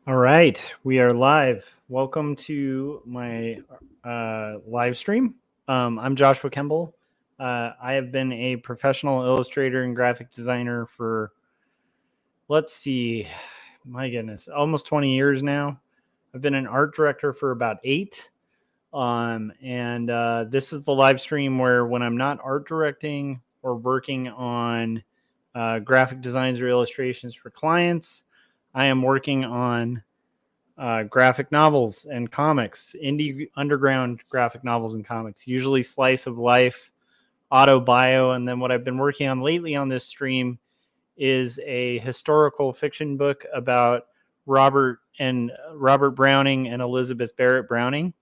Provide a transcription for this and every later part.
All right, we are live. Welcome to my live stream. I'm Joshua Kemble. I have been a professional illustrator and graphic designer for, let's see, my goodness, almost 20 years now. I've been an art director for about 8. And this is the live stream where when I'm not art directing or working on graphic designs or illustrations for clients, I am working on graphic novels and comics, indie underground graphic novels and comics, usually slice of life, auto bio. And then what I've been working on lately on this stream is a historical fiction book about Robert Browning and Elizabeth Barrett Browning,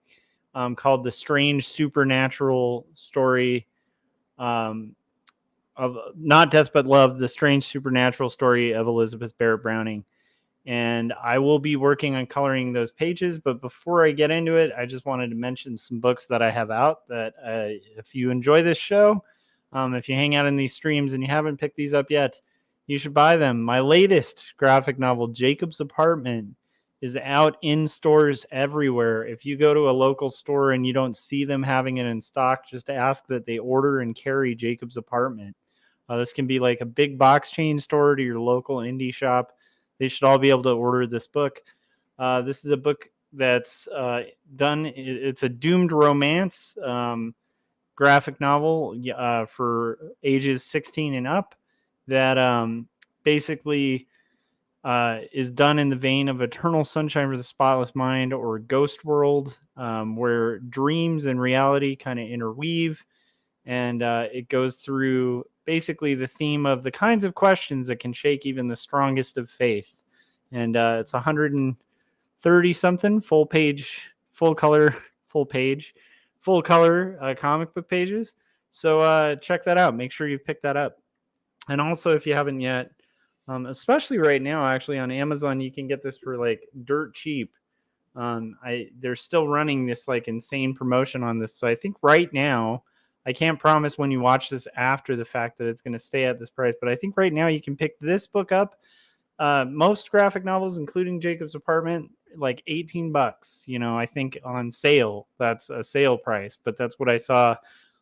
called The Strange Supernatural Story um, of Not Death But Love, The Strange Supernatural Story of Elizabeth Barrett Browning. And I will be working on coloring those pages. But before I get into it, I just wanted to mention some books that I have out that if you enjoy this show, if you hang out in these streams and you haven't picked these up yet, you should buy them. My latest graphic novel, Jacob's Apartment, is out in stores everywhere. If you go to a local store and you don't see them having it in stock, just ask that they order and carry Jacob's Apartment. This can be like a big box chain store to your local indie shop. They should all be able to order this book. This is a book that's done. It's a doomed romance graphic novel for ages 16 and up that basically is done in the vein of Eternal Sunshine of the Spotless Mind or Ghost World, where dreams and reality kind of interweave. And it goes through basically the theme of the kinds of questions that can shake even the strongest of faith. And it's 130 something full page, full color, full page, full color comic book pages. So check that out. Make sure you pick that up. And also, if you haven't yet, especially right now, actually on Amazon, you can get this for like dirt cheap. They're still running this like insane promotion on this. So I think right now, I can't promise when you watch this after the fact that it's going to stay at this price, but I think right now you can pick this book up. Most graphic novels, including Jacob's Apartment, like $18. I think on sale, that's a sale price, but that's what I saw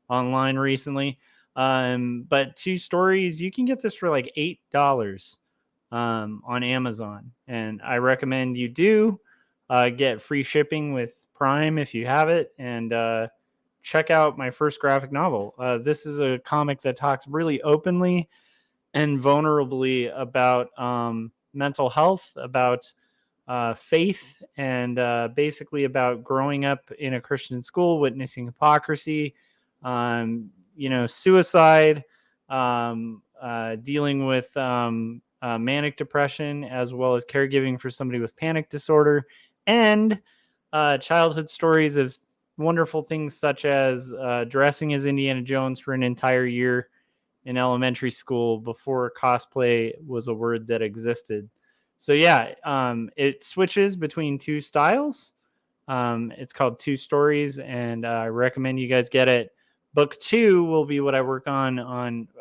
online recently. But two stories, you can get this for like $8 on Amazon, and I recommend you do get free shipping with Prime if you have it, and check out my first graphic novel. This is a comic that talks really openly and vulnerably about mental health, about faith, and basically about growing up in a Christian school, witnessing hypocrisy, suicide, dealing with manic depression, as well as caregiving for somebody with panic disorder, and childhood stories of wonderful things such as dressing as Indiana Jones for an entire year in elementary school before cosplay was a word that existed. So yeah, it switches between two styles. It's called Two Stories, and I recommend you guys get it. Book 2 will be what I work on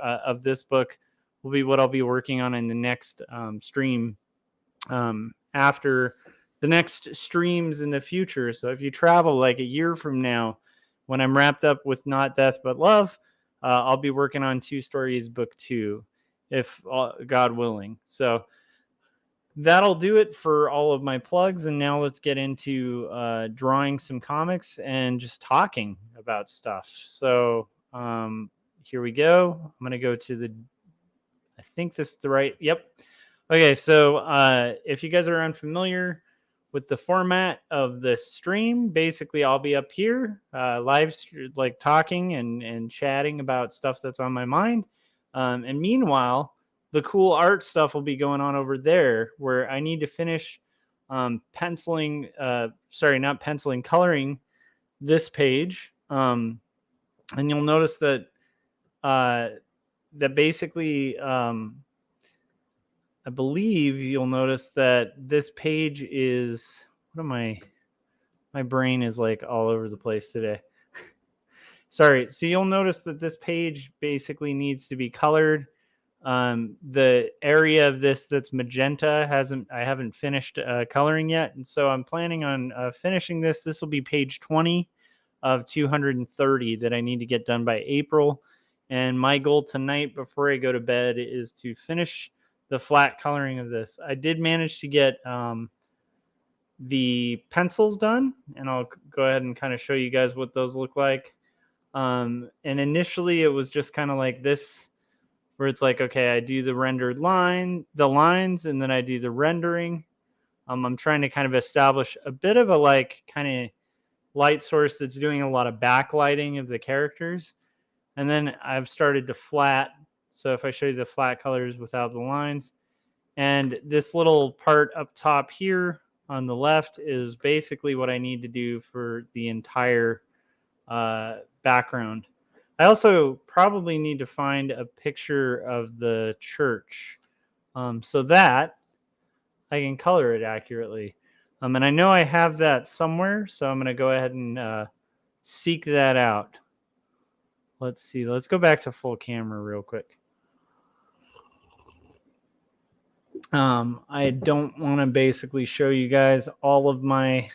of this book. Will be what I'll be working on in the next stream after the next streams in the future. So if you travel like a year from now, when I'm wrapped up with Not Death But Love, I'll be working on Two Stories Book 2, if God willing. So that'll do it for all of my plugs. And now let's get into drawing some comics and just talking about stuff. So here we go. I'm going to go to I think this is the right. Yep. Okay. So if you guys are unfamiliar with the format of the stream, basically I'll be up here like talking and chatting about stuff that's on my mind. And meanwhile, the cool art stuff will be going on over there where I need to finish coloring this page. And you'll notice that basically, I believe you'll notice that this page is, my brain is like all over the place today. Sorry. So you'll notice that this page basically needs to be colored The area of this that's magenta I haven't finished coloring yet, and so I'm planning on finishing this. This will be page 20 of 230 that I need to get done by April. And my goal tonight before I go to bed is to finish the flat coloring of this. I did manage to get the pencils done, and I'll go ahead and kind of show you guys what those look like. And initially it was just kind of like this, where it's like, okay, I do the rendered lines, and then I do the rendering. I'm trying to kind of establish a bit of a like kind of light source that's doing a lot of backlighting of the characters. And then I've started to flat. So if I show you the flat colors without the lines, and this little part up top here on the left is basically what I need to do for the entire background. I also probably need to find a picture of the church so that I can color it accurately. And I know I have that somewhere, so I'm going to go ahead and seek that out. Let's see. Let's go back to full camera real quick. I don't want to basically show you guys all of my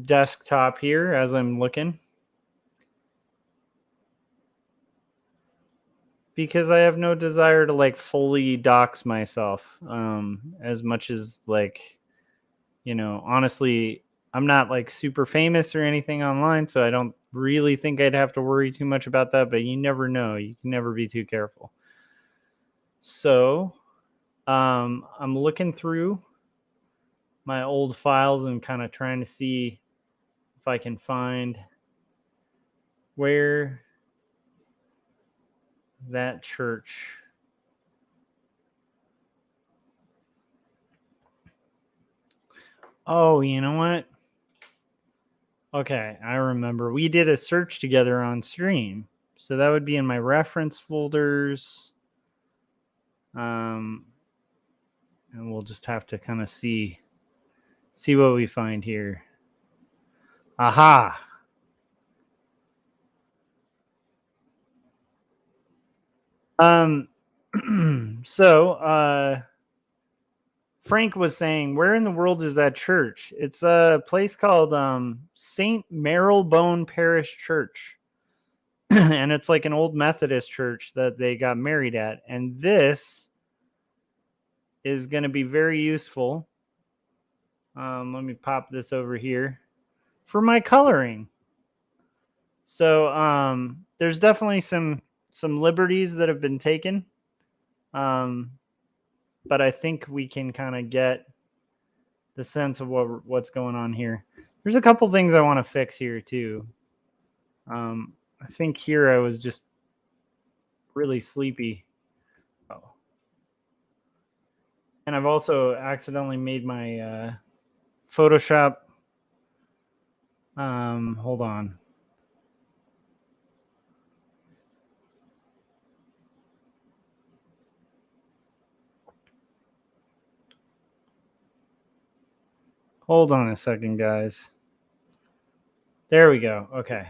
desktop here as I'm looking, because I have no desire to like fully dox myself as much as like, you know, honestly, I'm not like super famous or anything online, so I don't really think I'd have to worry too much about that, but you never know. You can never be too careful. So I'm looking through my old files and kind of trying to see if I can find where that church. Oh, you know what? Okay, I remember. We did a search together on stream. So that would be in my reference folders. And we'll just have to kind of see what we find here. Aha. So Frank was saying, where in the world is that church? It's a place called St. Marylebone Parish Church. And it's like an old Methodist church that they got married at. And this is going to be very useful. Let me pop this over here for my coloring. So there's definitely some liberties that have been taken. But I think we can kind of get the sense of what's going on here. There's a couple things I want to fix here too. I think here I was just really sleepy. Oh. And I've also accidentally made my Photoshop. Hold on. Hold on a second, guys. There we go. Okay.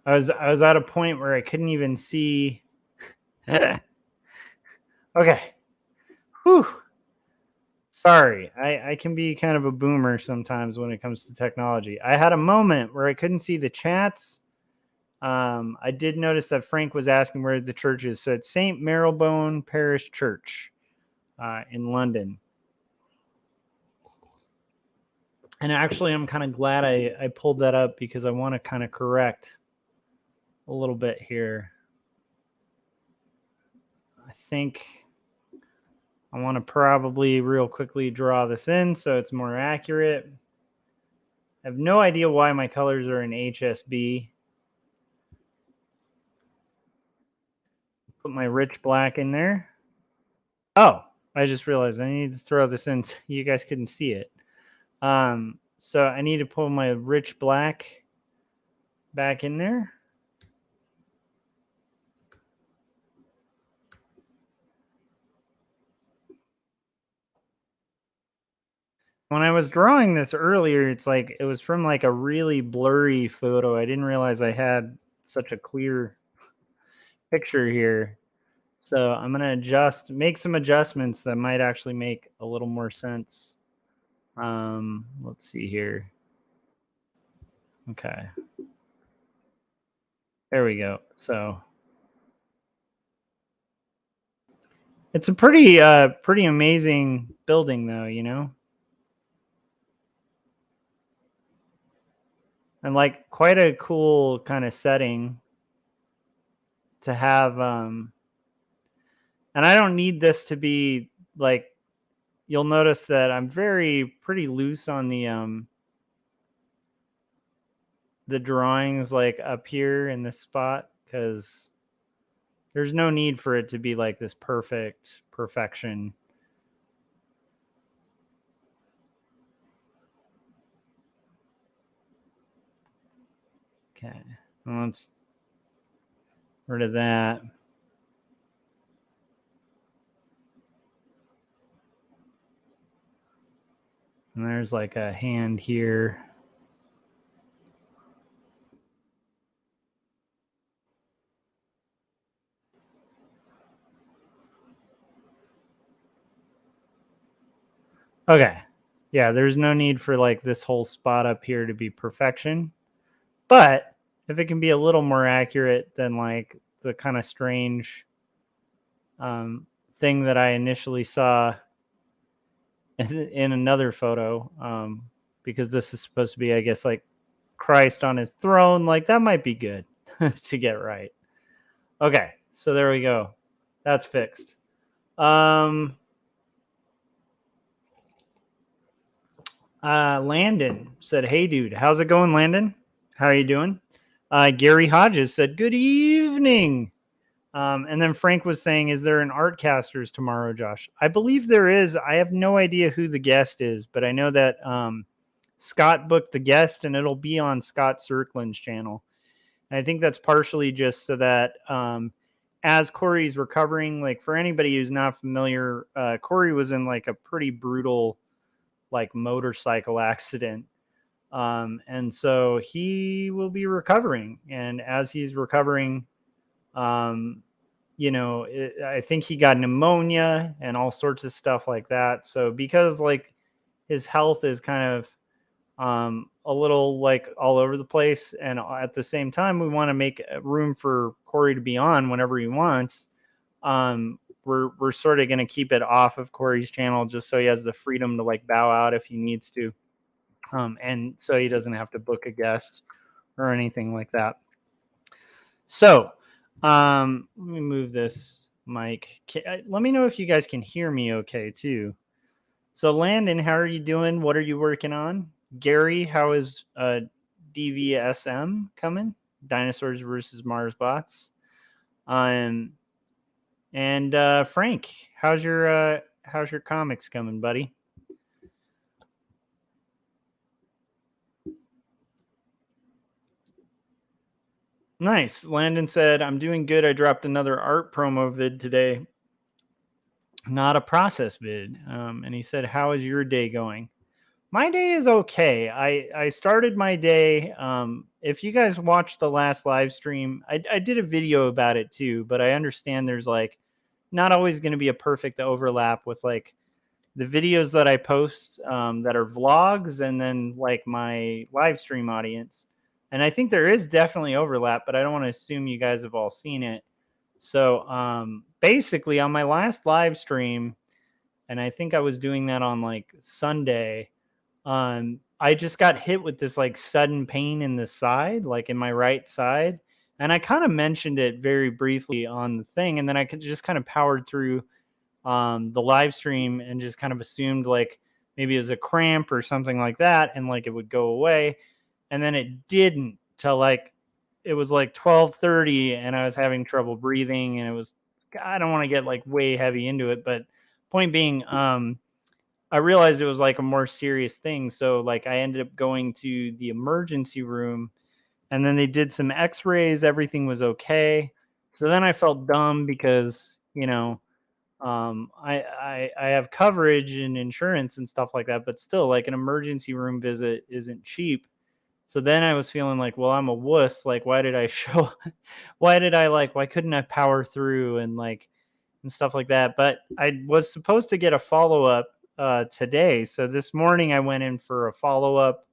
I was at a point where I couldn't even see. Okay. Whew. Sorry. I can be kind of a boomer sometimes when it comes to technology. I had a moment where I couldn't see the chats. I did notice that Frank was asking where the church is. So it's St. Marylebone Parish Church in London. And actually, I'm kind of glad I pulled that up because I want to kind of correct a little bit here. I think I want to probably real quickly draw this in so it's more accurate. I have no idea why my colors are in HSB. Put my rich black in there. Oh, I just realized I need to throw this in so you guys couldn't see it. So I need to pull my rich black back in there. When I was drawing this earlier, it's like it was from like a really blurry photo. I didn't realize I had such a clear picture here. So I'm going to make some adjustments that might actually make a little more sense. Let's see here. Okay. There we go. So it's a pretty amazing building though, you know? And like quite a cool kind of setting to have and I don't need this to be like, you'll notice that I'm pretty loose on the drawings like up here in this spot, because there's no need for it to be like this perfection. Okay, let's rid of that. And there's like a hand here. Okay. Yeah, there's no need for like this whole spot up here to be perfection. But if it can be a little more accurate than like the kind of strange thing that I initially saw in another photo, because this is supposed to be, I guess, like Christ on his throne, like that might be good to get right. Okay, so there we go. That's fixed. Landon said, "Hey, dude, how's it going, Landon? How are you doing?" Gary Hodges said, "Good evening." And then Frank was saying, "Is there an Artcasters tomorrow, Josh?" I believe there is. I have no idea who the guest is, but I know that Scott booked the guest, and it'll be on Scott Cirkland's channel. And I think that's partially just so that as Corey's recovering, like for anybody who's not familiar, Corey was in like a pretty brutal like motorcycle accident. And so he will be recovering. And as he's recovering, I think he got pneumonia and all sorts of stuff like that. So because like his health is kind of a little like all over the place, and at the same time we want to make room for Corey to be on whenever he wants, we're sort of going to keep it off of Corey's channel just so he has the freedom to like bow out if he needs to, and so he doesn't have to book a guest or anything like that. So let me move this mic. Let me know if you guys can hear me okay too. So Landon, how are you doing? What are you working on? Gary, how is DVSM coming? Dinosaurs versus Mars Bots. And Frank, how's your comics coming, buddy? Nice. Landon said, "I'm doing good. I dropped another art promo vid today. Not a process vid." And he said, "How is your day going?" My day is okay. I started my day. If you guys watched the last live stream, I did a video about it too, but I understand there's like not always going to be a perfect overlap with like the videos that I post that are vlogs and then like my live stream audience. And I think there is definitely overlap, but I don't want to assume you guys have all seen it. So basically on my last live stream, and I think I was doing that on like Sunday, I just got hit with this like sudden pain in the side, like in my right side. And I kind of mentioned it very briefly on the thing. And then I could just kind of powered through the live stream and just kind of assumed like maybe it was a cramp or something like that. And like it would go away. And then it didn't till like, it was like 12:30 and I was having trouble breathing, and it was, I don't want to get like way heavy into it, but point being, I realized it was like a more serious thing. So like I ended up going to the emergency room, and then they did some x-rays. Everything was okay. So then I felt dumb because, I have coverage and insurance and stuff like that, but still like an emergency room visit isn't cheap. So then I was feeling like, well, I'm a wuss. Like, why did I show, why couldn't I power through and like, and stuff like that. But I was supposed to get a follow-up today. So this morning I went in for a follow-up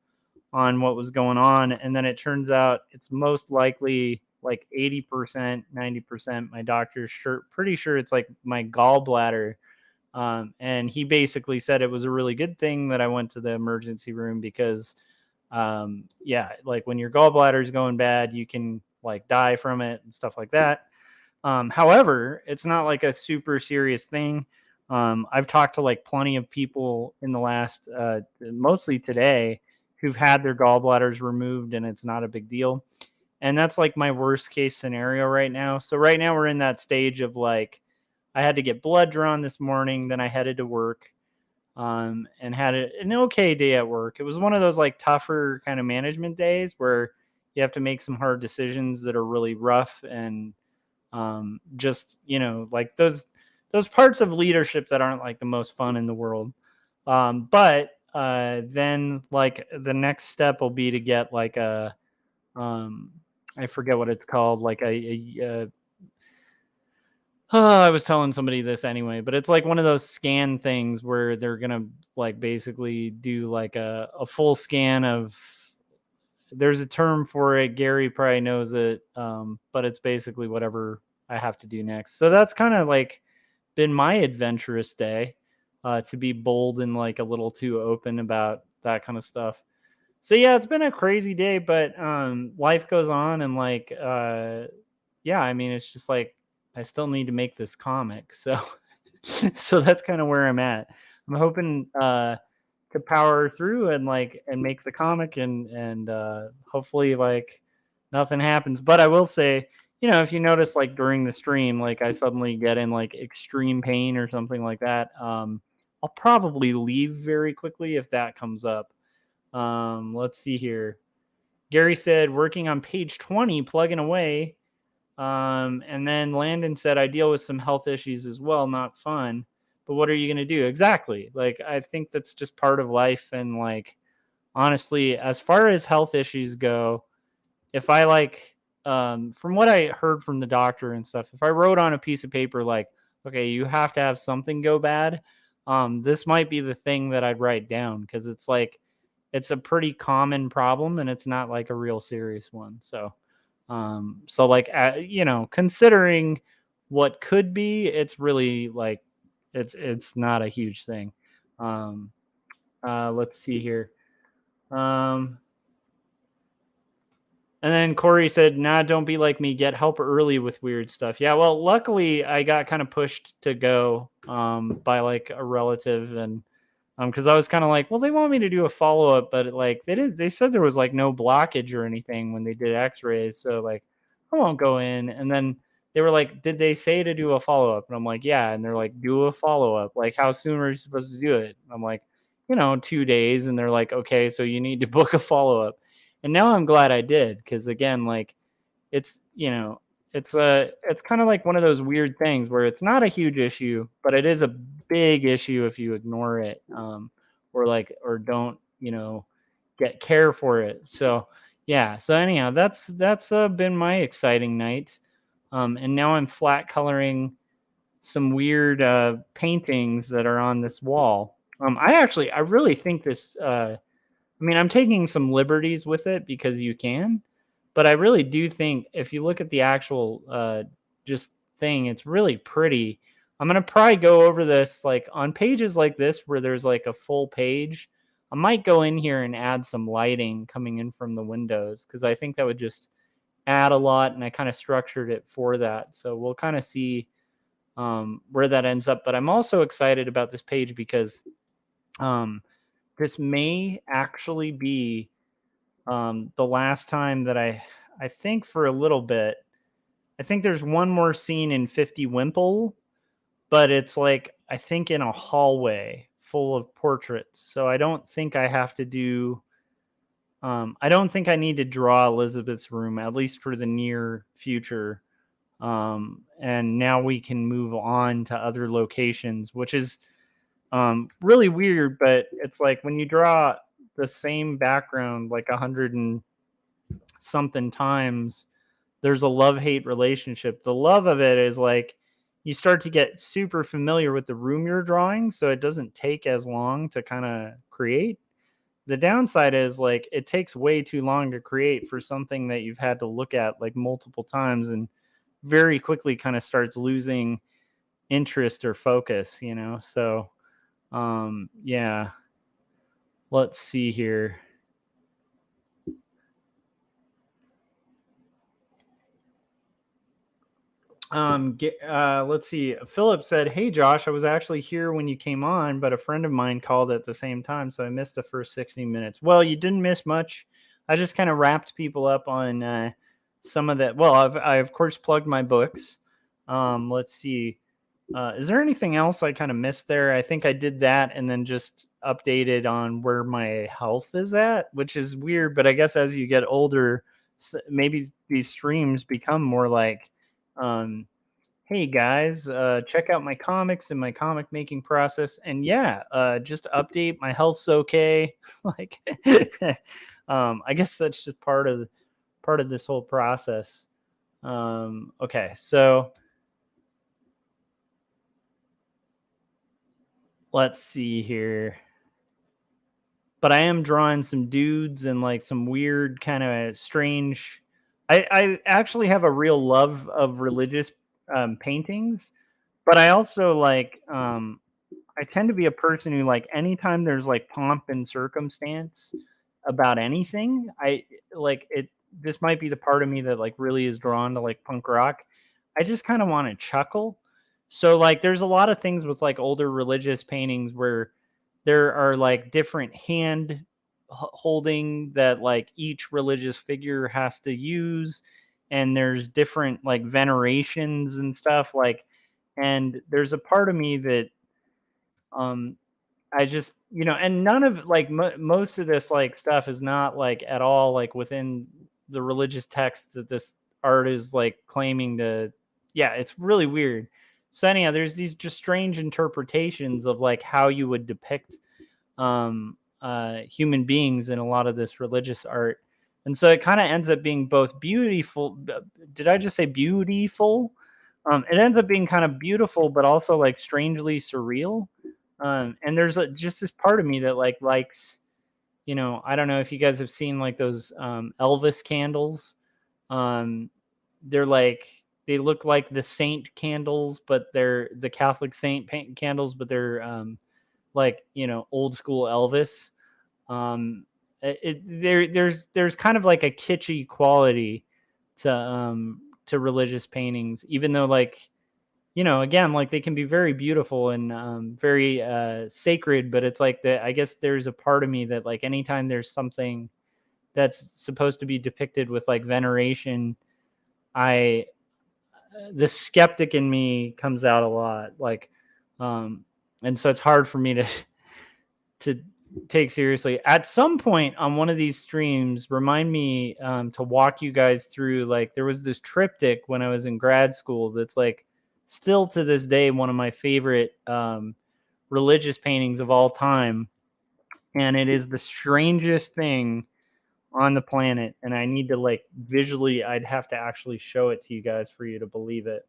on what was going on. And then it turns out it's most likely like 80%, 90%. My doctor's pretty sure it's like my gallbladder. And he basically said it was a really good thing that I went to the emergency room because, yeah, like when your gallbladder is going bad, you can like die from it and stuff like that. However, it's not like a super serious thing. I've talked to like plenty of people in the last, mostly today, who've had their gallbladders removed and it's not a big deal. And that's like my worst case scenario right now. So right now we're in that stage of like, I had to get blood drawn this morning. Then I headed to work, and had an okay day at work. It was one of those like tougher kind of management days where you have to make some hard decisions that are really rough and, just, like those parts of leadership that aren't like the most fun in the world. But then like the next step will be to get like I forget what it's called, like I was telling somebody this anyway, but it's like one of those scan things where they're gonna like basically do like a full scan of. There's a term for it. Gary probably knows it, but it's basically whatever I have to do next. So that's kind of like been my adventurous day, to be bold and like a little too open about that kind of stuff. So yeah, it's been a crazy day, but life goes on, and like yeah, I mean, it's just like I still need to make this comic, so so that's kind of where I'm at. I'm hoping to power through and like and make the comic, and hopefully like nothing happens. But I will say, if you notice like during the stream, like I suddenly get in like extreme pain or something like that, I'll probably leave very quickly if that comes up. Let's see here. Gary said working on page 20, plugging away. And then Landon said I deal with some health issues as well, not fun. But what are you going to do? Exactly. Like, I think that's just part of life. And like, honestly, as far as health issues go, if I like, from what I heard from the doctor and stuff, if I wrote on a piece of paper, like, okay, you have to have something go bad, this might be the thing that I'd write down, because it's like, it's a pretty common problem and it's not like a real serious one. So like, considering what could be, it's really like, it's not a huge thing. Let's see here. And then Corey said, nah, don't be like me. Get help early with weird stuff. Yeah, well, luckily I got kind of pushed to go by like a relative, and because I was kind of like, well, they want me to do a follow-up, but like they said there was like no blockage or anything when they did x-rays. So like, I won't go in. And then they were like, did they say to do a follow-up? And I'm like, yeah. And they're like, do a follow-up. Like, how soon are you supposed to do it? I'm like, 2 days. And they're like, okay, so you need to book a follow-up. And now I'm glad I did. Cause again, like it's, it's kind of like one of those weird things where it's not a huge issue, but it is a big issue if you ignore it, or don't, get care for it. So yeah. So anyhow, that's been my exciting night. And now I'm flat coloring some weird paintings that are on this wall. I really think this. I'm taking some liberties with it because you can, but I really do think if you look at the actual just thing, it's really pretty. I'm gonna probably go over this like on pages like this where there's like a full page. I might go in here and add some lighting coming in from the windows because I think that would just add a lot, and I kind of structured it for that. So we'll kind of see where that ends up. But I'm also excited about this page because this may actually be the last time that I think for a little bit. I think there's one more scene in 50 Wimple, but it's like, I think in a hallway full of portraits. So I don't think I have to do, I don't think I need to draw Elizabeth's room, at least for the near future. And now we can move on to other locations, which is really weird, but it's like when you draw the same background like 100 and something times, there's a love-hate relationship. The love of it is like you start to get super familiar with the room you're drawing, so it doesn't take as long to kind of create. The downside is like it takes way too long to create for something that you've had to look at like multiple times, and very quickly kind of starts losing interest or focus, you know? So, yeah, let's see here. Let's see. Philip said, "Hey Josh, I was actually here when you came on, but a friend of mine called at the same time, so I missed the first 60 minutes." Well, you didn't miss much. I just kind of wrapped people up on some of that. Well, I of course plugged my books. Let's see. Is there anything else I kind of missed there? I think I did that, and then just updated on where my health is at, which is weird. But I guess as you get older, maybe these streams become more like, um, hey guys, check out my comics and my comic making process. And yeah, just update, my health's okay. Like, I guess that's just part of this whole process. Okay, so let's see here. But I am drawing some dudes and like some weird kind of strange. I actually have a real love of religious paintings, but I also like I tend to be a person who like anytime there's like pomp and circumstance about anything, I like it. This might be the part of me that like really is drawn to like punk rock. I just kind of want to chuckle. So like there's a lot of things with like older religious paintings where there are like different hand holding that like each religious figure has to use, and there's different like venerations and stuff like, and there's a part of me that um I just, and none of like most of this like stuff is not like at all like within the religious text that this art is like claiming to. Yeah, it's really weird. So anyhow, there's these just strange interpretations of like how you would depict human beings in a lot of this religious art, and so it kind of ends up being both beautiful. Did I just say beautiful? It ends up being kind of beautiful, but also like strangely surreal. And there's just this part of me that like likes, I don't know if you guys have seen like those Elvis candles. Um, they're like they look like the saint candles, but they're the Catholic saint candles, but they're like old school Elvis. There's kind of like a kitschy quality to religious paintings, even though like again, like they can be very beautiful and very sacred, but it's like I guess there's a part of me that like anytime there's something that's supposed to be depicted with like veneration, I the skeptic in me comes out a lot, like, and so it's hard for me to take seriously. At some point on one of these streams, remind me to walk you guys through, like there was this triptych when I was in grad school that's like still to this day one of my favorite religious paintings of all time, and it is the strangest thing on the planet, and I need to like visually, I'd have to actually show it to you guys for you to believe it.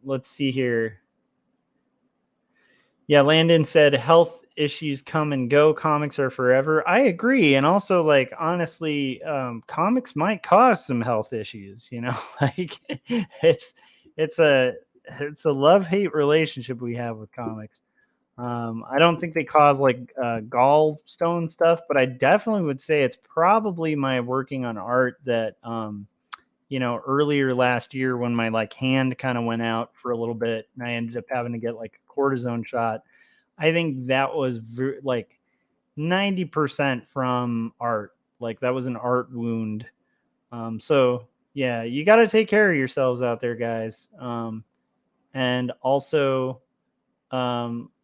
Let's see here. Yeah, Landon said health issues come and go. Comics are forever. I agree. And also, like, honestly, comics might cause some health issues, like it's it's a it's a love-hate relationship we have with comics. I don't think they cause like gallstone stuff, but I definitely would say it's probably my working on art that earlier last year when my like hand kind of went out for a little bit and I ended up having to get like a cortisone shot. I think that was like 90% from art. Like that was an art wound. So yeah, you got to take care of yourselves out there, guys. And also,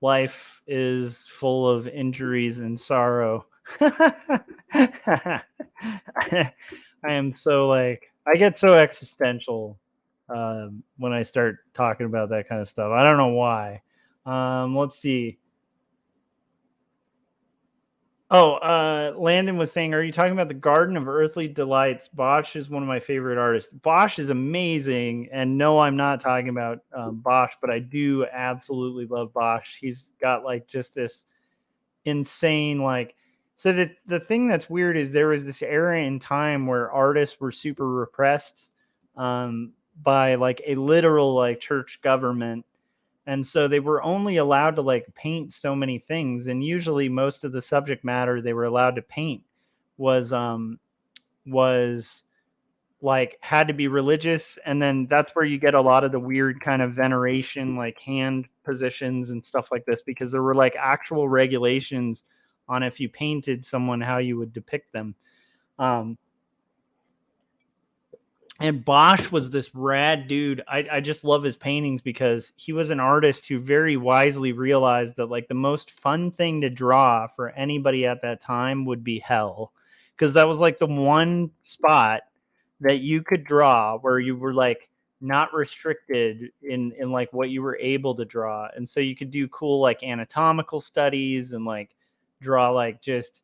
life is full of injuries and sorrow. I am so like, I get so existential when I start talking about that kind of stuff. I don't know why. Let's see. Landon was saying, are you talking about the Garden of Earthly Delights? Bosch is one of my favorite artists. Bosch is amazing. And no, I'm not talking about Bosch, but I do absolutely love Bosch. He's got like just this insane, like, so the thing that's weird is there was this era in time where artists were super repressed by like a literal like church government, and so they were only allowed to like paint so many things, and usually most of the subject matter they were allowed to paint was like had to be religious, and then that's where you get a lot of the weird kind of veneration, like hand positions and stuff like this, because there were like actual regulations on if you painted someone how you would depict them. um and Bosch was this rad dude. I just love his paintings because he was an artist who very wisely realized that like the most fun thing to draw for anybody at that time would be hell, because that was like the one spot that you could draw where you were like not restricted in like what you were able to draw, and so you could do cool like anatomical studies and like draw like just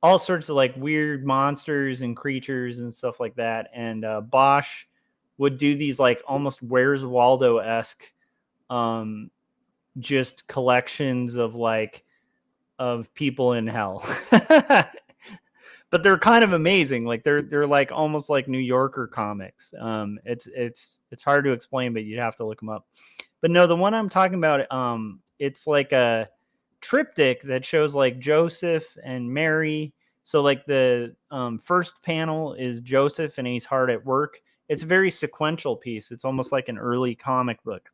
all sorts of like weird monsters and creatures and stuff like that. And Bosch would do these like almost Where's Waldo-esque um just collections of like of people in hell. But they're kind of amazing. Like they're like almost like New Yorker comics. It's hard to explain, but you'd have to look them up. But no, the one I'm talking about, it's like a triptych that shows like Joseph and Mary. So like the first panel is Joseph and he's hard at work. It's a very sequential piece. It's almost like an early comic book.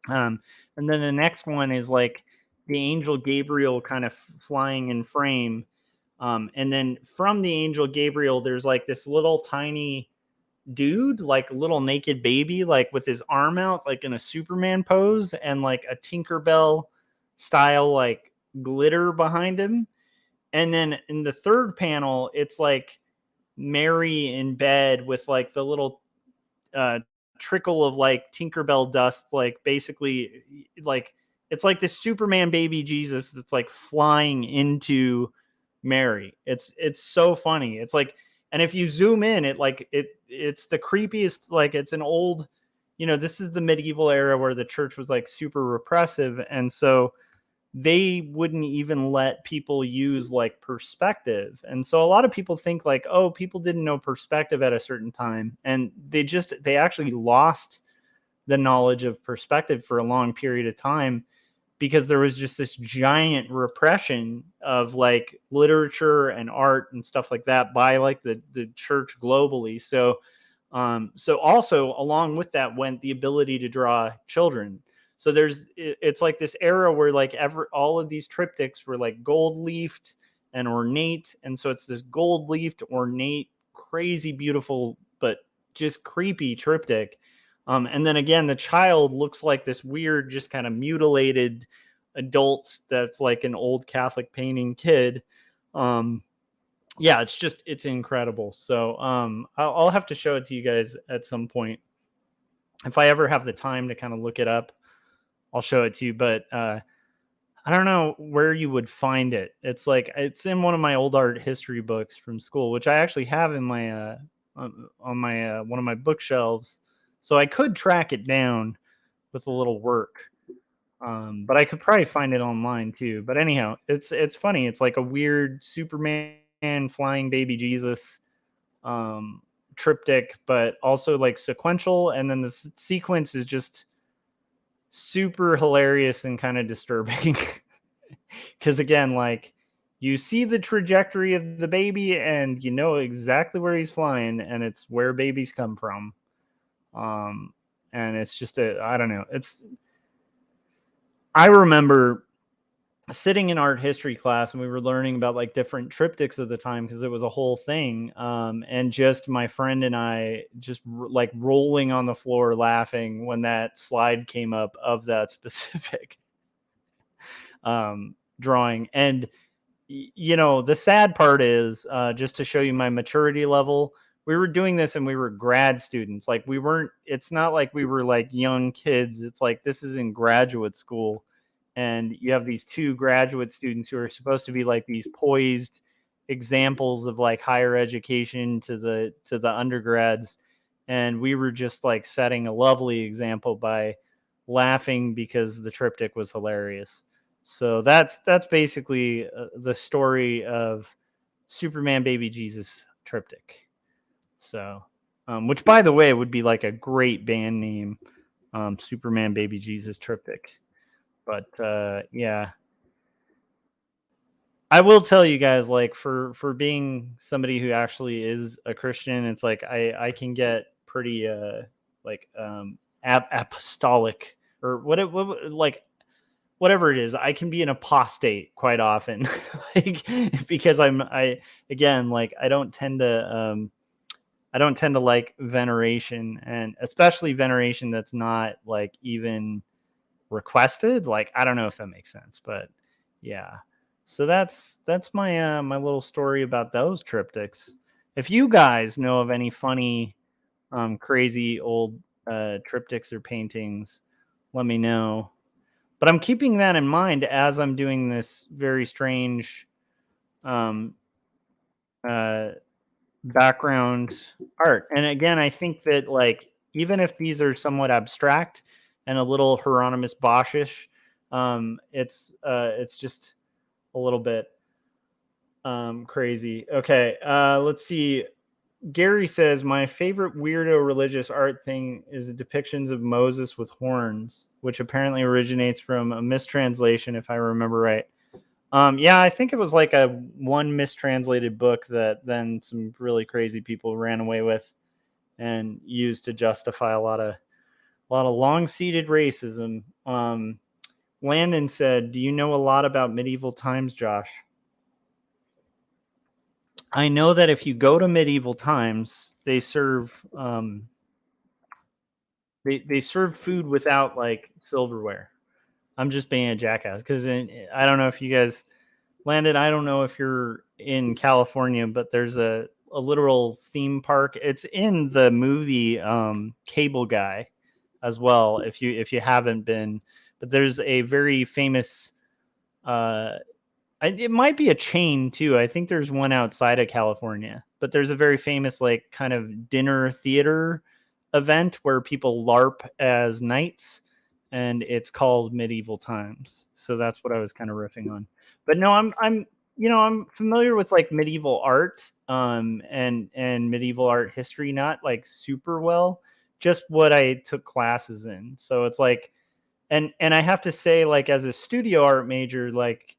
And then the next one is like the angel Gabriel kind of flying in frame. And then from the angel Gabriel, there's like this little tiny dude, like a little naked baby, like with his arm out, like in a Superman pose, and like a Tinkerbell style, like glitter behind him. And then in the third panel, it's like Mary in bed with like the little uh, trickle of like Tinkerbell dust, like basically like it's like this Superman baby Jesus that's like flying into Mary. It's so funny. It's like, and if you zoom in, it's the creepiest. Like it's an old, this is the medieval era where the church was like super repressive, and so they wouldn't even let people use like perspective. And so a lot of people think like, oh, people didn't know perspective at a certain time. And they actually lost the knowledge of perspective for a long period of time, because there was just this giant repression of like literature and art and stuff like that by like the church globally. So also along with that went the ability to draw children. So it's like this era where like all of these triptychs were like gold leafed and ornate. And so it's this gold leafed, ornate, crazy beautiful, but just creepy triptych. And then again, the child looks like this weird, just kind of mutilated adult that's like an old Catholic painting kid. Yeah, it's incredible. So I'll have to show it to you guys at some point. If I ever have the time to kind of look it up, I'll show it to you. But I don't know where you would find it. It's in one of my old art history books from school, which I actually have in my on my one of my bookshelves. So I could track it down with a little work. But I could probably find it online too. But anyhow, it's funny. It's like a weird Superman flying baby Jesus triptych, but also like sequential. And then the sequence is just super hilarious and kind of disturbing. Because again, like you see the trajectory of the baby and you know exactly where he's flying, and it's where babies come from. And it's just I don't know. I remember sitting in art history class and we were learning about like different triptychs of the time, because it was a whole thing. And just my friend and I just like rolling on the floor laughing when that slide came up of that specific drawing. And the sad part is, just to show you my maturity level, we were doing this and we were grad students. Like it's not like we were like young kids. It's like this is in graduate school. and you have these two graduate students who are supposed to be like these poised examples of like higher education to the undergrads, and we were just like setting a lovely example by laughing because the triptych was hilarious. So that's basically the story of Superman Baby Jesus triptych. So which by the way would be like a great band name, Superman Baby Jesus triptych. But yeah, I will tell you guys, like for being somebody who actually is a Christian, it's like I can get pretty like apostolic or what like whatever it is. I can be an apostate quite often, like because I again like I don't tend to like veneration, and especially veneration that's not like even requested. Like I don't know if that makes sense, but yeah. So that's my my little story about those triptychs. If you guys know of any funny crazy old triptychs or paintings, let me know. But I'm keeping that in mind as I'm doing this very strange um uh background art. And again, I think that like even if these are somewhat abstract and a little Hieronymus Boschish, it's just a little bit crazy. Okay, let's see. Gary says my favorite weirdo religious art thing is the depictions of Moses with horns, which apparently originates from a mistranslation, if I remember right. Yeah, I think it was like a one mistranslated book that then some really crazy people ran away with and used to justify a lot of long-seated racism. Landon said, "Do you know a lot about medieval times, Josh?" I know that if you go to medieval times, they serve they serve food without like silverware. I'm just being a jackass because I don't know if you guys Landon, I don't know if you're in California, but there's a literal theme park. It's in the movie Cable Guy as well. If you haven't been, but there's a very famous. It might be a chain too. I think there's one outside of California, but there's a very famous like kind of dinner theater event where people LARP as knights, and it's called Medieval Times. So that's what I was kind of riffing on. But no, I'm I'm familiar with like medieval art and medieval art history, not like super well, just what I took classes in. So it's like and I have to say like as a studio art major, like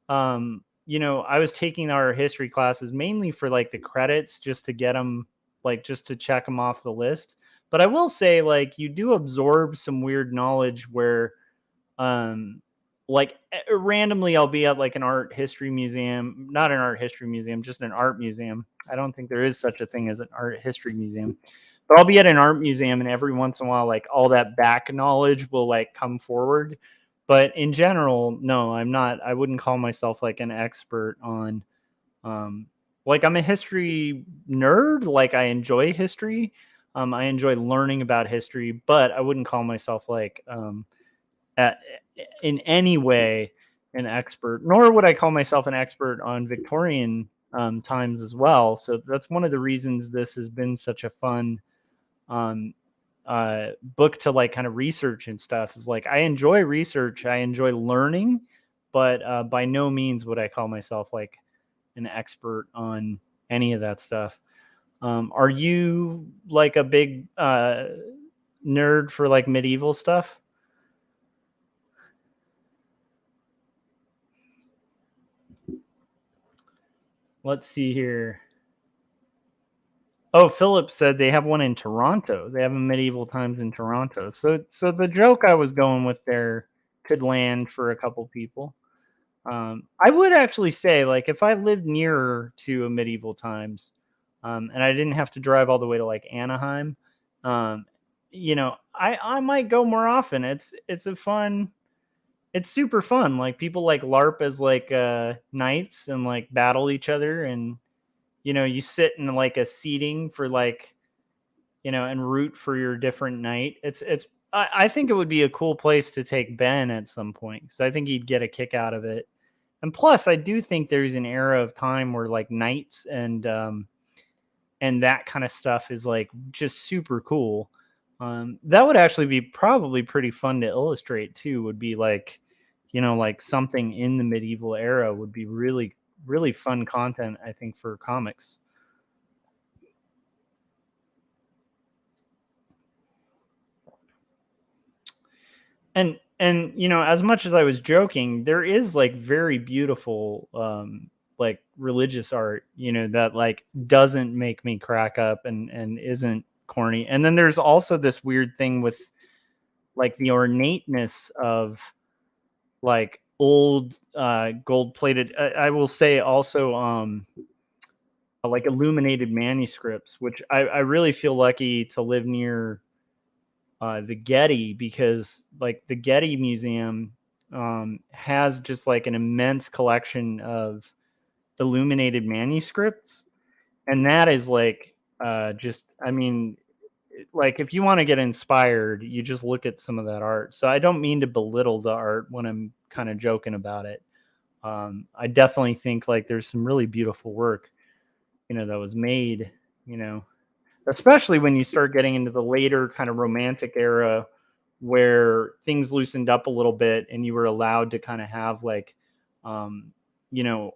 I was taking our history classes mainly for like the credits, just to get them, like just to check them off the list. But I will say, like, you do absorb some weird knowledge where, like, randomly I'll be at like an art history museum, not an art history museum, just an art museum. I don't think there is such a thing as an art history museum, but I'll be at an art museum, and every once in a while, like, all that back knowledge will like come forward. But in general, no, I'm not. I wouldn't call myself like an expert on, um, like, I'm a history nerd. Like, I enjoy history. I enjoy learning about history, but I wouldn't call myself like, at, in any way an expert, nor would I call myself an expert on Victorian times as well. So that's one of the reasons this has been such a fun um, book to like kind of research and stuff. Is like I enjoy research, I enjoy learning, but by no means would I call myself like an expert on any of that stuff. Are you like a big nerd for like medieval stuff? Let's see here. Oh, Philip said they have one in Toronto. They have a medieval times in Toronto. So the joke I was going with there could land for a couple people. I would actually say, like, if I lived nearer to a medieval times, and I didn't have to drive all the way to like Anaheim, um, I might go more often. It's a fun, it's super fun. Like people like LARP as like knights and like battle each other, and you sit in like a seating for like and root for your different knight. I think it would be a cool place to take Ben at some point, because I think he'd get a kick out of it. And plus, I do think there's an era of time where like knights and that kind of stuff is like just super cool. That would actually be probably pretty fun to illustrate too. Would be like, like something in the medieval era would be really, really fun content, I think, for comics. And as much as I was joking, there is like very beautiful like religious art, that like doesn't make me crack up and isn't corny. And then there's also this weird thing with like the ornateness of like old gold plated, I will say also like illuminated manuscripts, which I really feel lucky to live near the Getty, because like the Getty Museum has just like an immense collection of illuminated manuscripts, and that is like just, I mean, like if you want to get inspired, you just look at some of that art. So I don't mean to belittle the art when I'm kind of joking about it. I definitely think like there's some really beautiful work, that was made, you know, especially when you start getting into the later kind of romantic era where things loosened up a little bit and you were allowed to kind of have like um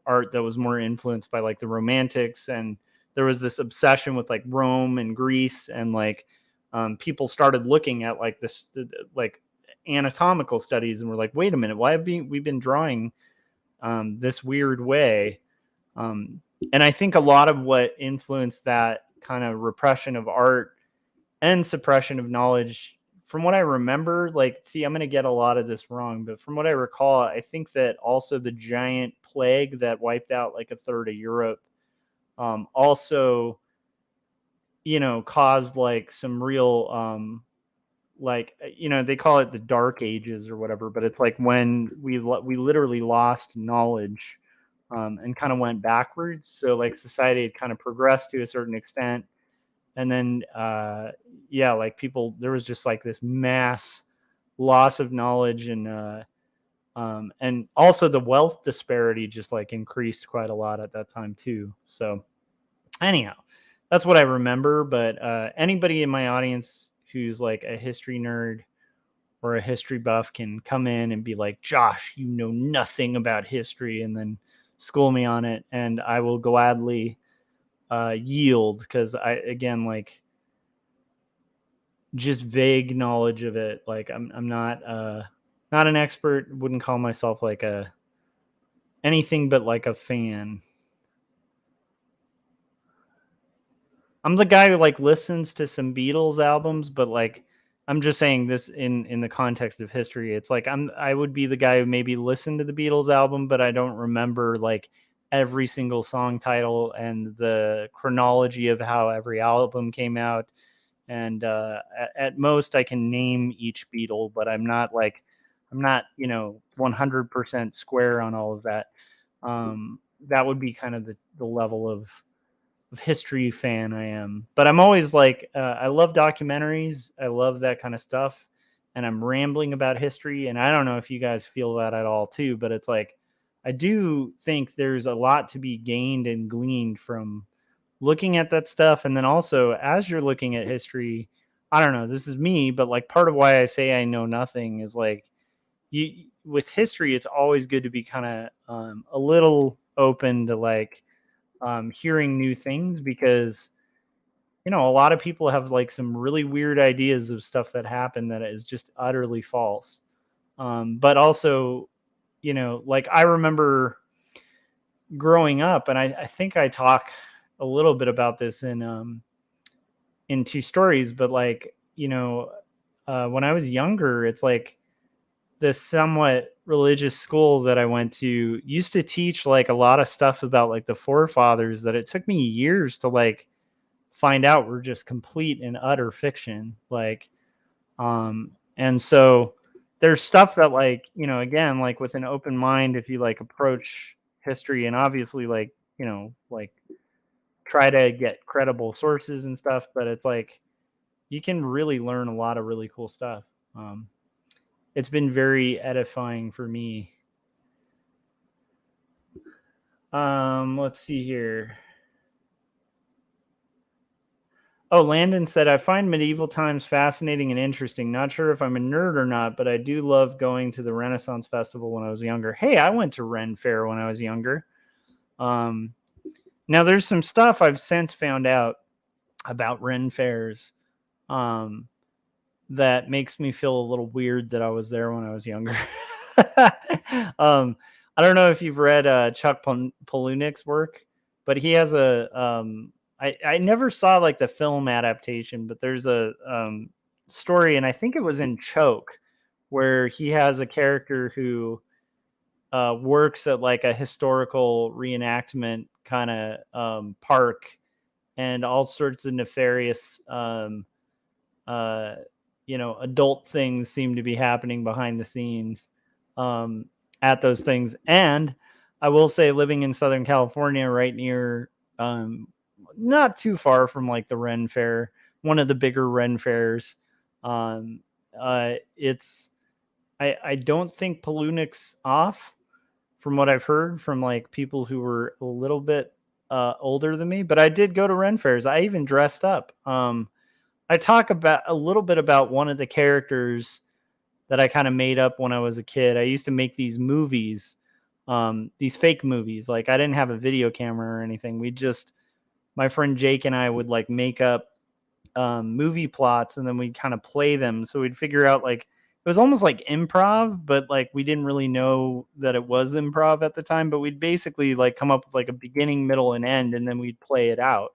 art that was more influenced by like the romantics, and there was this obsession with like Rome and Greece, and like people started looking at like this like anatomical studies and were like, wait a minute, why have we been drawing this weird way? um, and I think a lot of what influenced that kind of repression of art and suppression of knowledge, from what I remember, like, see, I'm going to get a lot of this wrong, but from what I recall, I think that also the giant plague that wiped out like a third of Europe also, caused like some real, like, they call it the Dark Ages or whatever, but it's like when we literally lost knowledge and kind of went backwards. So like society had kind of progressed to a certain extent, and then yeah, like people, there was just like this mass loss of knowledge, and also the wealth disparity just like increased quite a lot at that time too. So anyhow, that's what I remember. But anybody in my audience who's like a history nerd or a history buff can come in and be like, Josh, you know nothing about history, and then school me on it, and I will gladly yield, because I, again, like, just vague knowledge of it. Like I'm not an expert. Wouldn't call myself like a anything but like a fan. I'm the guy who like listens to some Beatles albums, but like I'm just saying this in the context of history. It's like I would be the guy who maybe listened to the Beatles album, but I don't remember like every single song title and the chronology of how every album came out. And at most I can name each Beatle, but I'm not 100% square on all of that. That would be kind of the level of history fan I am. But I'm always like, I love documentaries. I love that kind of stuff. And I'm rambling about history. And I don't know if you guys feel that at all too, but it's like, I do think there's a lot to be gained and gleaned from looking at that stuff. And then also, as you're looking at history, I don't know, this is me, but like part of why I say I know nothing is like, you, with history, it's always good to be kind of a little open to like hearing new things, because a lot of people have like some really weird ideas of stuff that happened that is just utterly false. But also, like I remember growing up, and I think I talk a little bit about this in two stories, but like, when I was younger, it's like this somewhat religious school that I went to used to teach like a lot of stuff about like the forefathers that it took me years to like find out were just complete and utter fiction. Like, and so there's stuff that like, again, like with an open mind, if you like approach history and obviously like, like try to get credible sources and stuff, but it's like, you can really learn a lot of really cool stuff. It's been very edifying for me. Let's see here. Oh, Landon said, I find medieval times fascinating and interesting. Not sure if I'm a nerd or not, but I do love going to the Renaissance Festival when I was younger. Hey, I went to Ren Fair when I was younger. Now, there's some stuff I've since found out about Ren Fairs that makes me feel a little weird that I was there when I was younger. I don't know if you've read Chuck Palahniuk's work, but he has I never saw like the film adaptation, but there's a story, and I think it was in Choke, where he has a character who works at like a historical reenactment kind of park, and all sorts of nefarious adult things seem to be happening behind the scenes at those things. And I will say, living in Southern California, right near not too far from like the Ren Fair, one of the bigger Ren Fairs, it's I don't think Palahniuk's off, from what I've heard from like people who were a little bit older than me. But I did go to Ren Fairs. I even dressed up. I talk about a little bit about one of the characters that I kind of made up when I was a kid. I used to make these movies, these fake movies. Like, I didn't have a video camera or anything. My friend Jake and I would like make up movie plots, and then we'd kind of play them. So we'd figure out, like, it was almost like improv, but like we didn't really know that it was improv at the time. But we'd basically like come up with like a beginning, middle, and end, and then we'd play it out.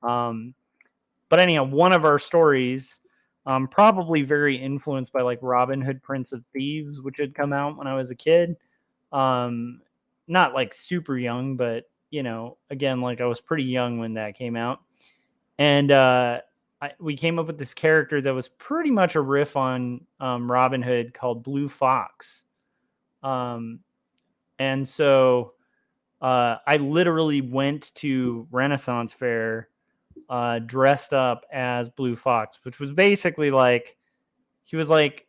But anyhow, one of our stories, probably very influenced by like Robin Hood, Prince of Thieves, which had come out when I was a kid. Not like super young, but again, like I was pretty young when that came out. And we came up with this character that was pretty much a riff on Robin Hood, called Blue Fox. And so I literally went to Renaissance Fair dressed up as Blue Fox, which was basically like, he was like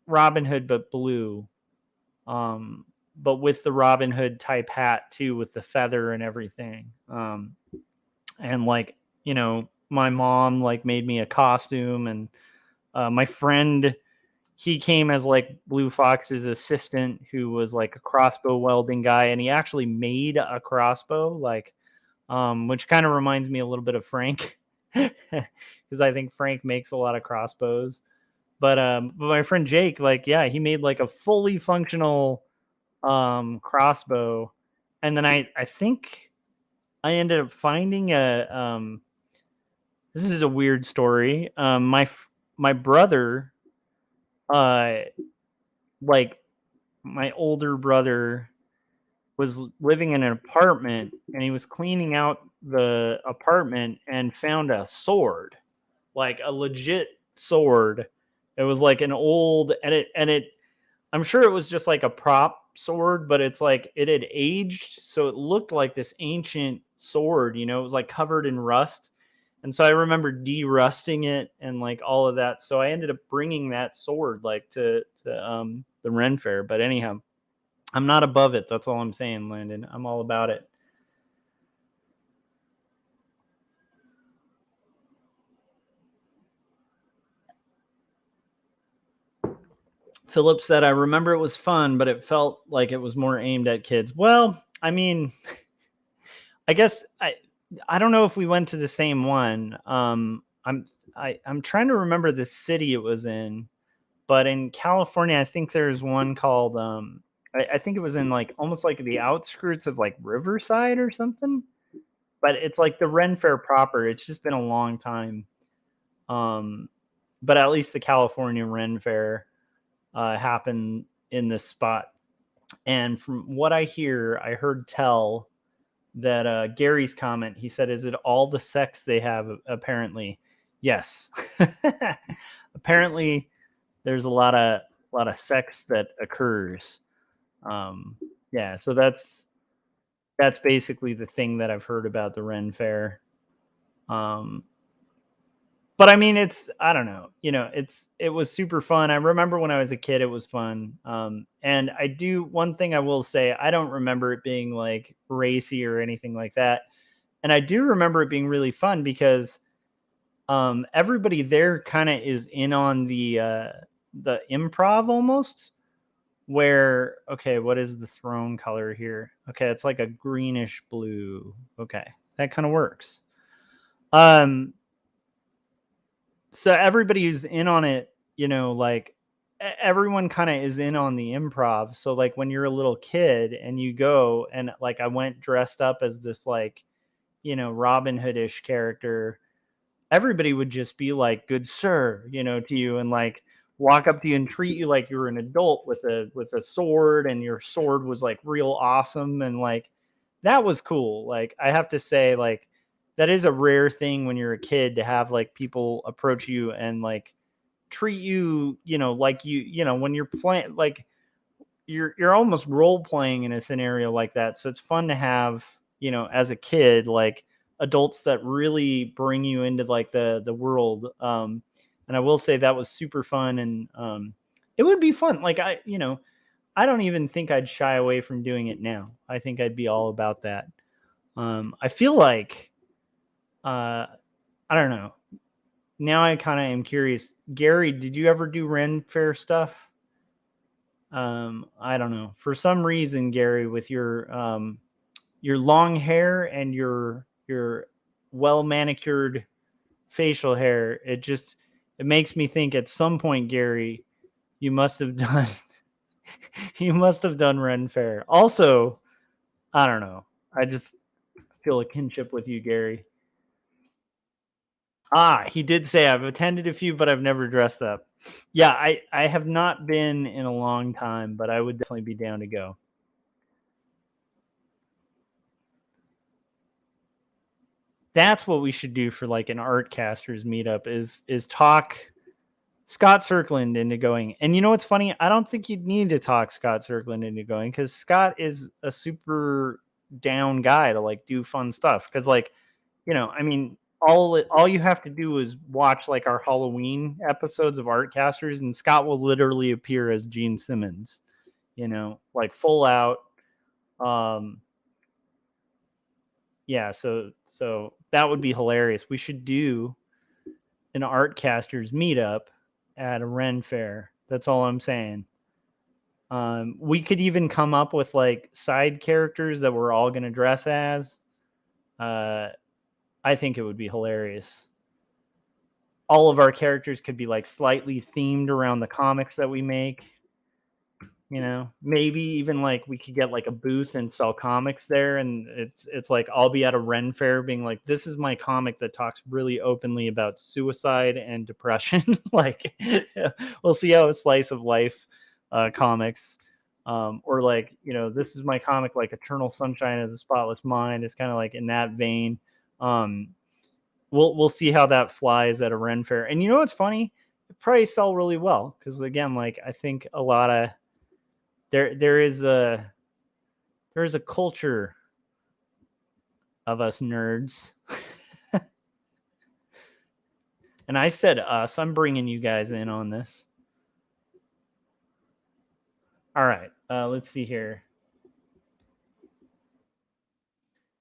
Robin Hood but blue, but with the Robin Hood type hat too, with the feather and everything. And like, my mom like made me a costume, and my friend, he came as like Blue Fox's assistant, who was like a crossbow welding guy, and he actually made a crossbow, like which kind of reminds me a little bit of Frank, because I think Frank makes a lot of crossbows. But my friend Jake, like, yeah, he made like a fully functional crossbow. And then I think I ended up finding this is a weird story. My brother, like my older brother, was living in an apartment, and he was cleaning out the apartment and found a sword, like a legit sword. It was like an old, I'm sure it was just like a prop sword, but it's like it had aged, so it looked like this ancient sword. It was like covered in rust. And so I remember de-rusting it and like all of that. So I ended up bringing that sword like to the Ren Fair. But anyhow, I'm not above it. That's all I'm saying, Landon. I'm all about it. Philip said, I remember it was fun, but it felt like it was more aimed at kids. Well, I mean, I guess I don't know if we went to the same one. I'm trying to remember the city it was in, but in California, I think there's one called I think it was in like almost like the outskirts of like Riverside or something. But it's like the Ren Fair proper. It's just been a long time. But at least the California Ren Fair happened in this spot. And from what I hear, I heard tell that Gary's comment, he said, is it all the sex they have? Apparently, yes. Apparently, there's a lot of sex that occurs. Yeah, so that's basically the thing that I've heard about the Ren Fair. But I mean, I don't know, it was super fun. I remember when I was a kid, it was fun. And one thing I will say, I don't remember it being like racy or anything like that. And I do remember it being really fun because everybody there kind of is in on the improv almost. Where, okay, what is the throne color here? Okay, it's like a greenish blue. Okay, that kind of works. Um, so everybody who's in on it, like everyone kind of is in on the improv. So like when you're a little kid and you go and like I went dressed up as this like, Robin Hood-ish character, everybody would just be like, "Good sir," to you, and like walk up to you and treat you like you were an adult with a sword, and your sword was like real awesome, and like that was cool. Like I have to say, like that is a rare thing when you're a kid to have like people approach you and like treat you, like when you're playing, like you're almost role playing in a scenario like that. So it's fun to have, as a kid, like adults that really bring you into like the world. And I will say that was super fun, and it would be fun. Like I don't even think I'd shy away from doing it now. I think I'd be all about that. I feel like I don't know. Now I kind of am curious. Gary, did you ever do Ren Fair stuff? I don't know. For some reason, Gary, with your long hair and your well manicured facial hair, it makes me think at some point, Gary, you must have done you must have done Ren Fair. Also, I don't know. I just feel a kinship with you, Gary. Ah, he did say I've attended a few, but I've never dressed up. Yeah, I have not been in a long time, but I would definitely be down to go. That's what we should do for like an art casters meetup is talk Scott Circland into going. And you know what's funny? I don't think you'd need to talk Scott Circland into going because Scott is a super down guy to like do fun stuff. Because like, I mean, all you have to do is watch like our Halloween episodes of Artcasters, and Scott will literally appear as Gene Simmons, like full out. Um, yeah, so that would be hilarious. We should do an Artcasters meetup at a Ren fair. That's all I'm saying. We could even come up with like side characters that we're all going to dress as. I think it would be hilarious. All of our characters could be like slightly themed around the comics that we make. Maybe even like we could get like a booth and sell comics there, and it's like I'll be at a Ren fair being like, this is my comic that talks really openly about suicide and depression. Like we'll see how a slice of life comics, or like this is my comic like Eternal Sunshine of the Spotless Mind. It's kind of like in that vein. um we'll see how that flies at a Ren fair. And you know what's funny, it probably sell really well because again, like I think a lot of there is a culture of us nerds. And I said us. I'm bringing you guys in on this. All right. Let's see here.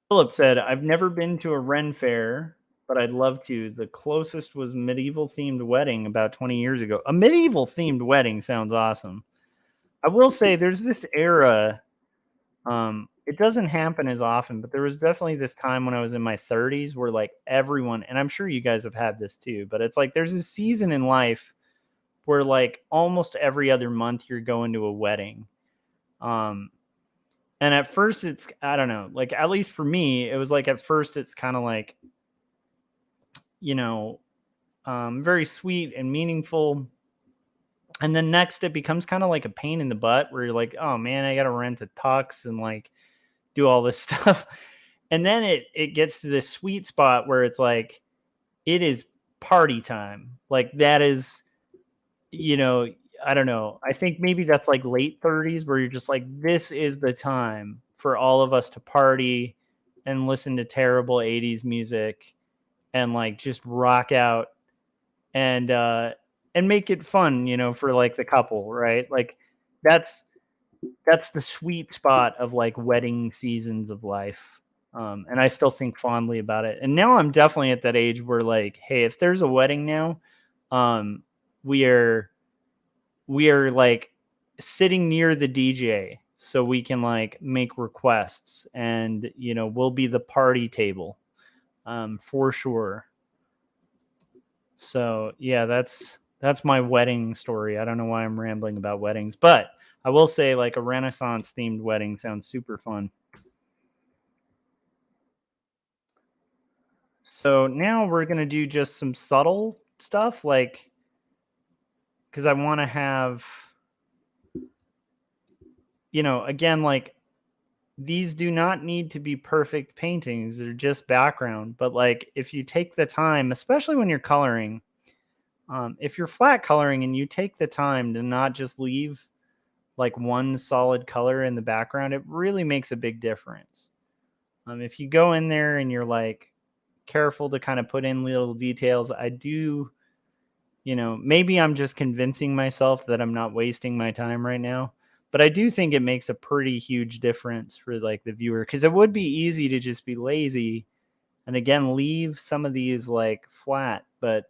Philip said, I've never been to a Ren fair, but I'd love to. The closest was medieval themed wedding about 20 years ago. A medieval themed wedding sounds awesome. I will say there's this era. It doesn't happen as often, but there was definitely this time when I was in my 30s where like everyone, and I'm sure you guys have had this too, but it's like there's a season in life where like almost every other month you're going to a wedding. Um, and at first it's, I don't know, like at least for me, it was like at first it's kind of like, you know, very sweet and meaningful. And then next it becomes kind of like a pain in the butt where you're like, oh man, I got to rent a tux and like do all this stuff. And then it gets to this sweet spot where it's like, it is party time. Like that is, you know, I don't know. I think maybe that's like late 30s where you're just like, this is the time for all of us to party and listen to terrible 80s music and like just rock out and make it fun, for like the couple, right? Like that's the sweet spot of like wedding seasons of life. And I still think fondly about it. And now I'm definitely at that age where like, hey, if there's a wedding now, um, we are like sitting near the DJ so we can like make requests, and we'll be the party table, for sure. So yeah, that's my wedding story. I don't know why I'm rambling about weddings, but I will say like a Renaissance themed wedding sounds super fun. So now we're gonna do just some subtle stuff, like because I want to have, again, like these do not need to be perfect paintings. They're just background. But like if you take the time, especially when you're coloring, if you're flat coloring and you take the time to not just leave like one solid color in the background, it really makes a big difference. If you go in there and you're like careful to kind of put in little details, I do, maybe I'm just convincing myself that I'm not wasting my time right now, but I do think it makes a pretty huge difference for like the viewer, because it would be easy to just be lazy and again leave some of these like flat, but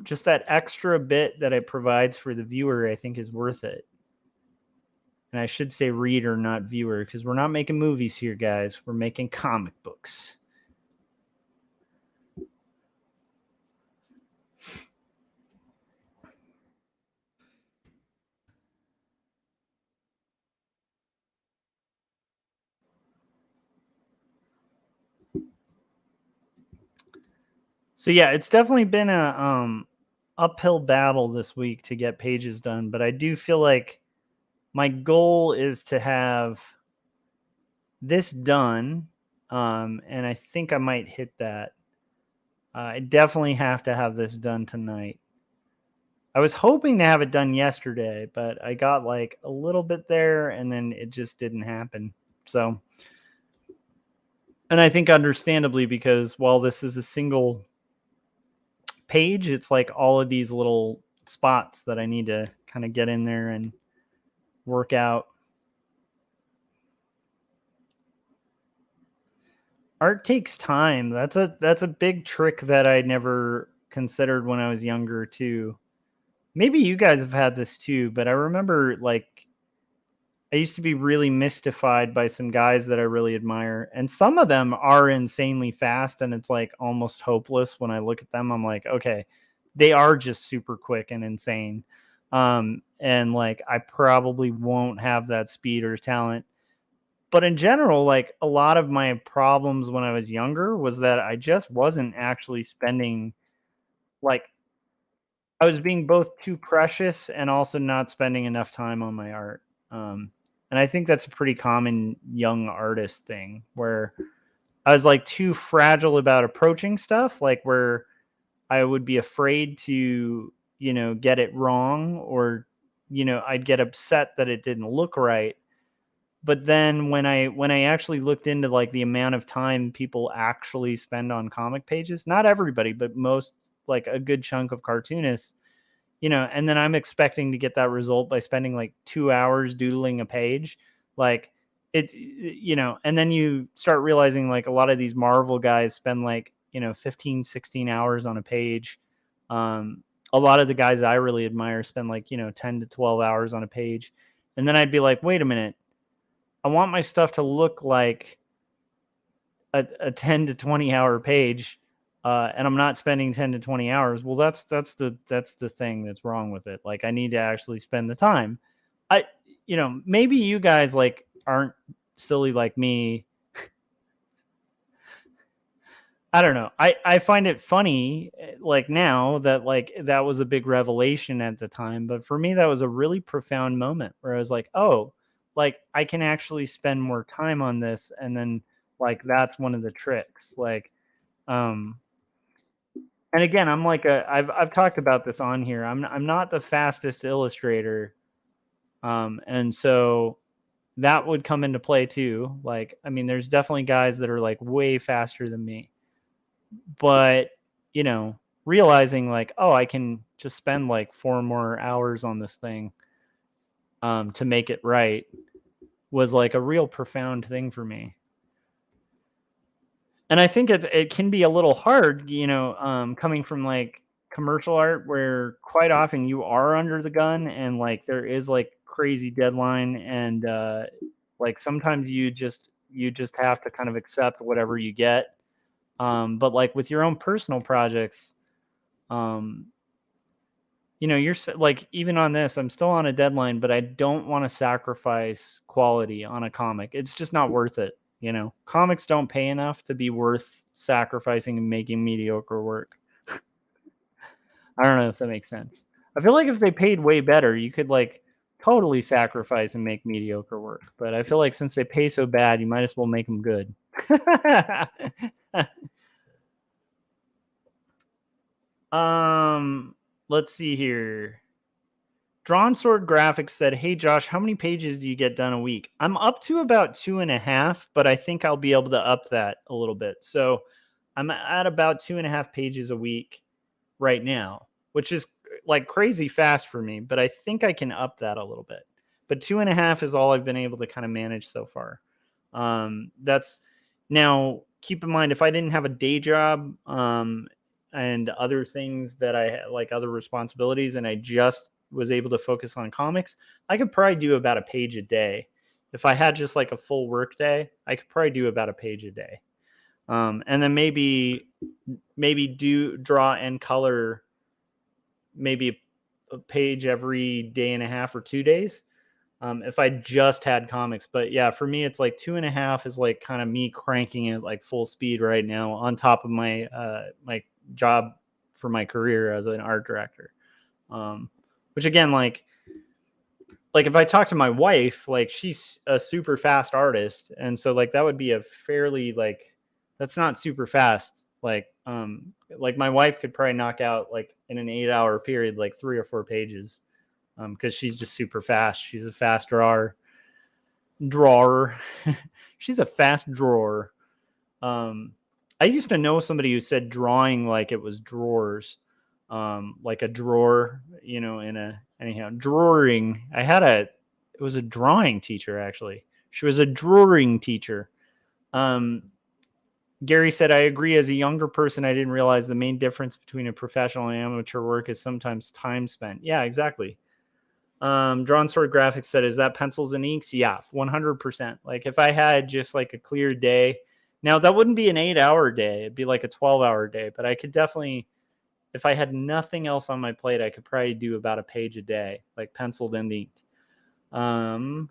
just that extra bit that it provides for the viewer, I think, is worth it. And I should say reader, not viewer, because we're not making movies here, guys. We're making comic books. So yeah, it's definitely been a uphill battle this week to get pages done, but I do feel like my goal is to have this done, and I think I might hit that. I definitely have to have this done tonight. I was hoping to have it done yesterday, but I got like a little bit there and then it just didn't happen. So, and I think understandably, because while this is a single page, it's like all of these little spots that I need to kind of get in there and work out. Art takes time. That's a big trick that I never considered when I was younger too. Maybe you guys have had this too, but I remember like I used to be really mystified by some guys that I really admire, and some of them are insanely fast, and it's like almost hopeless when I look at them. I'm like, okay, they are just super quick and insane. And like I probably won't have that speed or talent. But in general, like a lot of my problems when I was younger was that I just wasn't actually spending, like I was being both too precious and also not spending enough time on my art. And I think that's a pretty common young artist thing where I was like too fragile about approaching stuff, like where I would be afraid to, get it wrong, or, I'd get upset that it didn't look right. But then when I actually looked into like the amount of time people actually spend on comic pages, not everybody, but most, like a good chunk of cartoonists, and then I'm expecting to get that result by spending like 2 hours doodling a page. Like and then you start realizing like a lot of these Marvel guys spend like, 15, 16 hours on a page. A lot of the guys I really admire spend like, 10 to 12 hours on a page. And then I'd be like, wait a minute, I want my stuff to look like a 10 to 20 hour page, and I'm not spending 10 to 20 hours. Well, that's the thing that's wrong with it. Like I need to actually spend the time. I maybe you guys like aren't silly like me. I don't know. I find it funny, like now that like that was a big revelation at the time, but for me that was a really profound moment where I was like, "Oh, like I can actually spend more time on this." And then like that's one of the tricks. Like um and again, I'm like I've talked about this on here. I'm not the fastest illustrator. And so that would come into play too. Like I mean there's definitely guys that are like way faster than me. But, you know, realizing like, oh, I can just spend like 4 more hours on this thing to make it right was like a real profound thing for me. And I think it can be a little hard, you know, coming from like commercial art where quite often you are under the gun and like there is like crazy deadline and like sometimes you just have to kind of accept whatever you get. But like with your own personal projects, you know, you're like, even on this, I'm still on a deadline, but I don't want to sacrifice quality on a comic. It's just not worth it. You know, comics don't pay enough to be worth sacrificing and making mediocre work. I don't know if that makes sense. I feel like if they paid way better, you could like totally sacrifice and make mediocre work. But I feel like since they pay so bad, you might as well make them good. Let's see here. Drawn Sword Graphics said, hey, Josh, how many pages do you get done a week? I'm up to about 2.5, but I think I'll be able to up that a little bit. So I'm at about 2.5 pages a week right now, which is like crazy fast for me, but I think I can up that a little bit. But 2.5 is all I've been able to kind of manage so far. That's now, keep in mind, if I didn't have a day job and other things that I like, other responsibilities, and I just was able to focus on comics, I could probably do about a page a day. If I had just like a full work day, I could probably do about a page a day. And then maybe do draw and color maybe a page every day and a half or 2 days. If I just had comics. But yeah, for me, it's like 2.5 is like kind of me cranking it like full speed right now on top of my my job for my career as an art director. Which again, like if I talk to my wife, like she's a super fast artist. And so like that would be a fairly like, that's not super fast. Like my wife could probably knock out like in an 8-hour period, like 3 or 4 pages. Because she's just super fast. She's a fast drawer. She's a fast drawer. I used to know somebody who said drawing like it was drawers. Like a drawer, you know, drawing. It was a drawing teacher, actually. She was a drawing teacher. Gary said, I agree. As a younger person, I didn't realize the main difference between a professional and amateur work is sometimes time spent. Yeah, exactly. Drawn Sword Graphics said, is that pencils and inks? Yeah, 100%. Like if I had just like a clear day, now that wouldn't be an 8-hour day. It'd be like a 12-hour day, but I could definitely, if I had nothing else on my plate, I could probably do about a page a day, like penciled and inked. But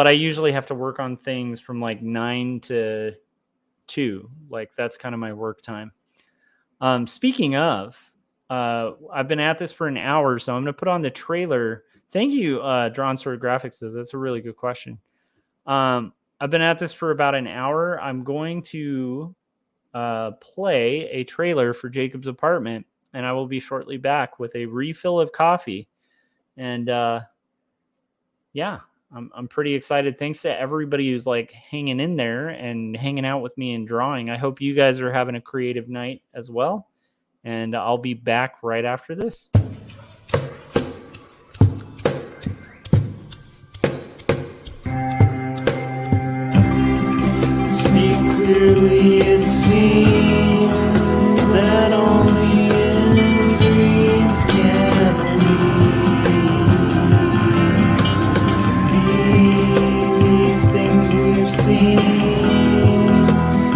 I usually have to work on things from like 9 to 2. Like that's kind of my work time. Speaking of, I've been at this for an hour, so I'm going to put on the trailer. Thank you, Drawn Sword Graphics. That's a really good question. I've been at this for about an hour. I'm going to play a trailer for Jacob's Apartment, and I will be shortly back with a refill of coffee. And yeah, I'm pretty excited. Thanks to everybody who's like hanging in there and hanging out with me and drawing. I hope you guys are having a creative night as well. And I'll be back right after this. Speak clearly, it seems that only in dreams can we be these things we've seen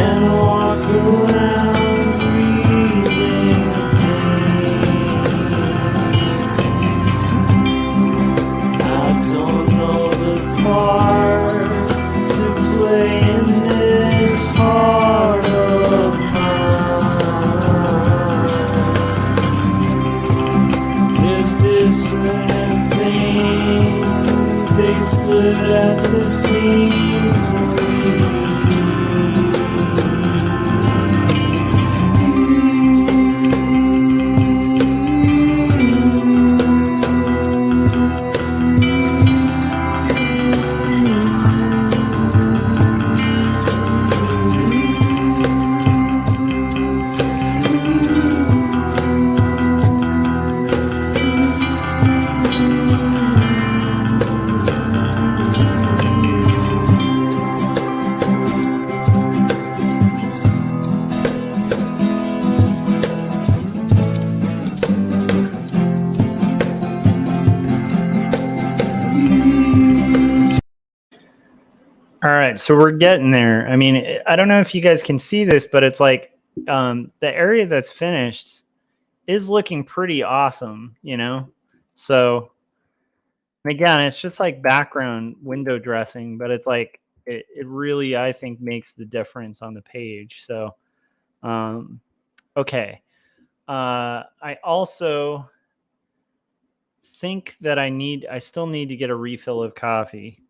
and walk around. At the seams. All right, so we're getting there. I mean, I don't know if you guys can see this, but it's like the area that's finished is looking pretty awesome, you know? So, and again, it's just like background window dressing, but it's like it really, I think, makes the difference on the page. So, um, okay. I also think that I still need to get a refill of coffee.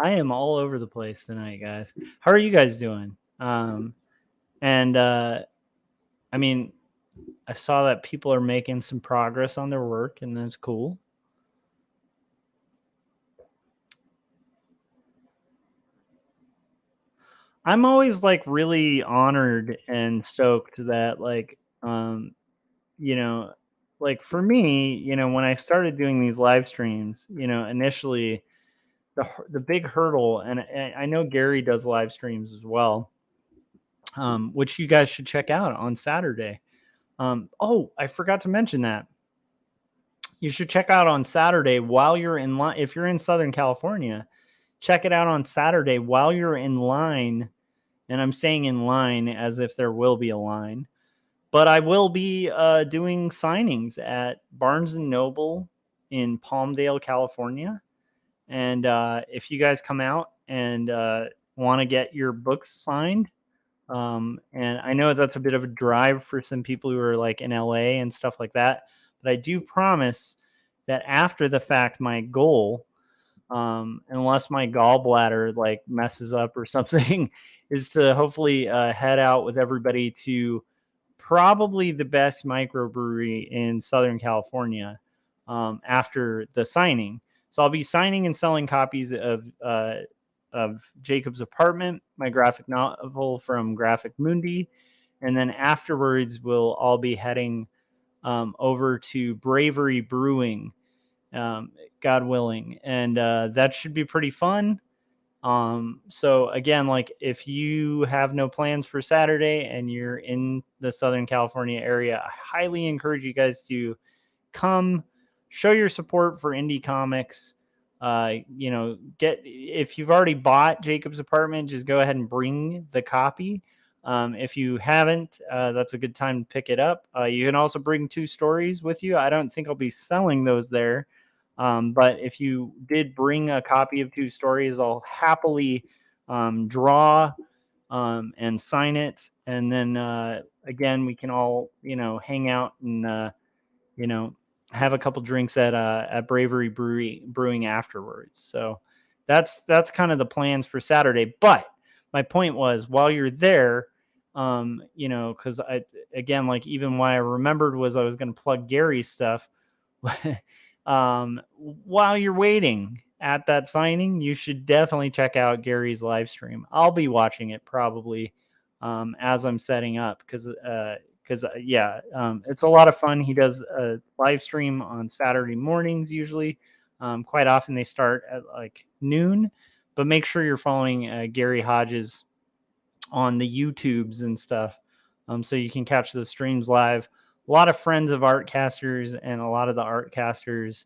I am all over the place tonight, guys. How are you guys doing? And I mean, I saw that people are making some progress on their work, and that's cool. I'm always like really honored and stoked that you know, like for me, when I started doing these live streams, initially the big hurdle, and I know Gary does live streams as well, which you guys should check out on Saturday. Oh, I forgot to mention that. You should check out on Saturday while you're in line. If you're in Southern California, check it out on Saturday while you're in line. And I'm saying in line as if there will be a line. But I will be doing signings at Barnes and Noble in Palmdale, California. And if you guys come out and want to get your books signed, and I know that's a bit of a drive for some people who are like in LA and stuff like that, but I do promise that after the fact, my goal, unless my gallbladder like messes up or something, is to hopefully head out with everybody to probably the best microbrewery in Southern California after the signing. So I'll be signing and selling copies of Jacob's Apartment, my graphic novel from Graphic Mundi, and then afterwards we'll all be heading over to Bravery Brewing, God willing, and that should be pretty fun. So again, like if you have no plans for Saturday and you're in the Southern California area, I highly encourage you guys to come show your support for indie comics. Get, if you've already bought Jacob's Apartment, just go ahead and bring the copy. If you haven't, that's a good time to pick it up. You can also bring 2 stories with you. I don't think I'll be selling those there. But if you did bring a copy of 2 stories, I'll happily draw and sign it. And then again, we can all, hang out and, you know, have a couple drinks at Bravery Brewing afterwards. So that's kind of the plans for Saturday. But my point was, while you're there, because I, again, like even why I remembered was I was going to plug Gary's stuff. While you're waiting at that signing, you should definitely check out Gary's live stream. I'll be watching it probably as I'm setting up because it's a lot of fun. He does a live stream on Saturday mornings usually. Quite often they start at like noon, but make sure you're following Gary Hodges on the YouTubes and stuff, so you can catch the streams live. A lot of friends of Artcasters and a lot of the Artcasters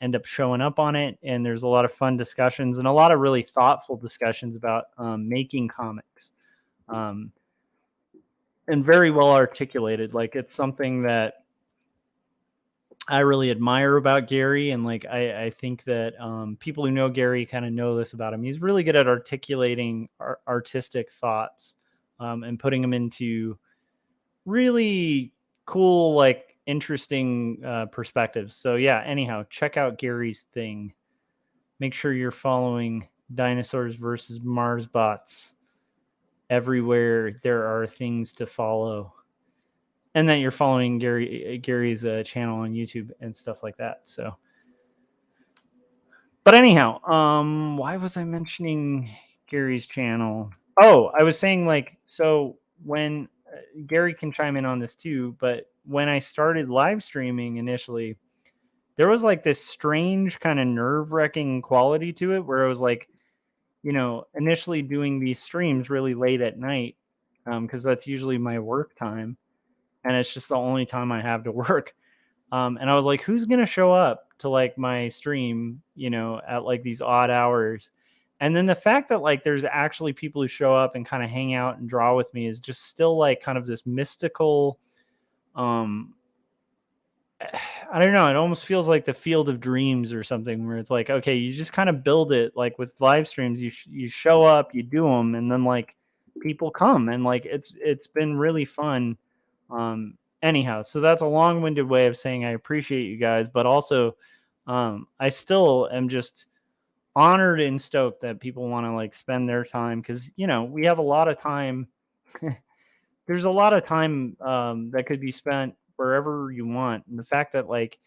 end up showing up on it, and there's a lot of fun discussions and a lot of really thoughtful discussions about making comics. And very well articulated. Like it's something that I really admire about Gary, and like I think that people who know Gary kind of know this about him. He's really good at articulating artistic thoughts and putting them into really cool, like interesting perspectives. So yeah, anyhow, check out Gary's thing. Make sure you're following Dinosaurs versus Mars Bots everywhere there are things to follow, and that you're following Gary's channel on YouTube and stuff like that. So, but anyhow, why was I mentioning Gary's channel? Oh, I was saying like, so when Gary can chime in on this too, but when I started live streaming initially, there was like this strange kind of nerve-wracking quality to it where it was like, initially doing these streams really late at night, because that's usually my work time, and it's just the only time I have to work. And I was like, who's going to show up to like my stream, you know, at like these odd hours. And then the fact that like there's actually people who show up and kind of hang out and draw with me is just still like kind of this mystical, um I don't know, it almost feels like the field of dreams or something where it's like, okay, you just kind of build it like with live streams, you show up, you do them, and then like people come, and like it's been really fun. Anyhow, so that's a long-winded way of saying I appreciate you guys, but also I still am just honored and stoked that people want to like spend their time, because you know we have a lot of time. There's a lot of time that could be spent wherever you want, and the fact that like,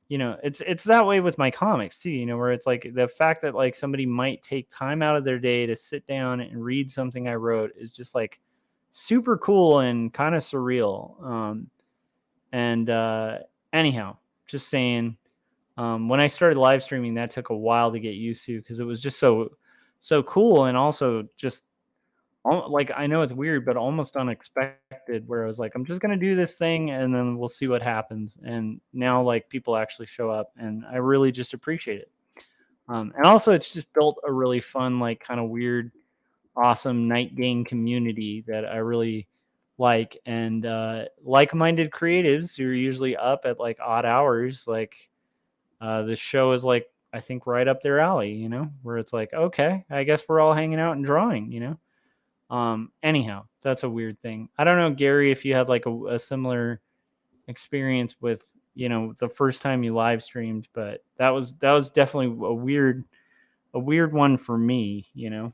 you know, it's that way with my comics too, you know, where it's like the fact that like somebody might take time out of their day to sit down and read something I wrote is just like super cool and kind of surreal. And anyhow, just saying, when I started live streaming, that took a while to get used to, because it was just so cool, and also just like, I know it's weird, but almost unexpected, where I was like, I'm just gonna do this thing and then we'll see what happens. And now like people actually show up, and I really just appreciate it. And also it's just built a really fun, like kind of weird, awesome night game community that I really like. And like-minded creatives who are usually up at like odd hours, like this show is like, I think right up their alley, you know, where it's like, okay, I guess we're all hanging out and drawing, you know. Anyhow, that's a weird thing. I don't know, Gary, if you had like a similar experience with, you know, the first time you live streamed, but that was definitely a weird one for me, you know.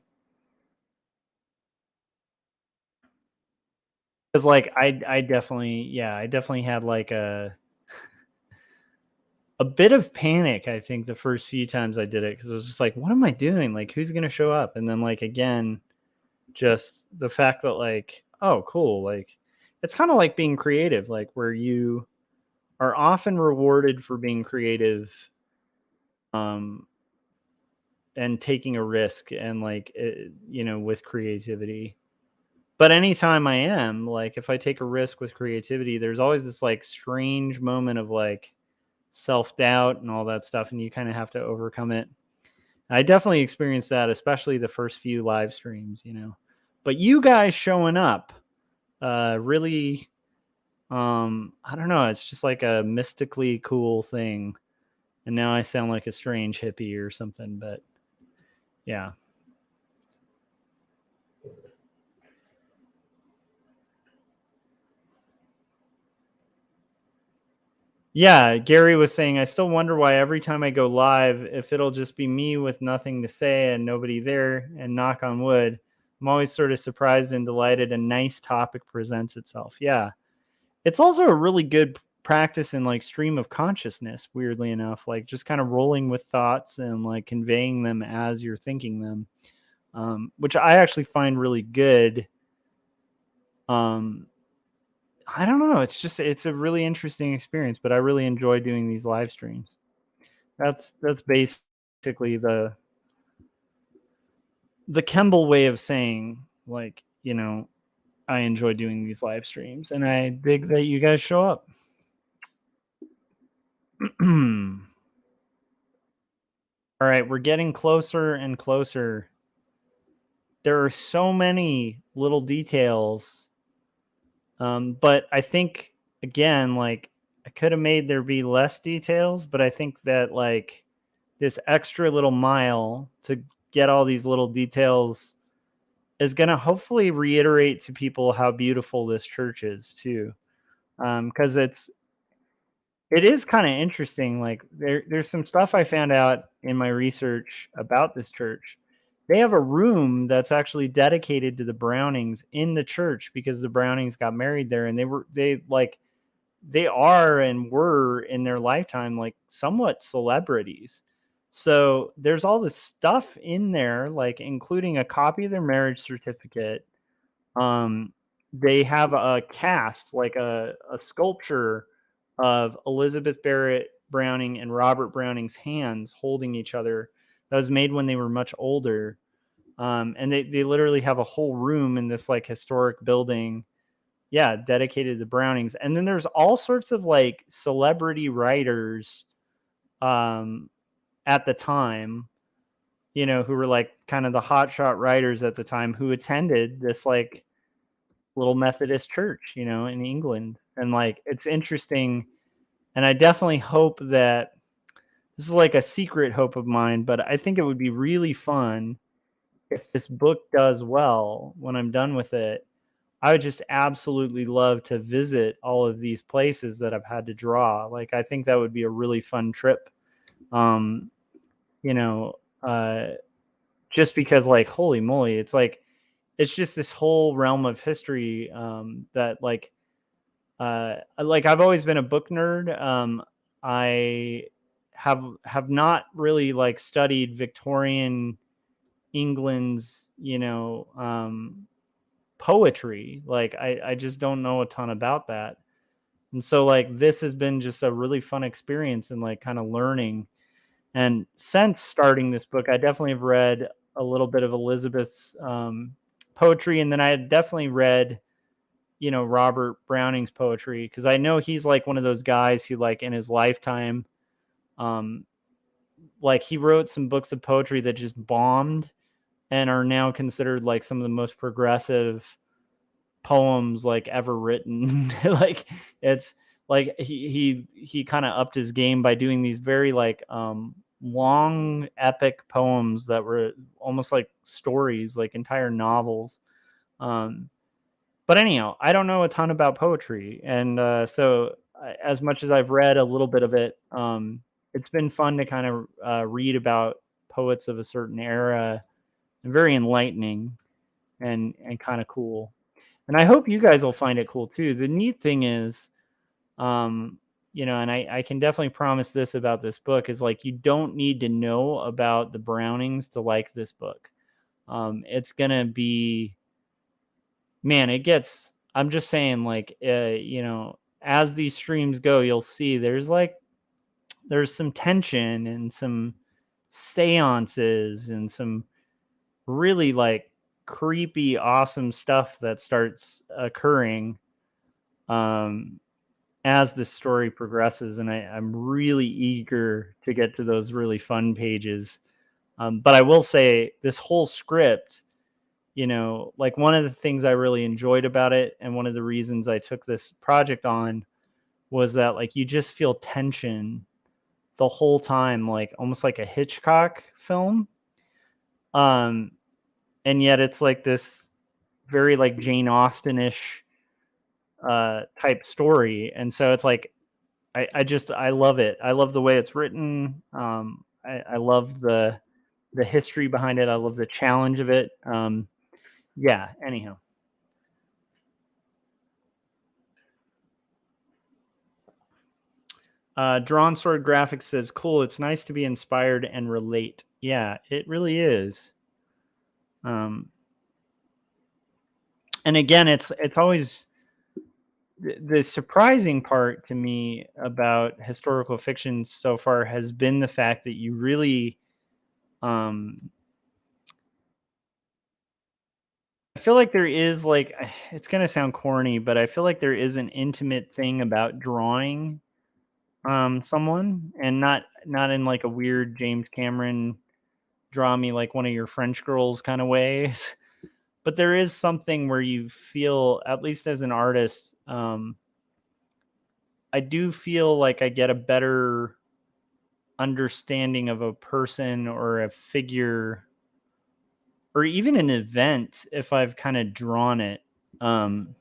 Because like I definitely had like a bit of panic, I think, the first few times I did it, because it was just like, what am I doing? Like, who's gonna show up? And then like again, just the fact that like, oh cool, like it's kind of like being creative, like where you are often rewarded for being creative, um and taking a risk, and like you know, with creativity. But anytime I am like, if I take a risk with creativity, there's always this like strange moment of like self-doubt and all that stuff, and you kind of have to overcome it. I definitely experienced that, especially the first few live streams, you know. But you guys showing up really, I don't know, it's just like a mystically cool thing. And now I sound like a strange hippie or something, but yeah. Yeah, Gary was saying, I still wonder why every time I go live, if it'll just be me with nothing to say and nobody there, and knock on wood, I'm always sort of surprised and delighted a nice topic presents itself. Yeah. It's also a really good practice in like stream of consciousness, weirdly enough, like just kind of rolling with thoughts and like conveying them as you're thinking them, which I actually find really good. Um, I don't know. It's a really interesting experience, but I really enjoy doing these live streams. That's basically the Kemble way of saying, like, you know, I enjoy doing these live streams, and I dig that you guys show up. All right, we're getting closer and closer. There are so many little details, but I think, again, like I could have made there be less details, but I think that like this extra little mile to get all these little details is going to hopefully reiterate to people how beautiful this church is too, because it is kind of interesting. Like there's some stuff I found out in my research about this church. They have a room that's actually dedicated to the Brownings in the church, because the Brownings got married there, and they are and were in their lifetime like somewhat celebrities. So there's all this stuff in there, like including a copy of their marriage certificate. um, they have a cast, like a sculpture of Elizabeth Barrett Browning and Robert Browning's hands holding each other, that was made when they were much older. And they literally have a whole room in this like historic building, yeah, dedicated to Brownings. And then there's all sorts of like celebrity writers at the time, you know, who were like kind of the hotshot writers at the time, who attended this like little Methodist church, you know, in England. And like, it's interesting. And I definitely hope that this is like a secret hope of mine, but I think it would be really fun if this book does well when I'm done with it. I would just absolutely love to visit all of these places that I've had to draw. Like, I think that would be a really fun trip. Um, you know, just because, like, holy moly, it's like, it's just this whole realm of history that, like, I've always been a book nerd. I have not really like studied Victorian England's, you know, poetry. Like, I just don't know a ton about that. And so like this has been just a really fun experience and like kind of learning. And since starting this book, I definitely have read a little bit of Elizabeth's poetry, and then I had definitely read, you know, Robert Browning's poetry, because I know he's like one of those guys who like in his lifetime, um, like he wrote some books of poetry that just bombed and are now considered like some of the most progressive poems like ever written. Like, it's like he kind of upped his game by doing these very like long epic poems that were almost like stories, like entire novels. um but anyhow, I don't know a ton about poetry, and as much as I've read a little bit of it, it's been fun to kind of read about poets of a certain era, and very enlightening and kind of cool. And I hope you guys will find it cool too. The neat thing is, um, you know, and I can definitely promise this about this book, is like, you don't need to know about the Brownings to like this book. It's gonna be, man, it gets, I'm just saying, like, you know, as these streams go, you'll see there's some tension and some seances and some really like creepy, awesome stuff that starts occurring um, as the story progresses. And I'm really eager to get to those really fun pages. But I will say, this whole script, you know, like, one of the things I really enjoyed about it, and one of the reasons I took this project on, was that like you just feel tension the whole time, like almost like a Hitchcock film. Um, and yet it's like this very like Jane Austen-ish type story. And so it's like, I love it. I love the way it's written. I love the history behind it. I love the challenge of it. Yeah. Anyhow, Drawn Sword Graphics says, "Cool. It's nice to be inspired and relate." Yeah, it really is. Um, and again, it's always the surprising part to me about historical fiction so far has been the fact that you really, um, I feel like there is like, it's gonna sound corny, but I feel like there is an intimate thing about drawing someone, and not in like a weird James Cameron draw me like one of your French girls kind of ways. But there is something where you feel, at least as an artist, I do feel like I get a better understanding of a person or a figure or even an event if I've kind of drawn it. Um,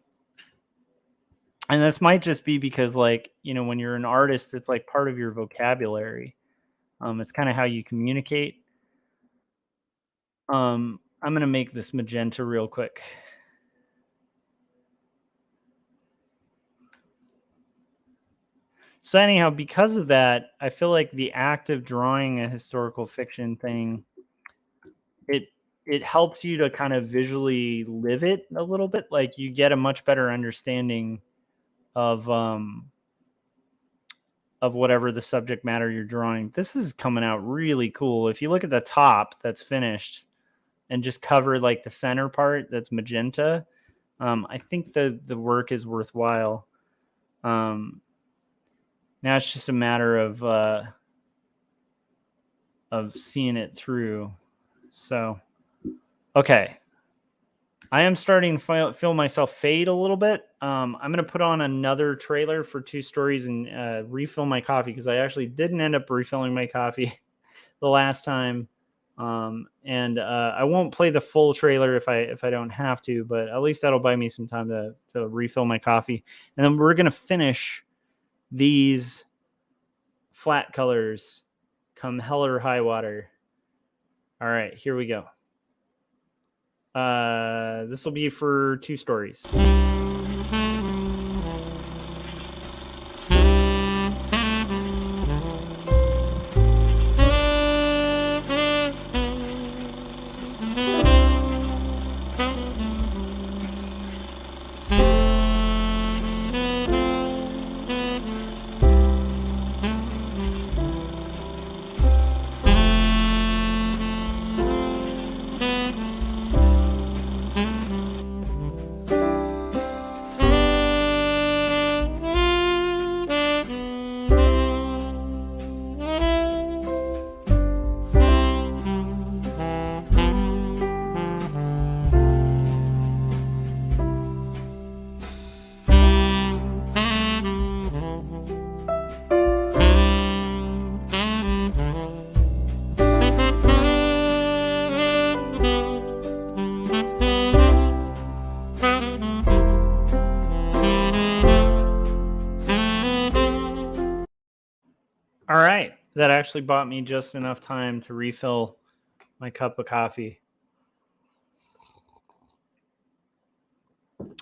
and this might just be because, like, you know, when you're an artist, it's like part of your vocabulary. It's kind of how you communicate. I'm gonna make this magenta real quick. So anyhow, because of that, I feel like the act of drawing a historical fiction thing, it it helps you to kind of visually live it a little bit. Like, you get a much better understanding of of whatever the subject matter you're drawing. This is coming out really cool. If you look at the top that's finished and just cover like the center part that's magenta, I think the work is worthwhile. Um, Now it's just a matter of seeing it through. So, okay. I am starting to feel myself fade a little bit. I'm going to put on another trailer for 2 stories and refill my coffee, because I actually didn't end up refilling my coffee the last time. And I won't play the full trailer if I don't have to, but at least that'll buy me some time to refill my coffee. And then we're going to finish these flat colors come hell or high water. All right, here we go. This will be for 2 stories. All right, that actually bought me just enough time to refill my cup of coffee.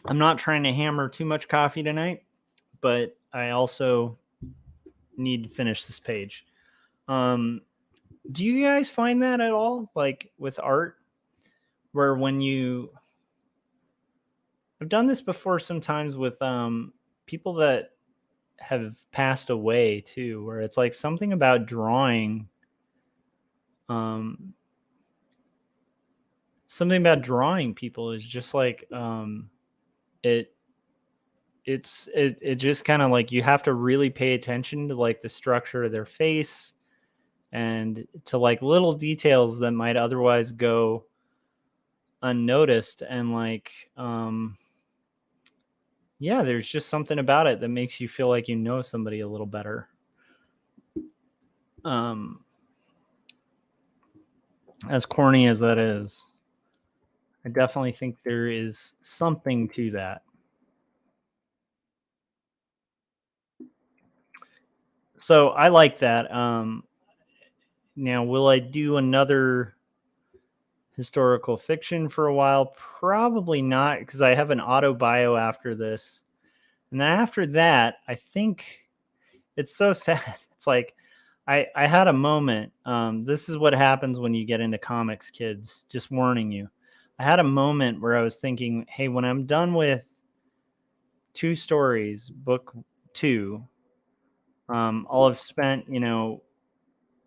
I'm not trying to hammer too much coffee tonight, but I also need to finish this page. Do you guys find that at all, like with art, where when I've done this before sometimes with people that have passed away too, where it's like something about drawing, something about drawing people is just like it just kind of like you have to really pay attention to like the structure of their face and to like little details that might otherwise go unnoticed. And like yeah, there's just something about it that makes you feel like you know somebody a little better. As corny as that is, I definitely think there is something to that. So I like that. Now, will I do another historical fiction for a while? Probably not, because I have an auto bio after this. And then after that, I think it's so sad. It's like I had a moment. This is what happens when you get into comics, kids. Just warning you. I had a moment where I was thinking, hey, when I'm done with 2 stories, book 2, I'll have spent,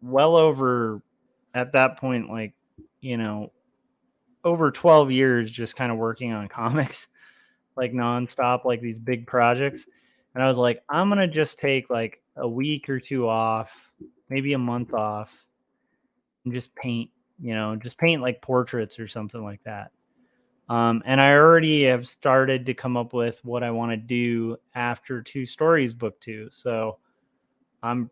well over, at that point, like, over 12 years just kind of working on comics, like nonstop, like these big projects. And I was like, I'm going to just take like a week or 2 off, maybe a month off, and just paint, just paint like portraits or something like that. And I already have started to come up with what I want to do after 2 stories, book 2. So I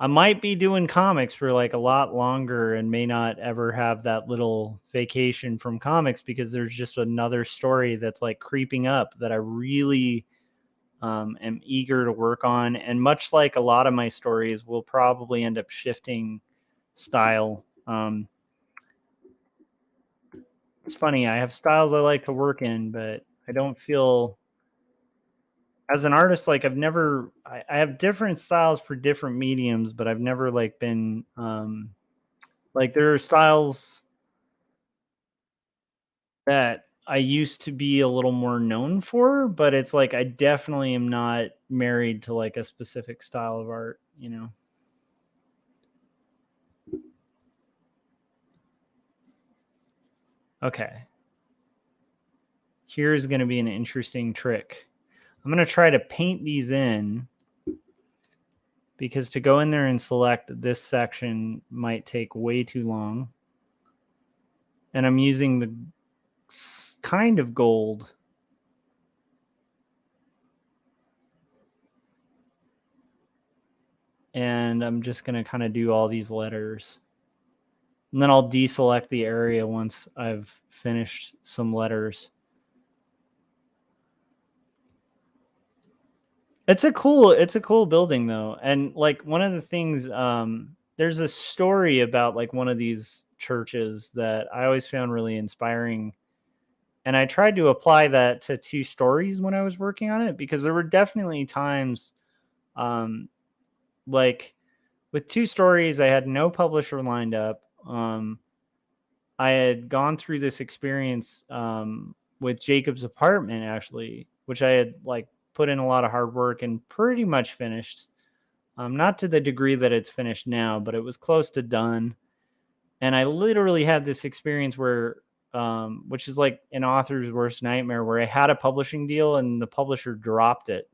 might be doing comics for like a lot longer and may not ever have that little vacation from comics, because there's just another story that's like creeping up that I really am eager to work on. And much like a lot of my stories, will probably end up shifting style. It's funny, I have styles I like to work in, but I don't feel as an artist, like I have different styles for different mediums, but I've never like been like there are styles that I used to be a little more known for, but it's like I definitely am not married to like a specific style of art, Okay. Here's going to be an interesting trick. I'm going to try to paint these in because to go in there and select this section might take way too long. And I'm using the kind of gold. And I'm just going to kind of do all these letters. And then I'll deselect the area once I've finished some letters. It's a cool building though. And like one of the things, there's a story about like one of these churches that I always found really inspiring. And I tried to apply that to 2 stories when I was working on it, because there were definitely times, like with 2 stories, I had no publisher lined up. I had gone through this experience with Jacob's apartment, actually, which I had like put in a lot of hard work and pretty much finished. Not to the degree that it's finished now, but it was close to done. And I literally had this experience where, which is like an author's worst nightmare, where I had a publishing deal and the publisher dropped it.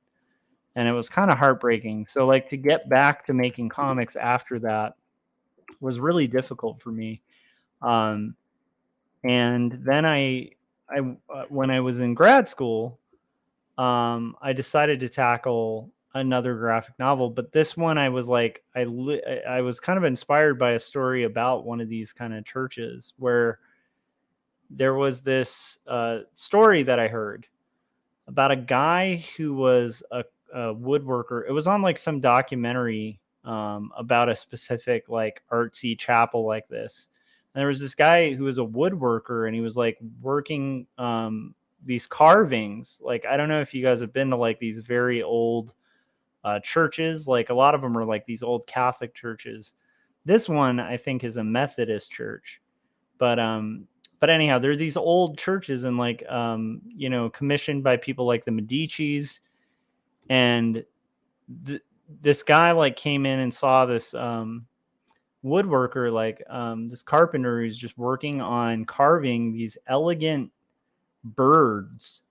And it was kind of heartbreaking. So like to get back to making comics after that was really difficult for me. And then I when I was in grad school, I decided to tackle another graphic novel, but this one I was like, I was kind of inspired by a story about one of these kind of churches, where there was this story that I heard about a guy who was a woodworker. It was on like some documentary about a specific like artsy chapel like this. And there was this guy who was a woodworker, and he was like working these carvings. Like, I don't know if you guys have been to like these very old churches. Like a lot of them are like these old Catholic churches. This one I think is a Methodist church, but anyhow, there's these old churches, and like commissioned by people like the Medicis. And this guy like came in and saw this woodworker, like this carpenter who's just working on carving these elegant birds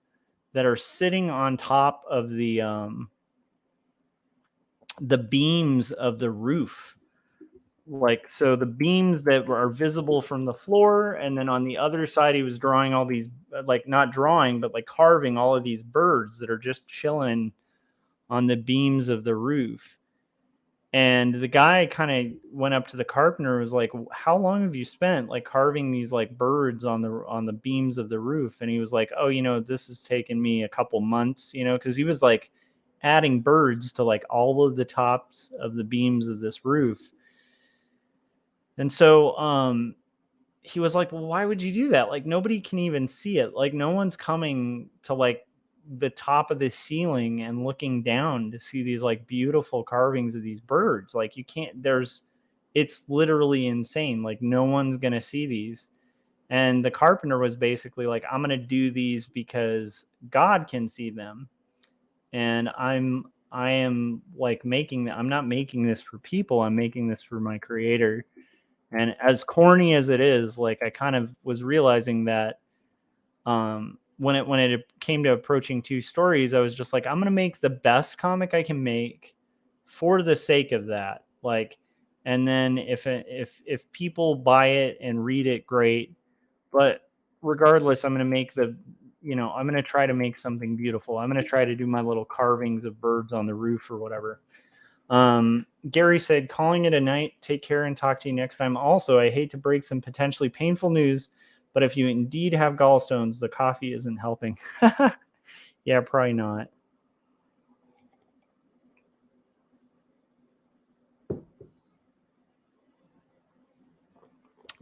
that are sitting on top of the beams of the roof. Like, so the beams that are visible from the floor, and then on the other side he was drawing all these, like not drawing but like carving all of these birds that are just chilling on the beams of the roof. And the guy kind of went up to the carpenter and was like, how long have you spent like carving these like birds on the beams of the roof? And he was like, oh, this has taken me a couple months, because he was like adding birds to like all of the tops of the beams of this roof. And so he was like, well, why would you do that? Like, nobody can even see it. Like, no one's coming to like the top of the ceiling and looking down to see these like beautiful carvings of these birds. Like, you can't, it's literally insane. Like, no one's going to see these. And the carpenter was basically like, I'm going to do these because God can see them. And I am like I'm not making this for people. I'm making this for my creator. And as corny as it is, like I kind of was realizing that when it came to approaching 2 stories, I was just like, I'm gonna make the best comic I can make for the sake of that. Like, and then if people buy it and read it, great. But regardless, I'm gonna make I'm gonna try to make something beautiful. I'm gonna try to do my little carvings of birds on the roof or whatever. Gary said, calling it a night. Take care and talk to you next time. Also, I hate to break some potentially painful news, but if you indeed have gallstones, the coffee isn't helping. Yeah, probably not.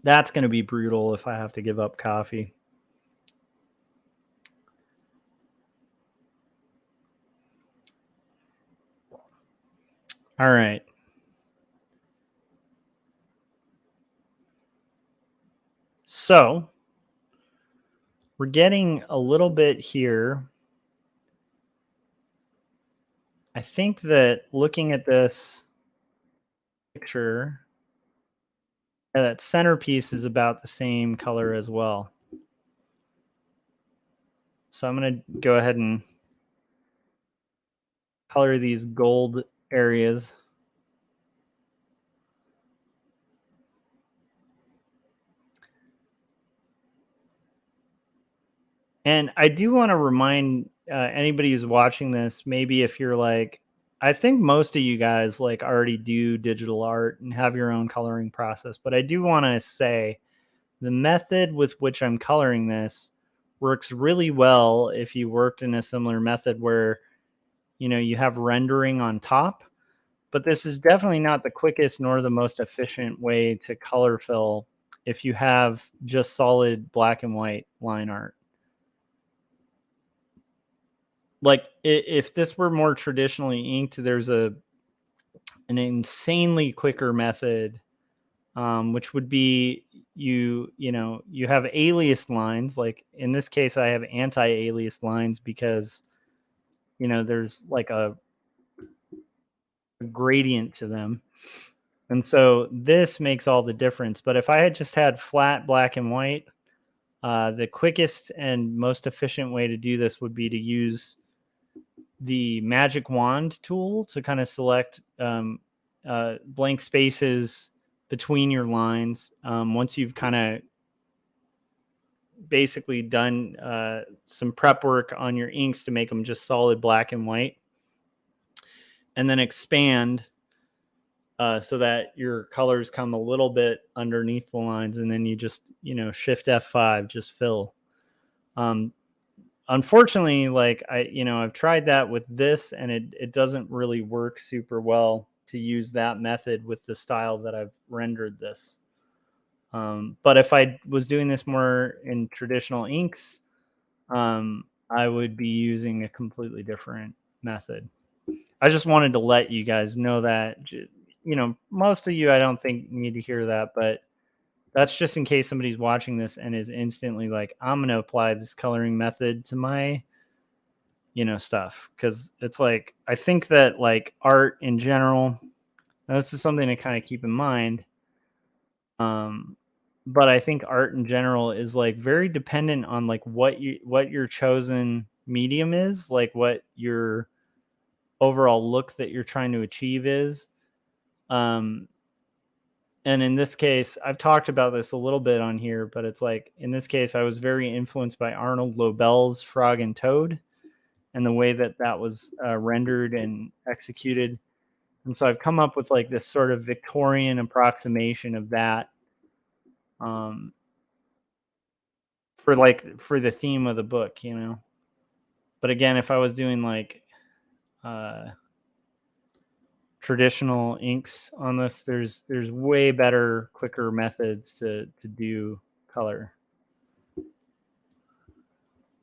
That's going to be brutal if I have to give up coffee. All right. So we're getting a little bit here. I think that looking at this picture, that centerpiece is about the same color as well. So I'm going to go ahead and color these gold areas. And I do want to remind anybody who's watching this, maybe if you're like, I think most of you guys like already do digital art and have your own coloring process, but I do want to say the method with which I'm coloring this works really well if you worked in a similar method where, you know, you have rendering on top, but this is definitely not the quickest nor the most efficient way to color fill if you have just solid black and white line art. Like if this were more traditionally inked, there's an insanely quicker method, which would be you have alias lines. Like in this case, I have anti-alias lines because there's like a gradient to them, and so this makes all the difference. But if I had just had flat black and white, the quickest and most efficient way to do this would be to use the magic wand tool to kind of select blank spaces between your lines. Once you've kind of basically done some prep work on your inks to make them just solid black and white, and then expand so that your colors come a little bit underneath the lines, and then you just shift F5, just fill. Unfortunately, like I've tried that with this, and it doesn't really work super well to use that method with the style that I've rendered this. But if I was doing this more in traditional inks, I would be using a completely different method. I just wanted to let you guys know that. Most of you I don't think need to hear that, but that's just in case somebody's watching this and is instantly like, I'm going to apply this coloring method to my stuff, because it's like I think that like art in general, and this is something to kind of keep in mind, but I think art in general is like very dependent on like what your chosen medium is, like what your overall look that you're trying to achieve is. um and in this case, I've talked about this a little bit on here, but it's like in this case I was very influenced by Arnold Lobel's Frog and Toad and the way that that was rendered and executed. And so I've come up with like this sort of Victorian approximation of that, um, for the theme of the book. But again, if I was doing like uh, traditional inks on this, there's way better, quicker methods to do color.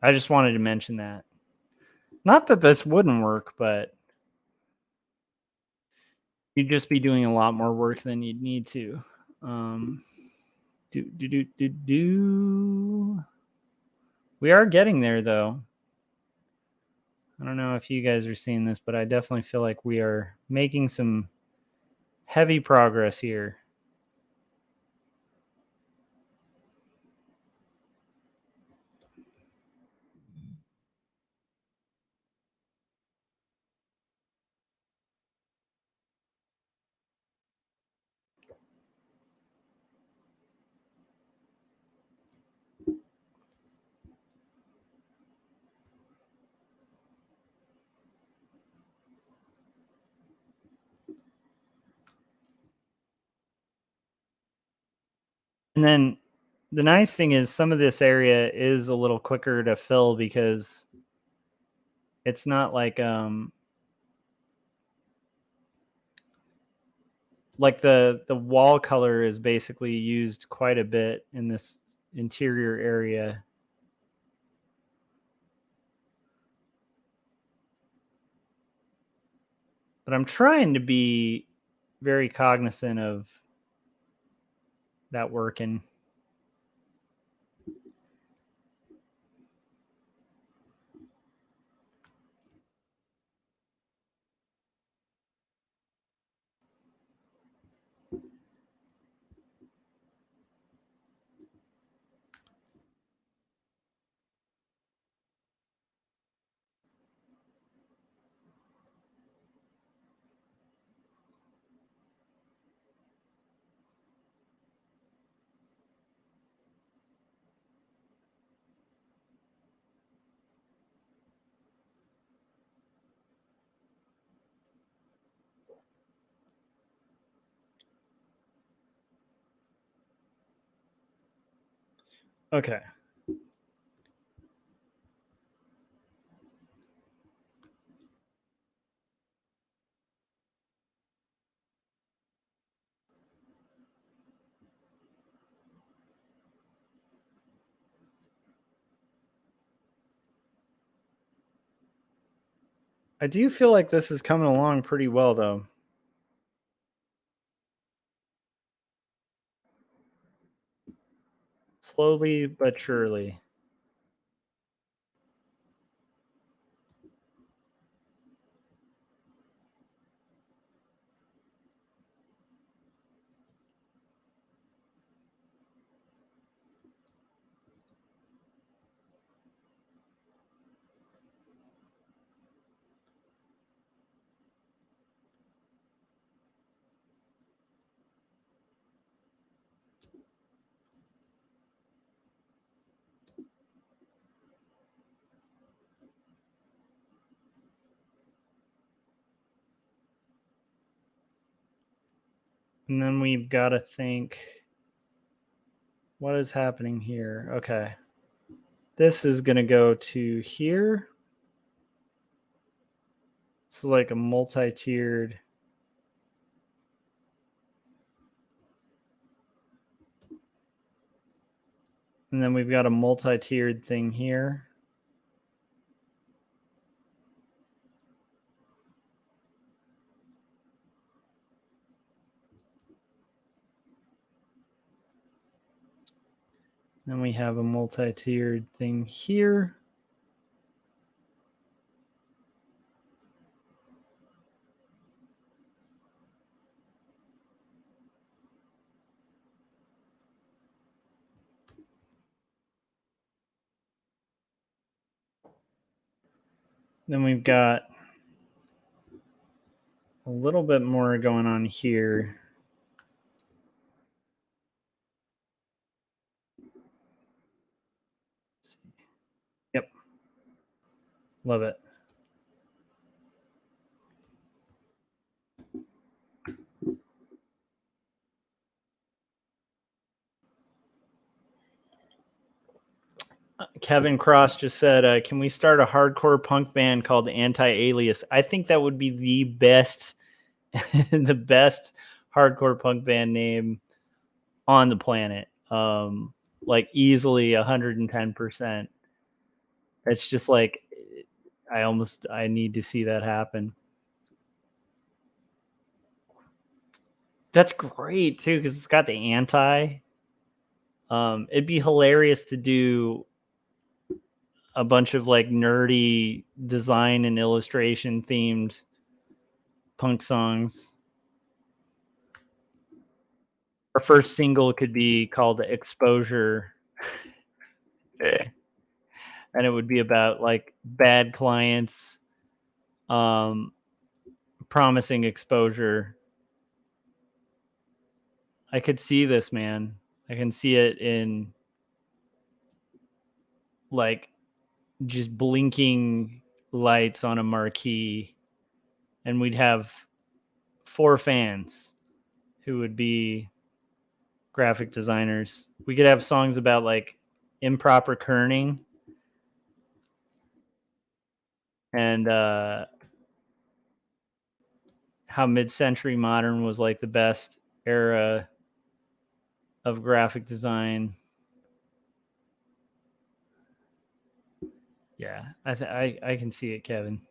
I just wanted to mention that. Not that this wouldn't work, but you'd just be doing a lot more work than you'd need to. Do. We are getting there, though. I don't know if you guys are seeing this, but I definitely feel like we are making some heavy progress here. And then the nice thing is some of this area is a little quicker to fill because it's not like the wall color is basically used quite a bit in this interior area. But I'm trying to be very cognizant of that working. Okay. I do feel like this is coming along pretty well, though. Slowly but surely. And then we've got to think, what is happening here? Okay. This is going to go to here. This is like a multi-tiered. And then we've got a multi-tiered thing here. Then we have a multi-tiered thing here. Then we've got a little bit more going on here. Yep. Love it. Kevin Cross just said, can we start a hardcore punk band called Anti-Alias? I think that would be the best the best hardcore punk band name on the planet. Like easily 110%. It's just like I need to see that happen. That's great too, because it's got the anti. It'd be hilarious to do a bunch of like nerdy design and illustration themed punk songs. Our first single could be called Exposure. And it would be about like bad clients promising exposure. I could see this, man. I can see it in like just blinking lights on a marquee, and we'd have 4 fans who would be graphic designers. We could have songs about like improper kerning and how mid-century modern was like the best era of graphic design. Yeah, I can see it, Kevin.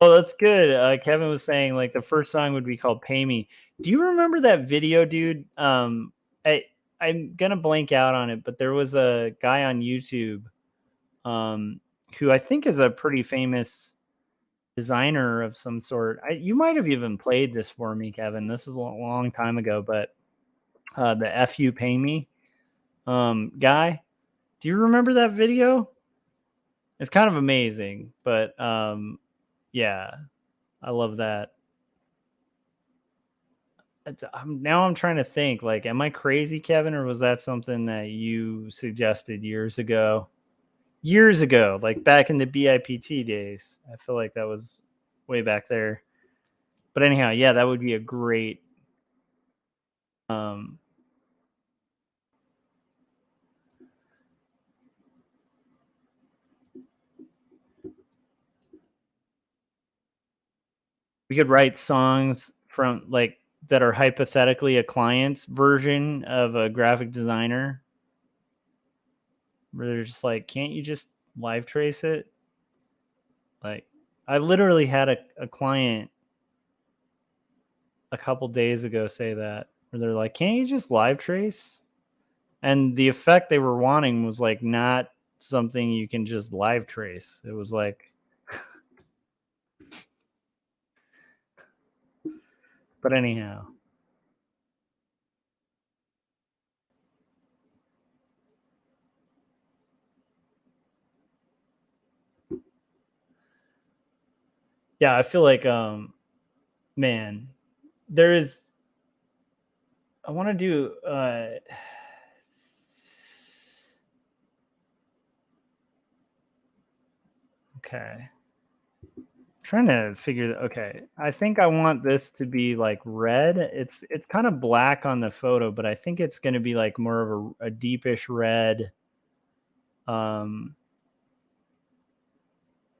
Oh, that's good. Kevin was saying like the first song would be called "Pay Me." Do you remember that video, dude? I'm gonna blank out on it, but there was a guy on YouTube who I think is a pretty famous designer of some sort. You might have even played this for me, Kevin. This is a long time ago, but the "F You Pay Me" guy. Do you remember that video? It's kind of amazing, but yeah, I love that. Now I'm trying to think, like, am I crazy, Kevin, or was that something that you suggested years ago? Years ago, like back in the BIPT days. I feel like that was way back there. But anyhow, yeah, that would be a great Um, we could write songs from like that are hypothetically a client's version of a graphic designer where they're just like, can't you just live trace it? Like, I literally had a client a couple days ago say that, where they're like, can't you just live trace? And the effect they were wanting was like not something you can just live trace. It was like, but anyhow. Yeah, I feel like man, there is I want to do okay. Trying to figure okay. I think I want this to be like red. It's kind of black on the photo, but I think it's going to be like more of a deepish red. Um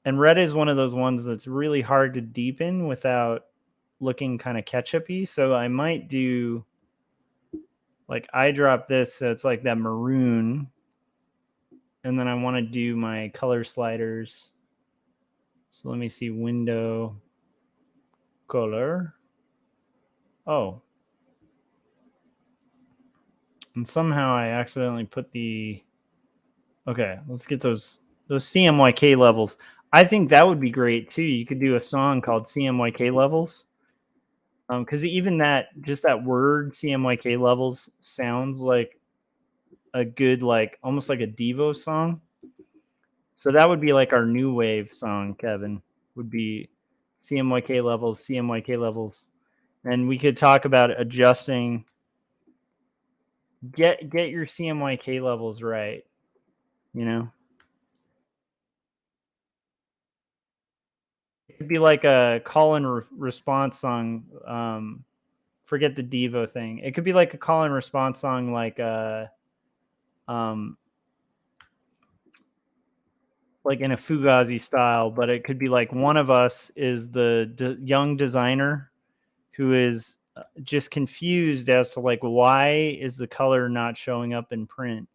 and red is one of those ones that's really hard to deepen without looking kind of ketchupy. So I might do like I drop this so it's like that maroon, and then I want to do my color sliders. So let me see, window color. Oh, and somehow I accidentally put the okay, let's get those CMYK levels. I think that would be great too. You could do a song called CMYK levels. Because even that, just that word CMYK levels sounds like a good, like almost like a Devo song. So that would be like our new wave song, Kevin, would be CMYK levels, CMYK levels. And we could talk about adjusting, get your CMYK levels right, you know? It could be like a call and response song. Forget the Devo thing. It could be like a call and response song, um, like in a Fugazi style, but it could be like one of us is the young designer who is just confused as to like why is the color not showing up in print.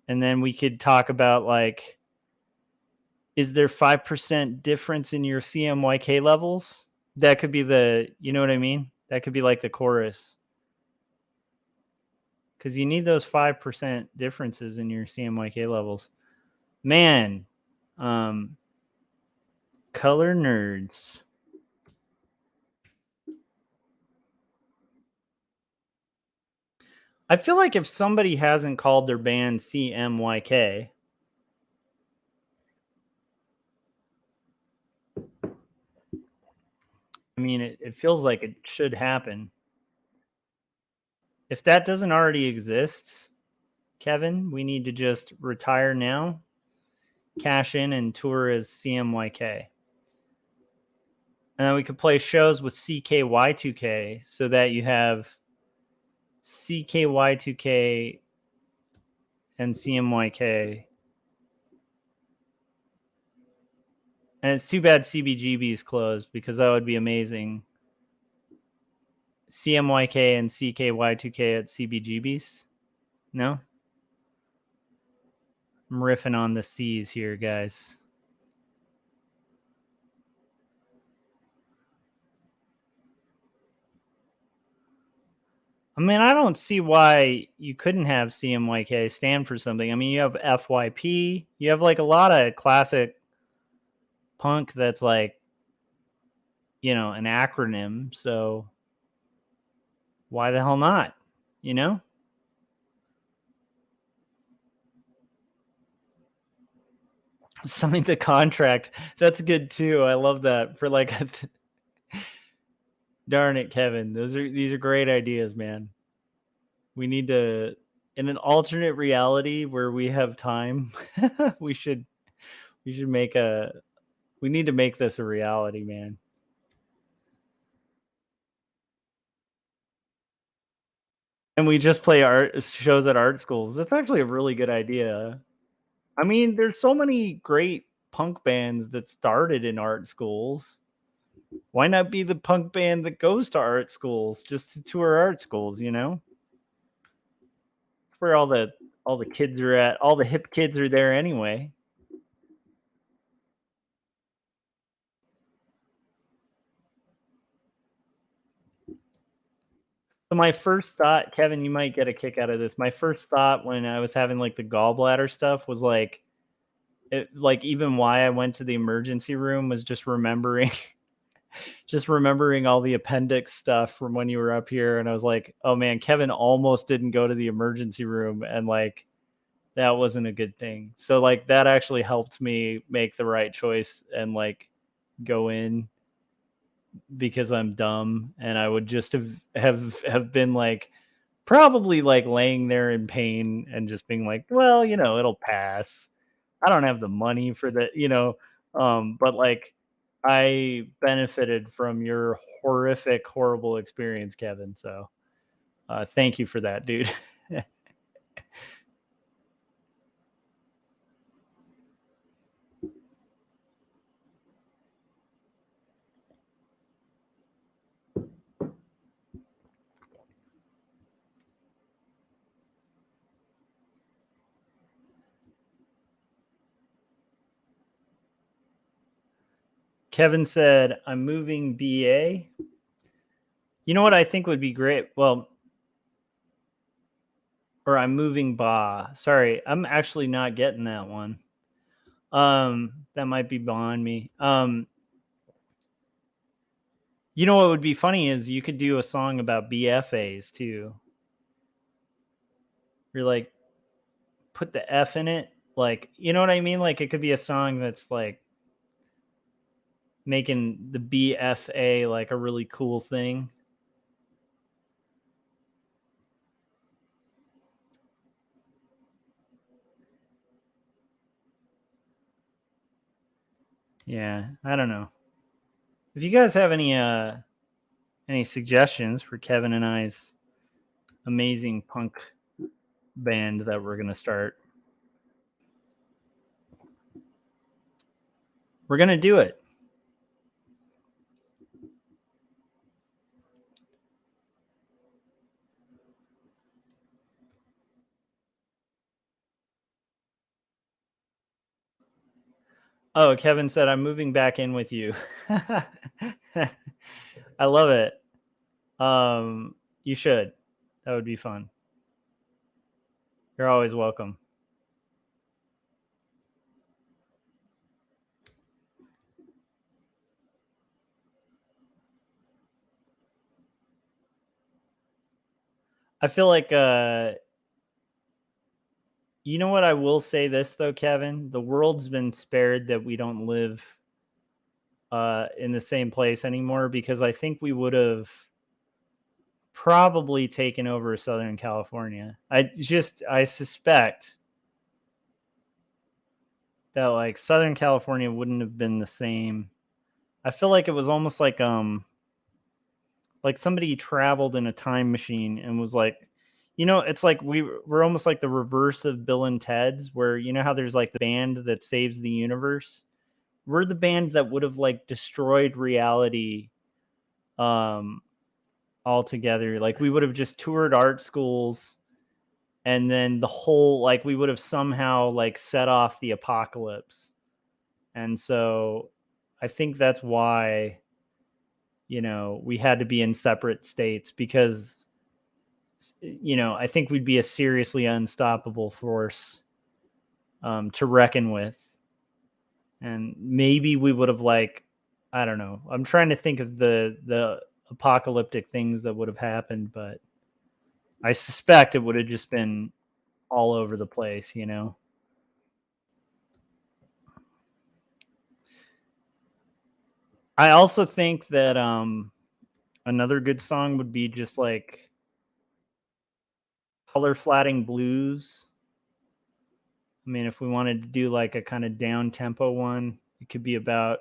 And then we could talk about like, is there 5% difference in your CMYK levels? That could be the, you know what I mean? That could be like the chorus. Because you need those 5% differences in your CMYK levels. Man, um, color nerds. I feel like if somebody hasn't called their band CMYK, I mean, it feels like it should happen. If that doesn't already exist, Kevin, we need to just retire now, cash in, and tour as CMYK. And then we could play shows with CKY2K so that you have CKY2K and CMYK. And it's too bad CBGB is closed because that would be amazing. CMYK and CKY2K at CBGB's? No? I'm riffing on the C's here, guys. I mean, I don't see why you couldn't have CMYK stand for something. I mean, you have FYP. You have like a lot of classic punk that's like, you know, an acronym. So why the hell not? You know? Sign the contract. That's good too. I love that for like a darn it, Kevin. These are great ideas, man. We need to in an alternate reality where we have time, we should make a we need to make this a reality, man. And we just play art shows at art schools. That's actually a really good idea. I mean, there's so many great punk bands that started in art schools. Why not be the punk band that goes to art schools just to tour art schools, you know? It's where all the kids are at. All the hip kids are there anyway. So my first thought, Kevin, you might get a kick out of this. My first thought when I was having like the gallbladder stuff was like like even why I went to the emergency room was just remembering just remembering all the appendix stuff from when you were up here, and I was like, oh man, Kevin almost didn't go to the emergency room, and like that wasn't a good thing. So like that actually helped me make the right choice and like go in because I'm dumb, and I would just have been like probably like laying there in pain and just being like, well, you know, it'll pass. I don't have the money for that, you know. But like I benefited from your horrific, horrible experience, Kevin. So thank you for that, dude. Kevin said, I'm moving BA. You know what I think would be great? Well, or I'm moving Ba. Sorry, I'm actually not getting that one. That might be behind me. You know what would be funny is you could do a song about BFAs too. You're like, put the F in it. Like, you know what I mean? Like, it could be a song that's like making the BFA like a really cool thing. Yeah, I don't know. If you guys have any suggestions for Kevin and I's amazing punk band that we're gonna start, we're gonna do it. Oh, Kevin said I'm moving back in with you. I love it. You should. That would be fun. You're always welcome. I feel like you know what I will say this though, Kevin? The world's been spared that we don't live in the same place anymore, because I think we would have probably taken over Southern California. I suspect that like Southern California wouldn't have been the same. I feel like it was almost like somebody traveled in a time machine and was like, you know, it's like we're almost like the reverse of Bill and Ted's, where you know how there's like the band that saves the universe. We're the band that would have like destroyed reality um altogether. Like we would have just toured art schools, and then the whole like we would have somehow like set off the apocalypse. And so I think that's why, you know, we had to be in separate states, because you know, I think we'd be a seriously unstoppable force to reckon with. And maybe we would have like, I don't know. I'm trying to think of the apocalyptic things that would have happened, but I suspect it would have just been all over the place, you know. I also think that another good song would be just like color flatting blues. I mean, if we wanted to do like a kind of down tempo one, it could be about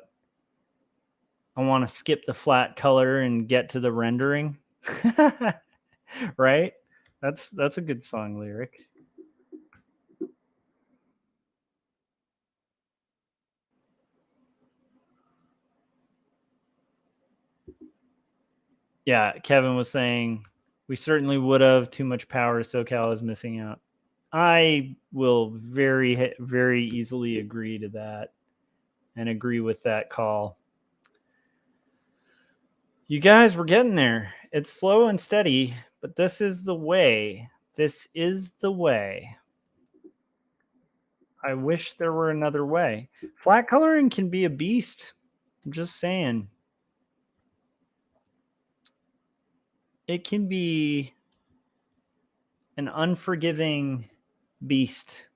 I want to skip the flat color and get to the rendering. Right? That's a good song lyric. Yeah, Kevin was saying we certainly would have. Too much power. SoCal is missing out. I will very easily agree to that and agree with that call. You guys, we're getting there. It's slow and steady, but this is the way. This is the way. I wish there were another way. Flat coloring can be a beast. I'm just saying. It can be an unforgiving beast.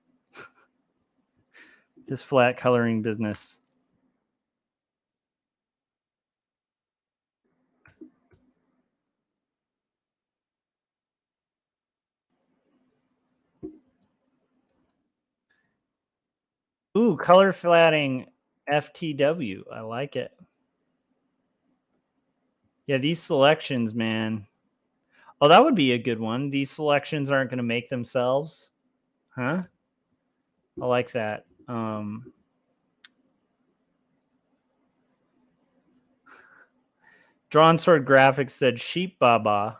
This flat coloring business. Ooh, color flatting FTW. I like it. Yeah, these selections, man. Oh, that would be a good one. These selections aren't going to make themselves. Huh? I like that. Drawn Sword Graphics said Sheep Baba.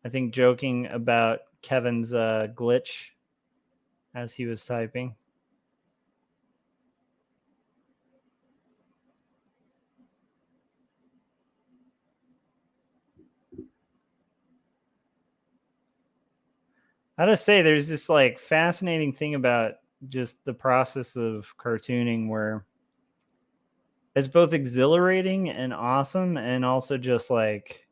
I think joking about Kevin's glitch as he was typing. I gotta say, there's this like fascinating thing about just the process of cartooning where it's both exhilarating and awesome, and also just like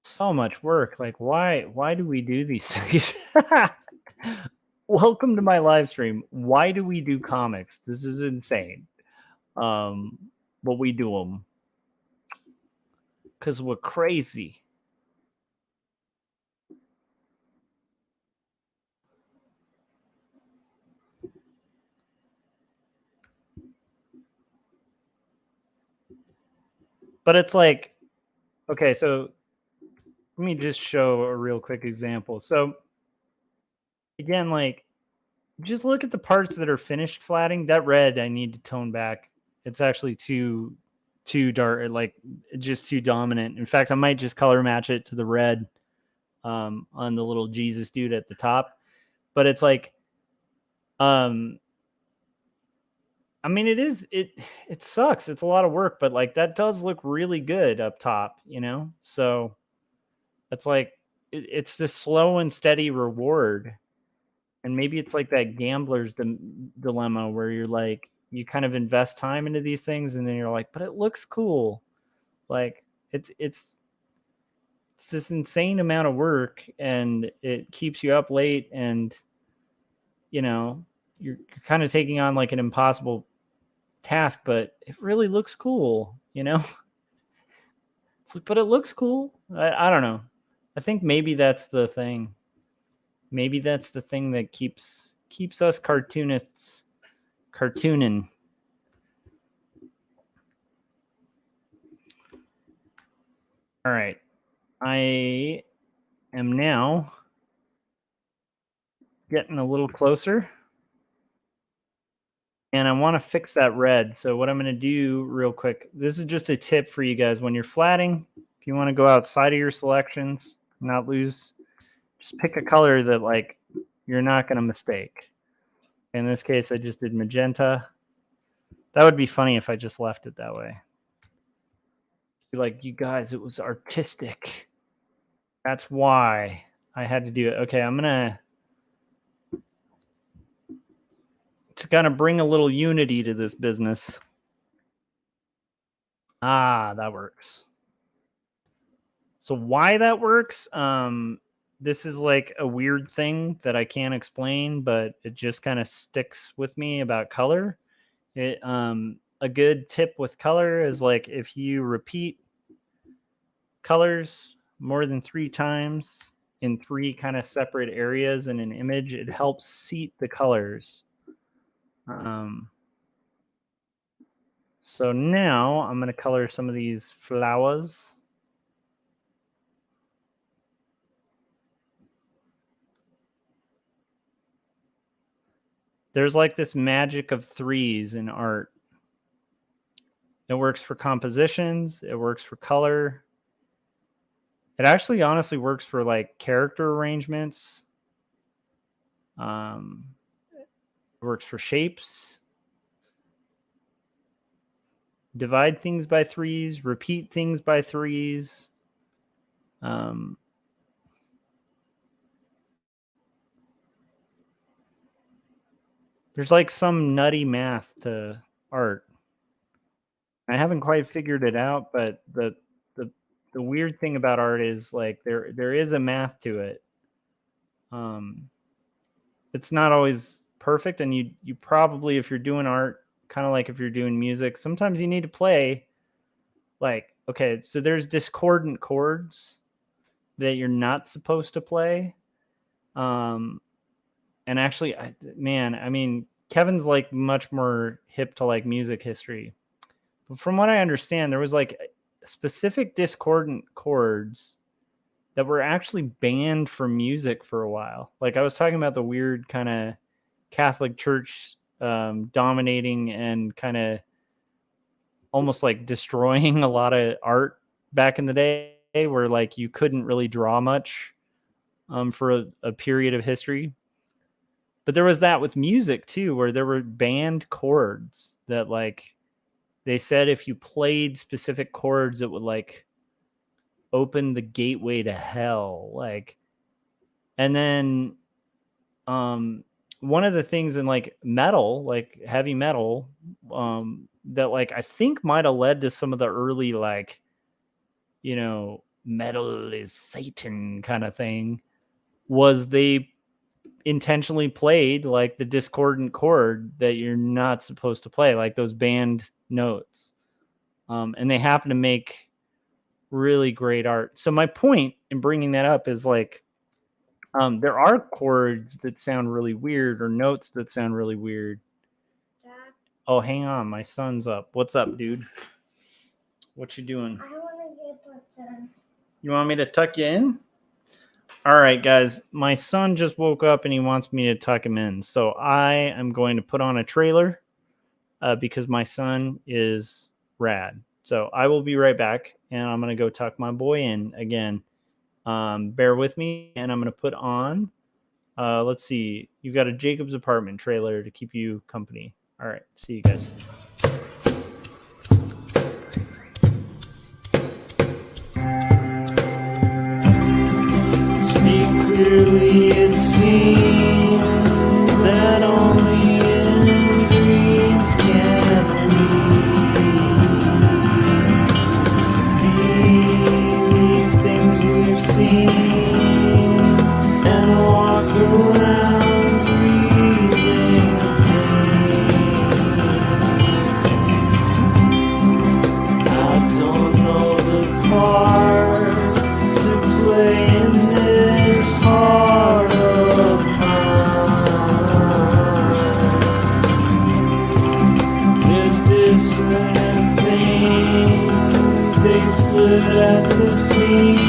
so much work. Like, why do we do these things? Welcome to my live stream. Why do we do comics? This is insane. But we do them because we're crazy. But it's like, okay, so let me just show a real quick example. So again, like, just look at the parts that are finished flatting. That red I need to tone back. It's actually too dark, like just too dominant. In fact, I might just color match it to the red on the little Jesus dude at the top. But it's like, I mean, it sucks. It's a lot of work, but like that does look really good up top, you know? So it's like it's this slow and steady reward. And maybe it's like that gambler's dilemma where you're like, you kind of invest time into these things and then you're like, but it looks cool. Like it's this insane amount of work and it keeps you up late, and you know, you're kind of taking on like an impossible task, but it really looks cool, you know? It's like, but it looks cool. I don't know. I think maybe that's the thing. Maybe that's the thing that keeps us cartoonists cartooning. All right. I am now getting a little closer. And I want to fix that red. So what I'm going to do real quick, this is just a tip for you guys when you're flatting. If you want to go outside of your selections, not lose, just pick a color that like you're not going to mistake. In this case, I just did magenta. That would be funny if I just left it that way. Be like, you guys, it was artistic. That's why I had to do it. Okay, I'm going to kind of bring a little unity to this business. Ah, that works. So why that works, this is like a weird thing that I can't explain, but it just kind of sticks with me about color. It a good tip with color is like if you repeat colors more than 3 times in 3 kind of separate areas in an image, it helps seat the colors. So now I'm going to color some of these flowers. there's like this magic of threes in art. It works for compositions. It works for color. It actually honestly works for like character arrangements. It works for shapes. Divide things by threes, repeat things by threes. There's like some nutty math to art. I haven't quite figured it out, but the weird thing about art is like there is a math to it. It's not always perfect, and you probably, if you're doing art, kind of like if you're doing music, sometimes you need to play like, okay, so there's discordant chords that you're not supposed to play. And actually, I mean, Kevin's like much more hip to like music history. But from what I understand, there was like specific discordant chords that were actually banned from music for a while. Like I was talking about the weird kind of Catholic Church dominating and kind of almost like destroying a lot of art back in the day, where like you couldn't really draw much for a period of history. But there was that with music too, where there were banned chords that like they said if you played specific chords, it would like open the gateway to hell. Like, and then one of the things in like metal, like heavy metal, that like I think might have led to some of the early like, you know, metal is Satan kind of thing, was they intentionally played like the discordant chord that you're not supposed to play, like those banned notes. And they happen to make really great art. So my point in bringing that up is like, there are chords that sound really weird or notes that sound really weird. Dad? Oh, hang on. My son's up. What's up, dude? What you doing? I want to get tucked in. You want me to tuck you in? All right, guys. My son just woke up and he wants me to tuck him in. So I am going to put on a trailer because my son is rad. So I will be right back, and I'm going to go tuck my boy in again. Bear with me, and I'm going to put on, let's see, you've got a Jacob's Apartment trailer to keep you company. All right, see you guys. Speak clearly, it seems that only in dreams can we be these things we've seen and walk around breathing things. I don't know the part to play in this heart of mine. There's dissonant things, they split at the seams.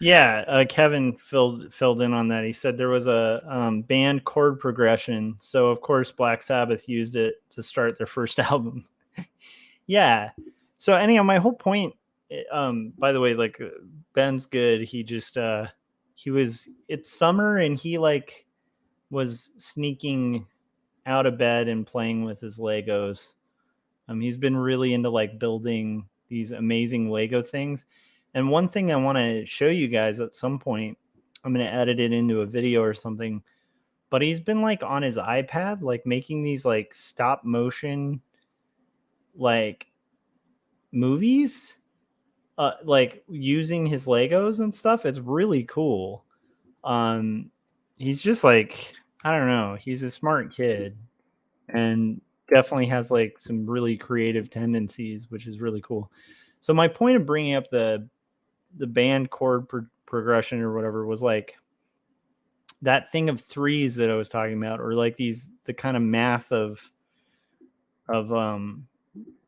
Yeah, Kevin filled in on that. He said there was a band chord progression, so of course Black Sabbath used it to start their first album. Yeah. So anyhow, my whole point. By the way, like Ben's good. He just it's summer and he like was sneaking out of bed and playing with his Legos. He's been really into like building these amazing Lego things. And one thing I want to show you guys at some point, I'm going to edit it into a video or something, but he's been like on his iPad, like making these like stop motion like movies, like using his Legos and stuff. It's really cool. He's just like, I don't know, he's a smart kid and definitely has like some really creative tendencies, which is really cool. So my point of bringing up the band chord progression or whatever was like that thing of threes that I was talking about, or like the kind of math of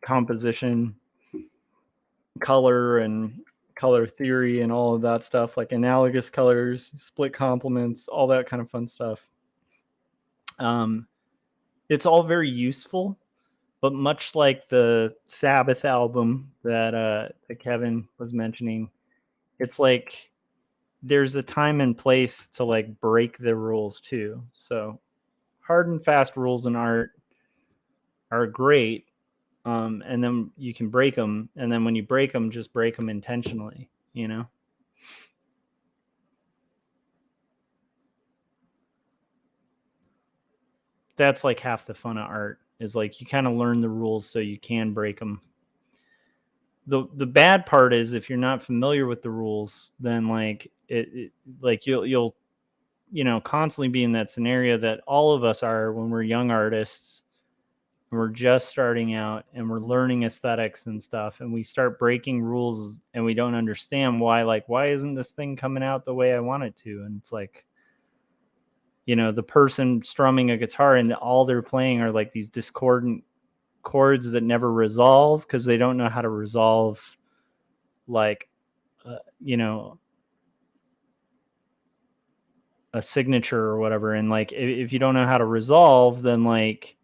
composition, color, and color theory, and all of that stuff, like analogous colors, split complements, all that kind of fun stuff. It's all very useful, but much like the Sabbath album that Kevin was mentioning, it's like there's a time and place to like break the rules too. So hard and fast rules in art are great, and then you can break them, and then when you break them, just break them intentionally, you know. That's like half the fun of art, is like you kind of learn the rules so you can break them. The bad part is if you're not familiar with the rules, then like it like you'll constantly be in that scenario that all of us are when we're young artists. We're just starting out and we're learning aesthetics and stuff, and we start breaking rules and we don't understand why, like, why isn't this thing coming out the way I want it to? And it's like, the person strumming a guitar and all they're playing are like these discordant chords that never resolve because they don't know how to resolve, like, uh, you know, a signature or whatever. And like, if you don't know how to resolve, then like,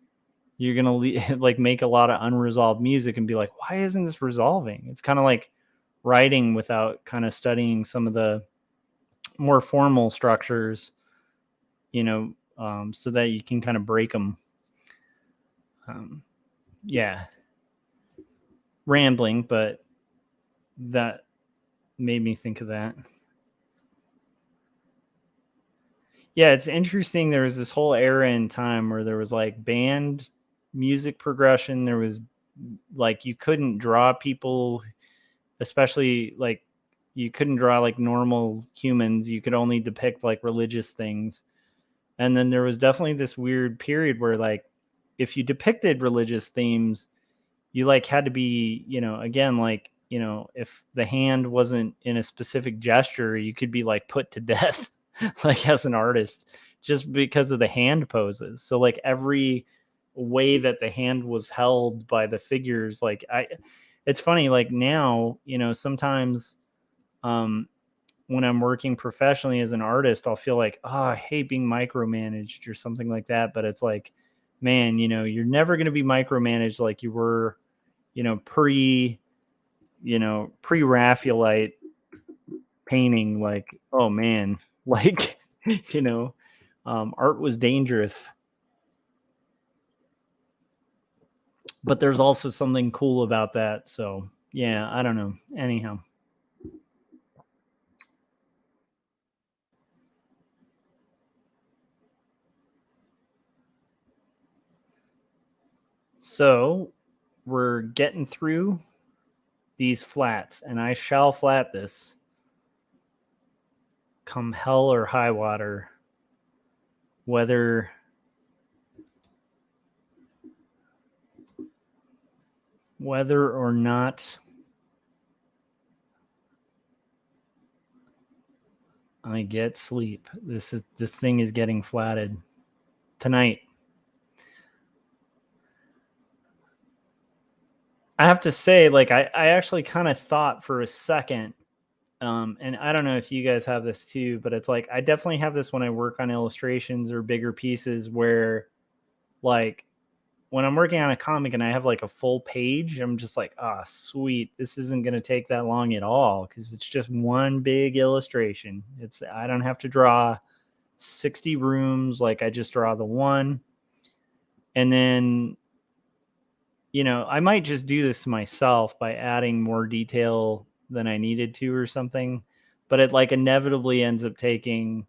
you're gonna like make a lot of unresolved music and be like, why isn't this resolving? It's kind of like writing without kind of studying some of the more formal structures, so that you can kind of break them. Yeah, rambling, but that made me think of that. Yeah, it's interesting. There was this whole era in time where there was like band music progression. There was like you couldn't draw people, especially like you couldn't draw like normal humans. You could only depict like religious things. And then there was definitely this weird period where like if you depicted religious themes, you like had to be, again, like, if the hand wasn't in a specific gesture, you could be like put to death like as an artist just because of the hand poses. So like every way that the hand was held by the figures, like it's funny, like now, sometimes when I'm working professionally as an artist, I'll feel like, oh, I hate being micromanaged or something like that. But it's like, man, you're never going to be micromanaged like you were, pre Raphaelite painting. Like, oh man, like, art was dangerous. But there's also something cool about that. So yeah, I don't know. Anyhow. So we're getting through these flats, and I shall flat this come hell or high water, whether or not I get sleep. This thing is getting flatted tonight. I have to say, like, I actually kind of thought for a second, and I don't know if you guys have this too, but it's like I definitely have this when I work on illustrations or bigger pieces where, like, when I'm working on a comic and I have like a full page, I'm just like, ah, sweet. This isn't going to take that long at all because it's just one big illustration. I don't have to draw 60 rooms. Like I just draw the one. And then, I might just do this to myself by adding more detail than I needed to or something. But it like inevitably ends up taking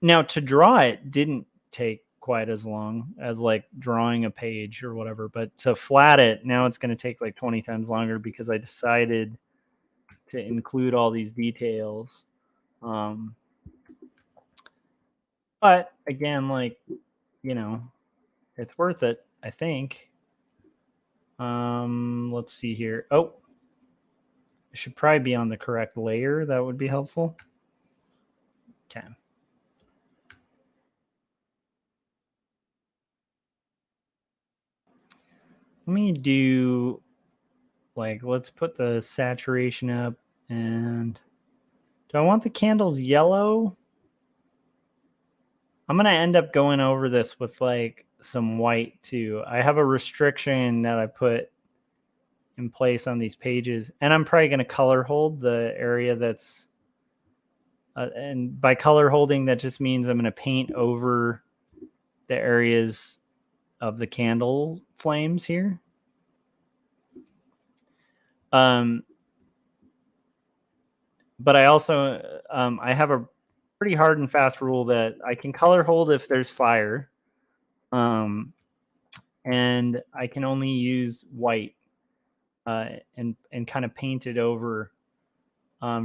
Now to draw it didn't take quite as long as like drawing a page or whatever, but to flat it, now it's going to take like 20 times longer because I decided to include all these details. But again, like, you know, it's worth it, I think. Let's see here. Oh, it should probably be on the correct layer. That would be helpful. Okay. Let me do, like, let's put the saturation up. And do I want the candles yellow? I'm going to end up going over this with like some white too. I have a restriction that I put in place on these pages, and I'm probably going to color hold the area that's, and by color holding, that just means I'm going to paint over the areas of the candle flames here. But I also, I have a pretty hard and fast rule that I can color hold if there's fire. And I can only use white and kind of paint it over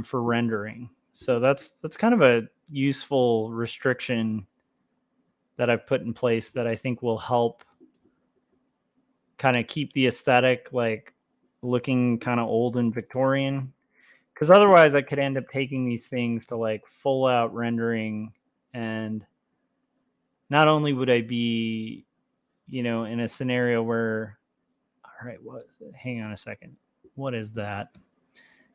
for rendering. So that's kind of a useful restriction that I've put in place that I think will help kind of keep the aesthetic like looking kind of old and Victorian. Because otherwise I could end up taking these things to like full out rendering, and not only would I be, you know, in a scenario where, all right, hang on a second. What is that?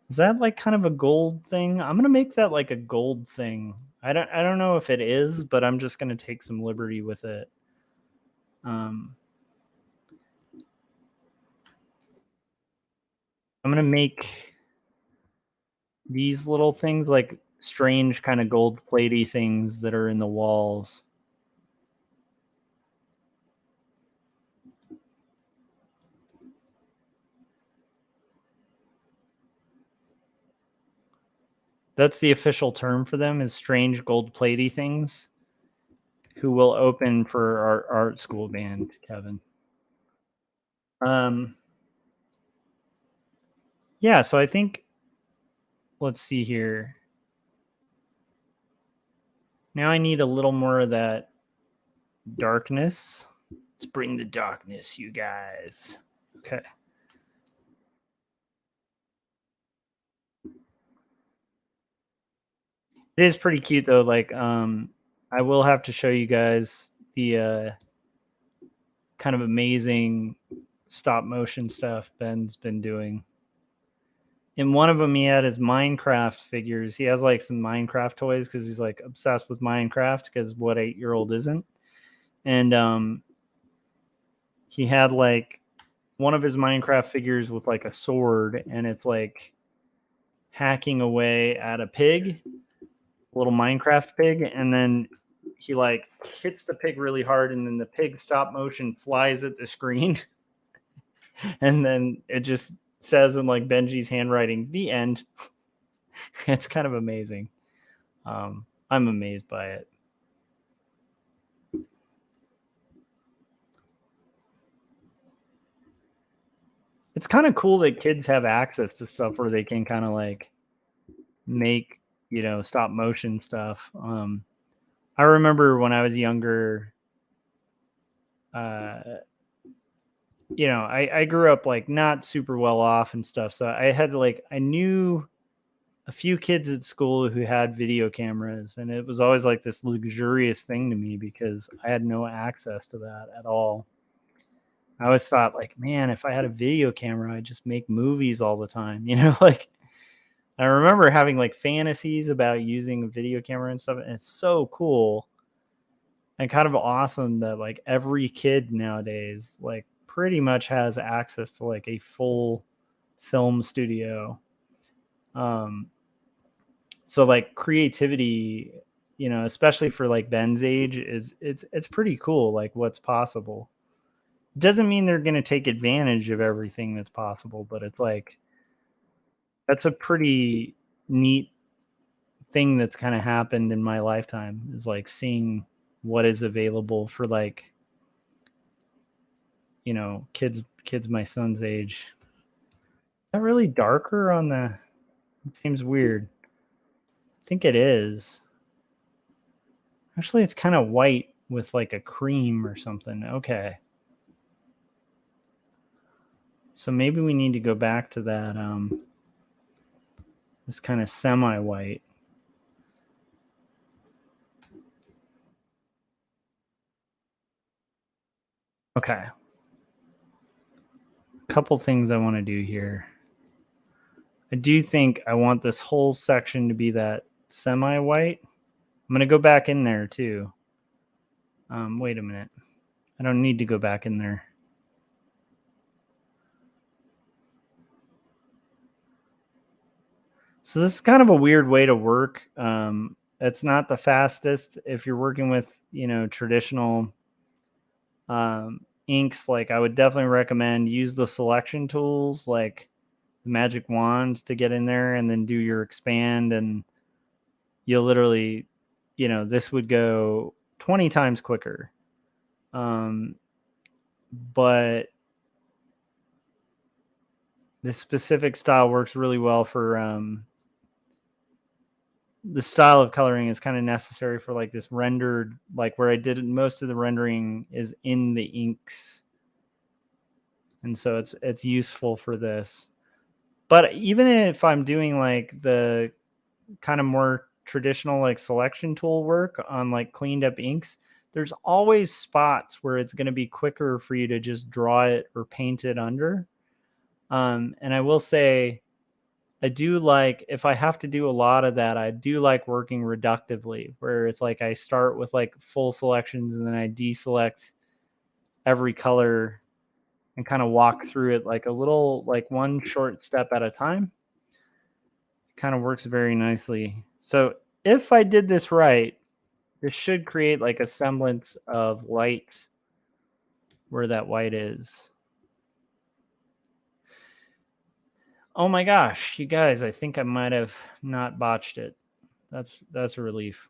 Is that like kind of a gold thing? I'm gonna make that like a gold thing. I don't know if it is, but I'm just gonna take some liberty with it. I'm gonna make these little things like strange kind of gold platey things that are in the walls. That's the official term for them, is strange gold platey things, who will open for our art school band, Kevin. Yeah, so I think, let's see here. Now I need a little more of that darkness. Let's bring the darkness, you guys. Okay. It is pretty cute though. Like, I will have to show you guys the kind of amazing stop motion stuff Ben's been doing. In one of them, he had his Minecraft figures. He has like some Minecraft toys because he's like obsessed with Minecraft, because what 8-year-old isn't? And he had like one of his Minecraft figures with like a sword, and it's like hacking away at a pig, a little Minecraft pig, and then he like hits the pig really hard, and then the pig stop motion flies at the screen. And then it just says in like Benji's handwriting, "The end." It's kind of amazing. I'm amazed by it. It's kind of cool that kids have access to stuff where they can kind of like make, you know, stop motion stuff. I remember when I was younger, you know, I grew up like not super well off and stuff. So I had like, I knew a few kids at school who had video cameras, and it was always like this luxurious thing to me because I had no access to that at all. I always thought like, man, if I had a video camera, I'd just make movies all the time, you know, like I remember having like fantasies about using a video camera and stuff, and it's so cool and kind of awesome that like every kid nowadays like pretty much has access to like a full film studio. So like creativity, you know, especially for like Ben's age, is it's pretty cool like what's possible. Doesn't mean they're going to take advantage of everything that's possible, but it's like that's a pretty neat thing that's kind of happened in my lifetime, is like seeing what is available for like, you know, kids my son's age. Is that really darker on the, it seems weird. I think it is. Actually, it's kind of white with like a cream or something. Okay. So maybe we need to go back to that, this kind of semi-white. Okay. A couple things I want to do here. I do think I want this whole section to be that semi-white. I'm going to go back in there too. Wait a minute. I don't need to go back in there. So this is kind of a weird way to work. It's not the fastest if you're working with, you know, traditional inks. Like I would definitely recommend use the selection tools like the magic wands to get in there and then do your expand, and you'll literally, you know, this would go 20 times quicker. But this specific style works really well for the style of coloring is kind of necessary for like this rendered, like where I did most of the rendering is in the inks. And so it's useful for this. But even if I'm doing like the kind of more traditional like selection tool work on like cleaned up inks, there's always spots where it's going to be quicker for you to just draw it or paint it under. And I will say, I do like, if I have to do a lot of that, I do like working reductively, where it's like I start with like full selections and then I deselect every color and kind of walk through it like a little, like one short step at a time. It kind of works very nicely. So if I did this right, this should create like a semblance of light where that white is. Oh my gosh, you guys, I think I might have not botched it. That's a relief.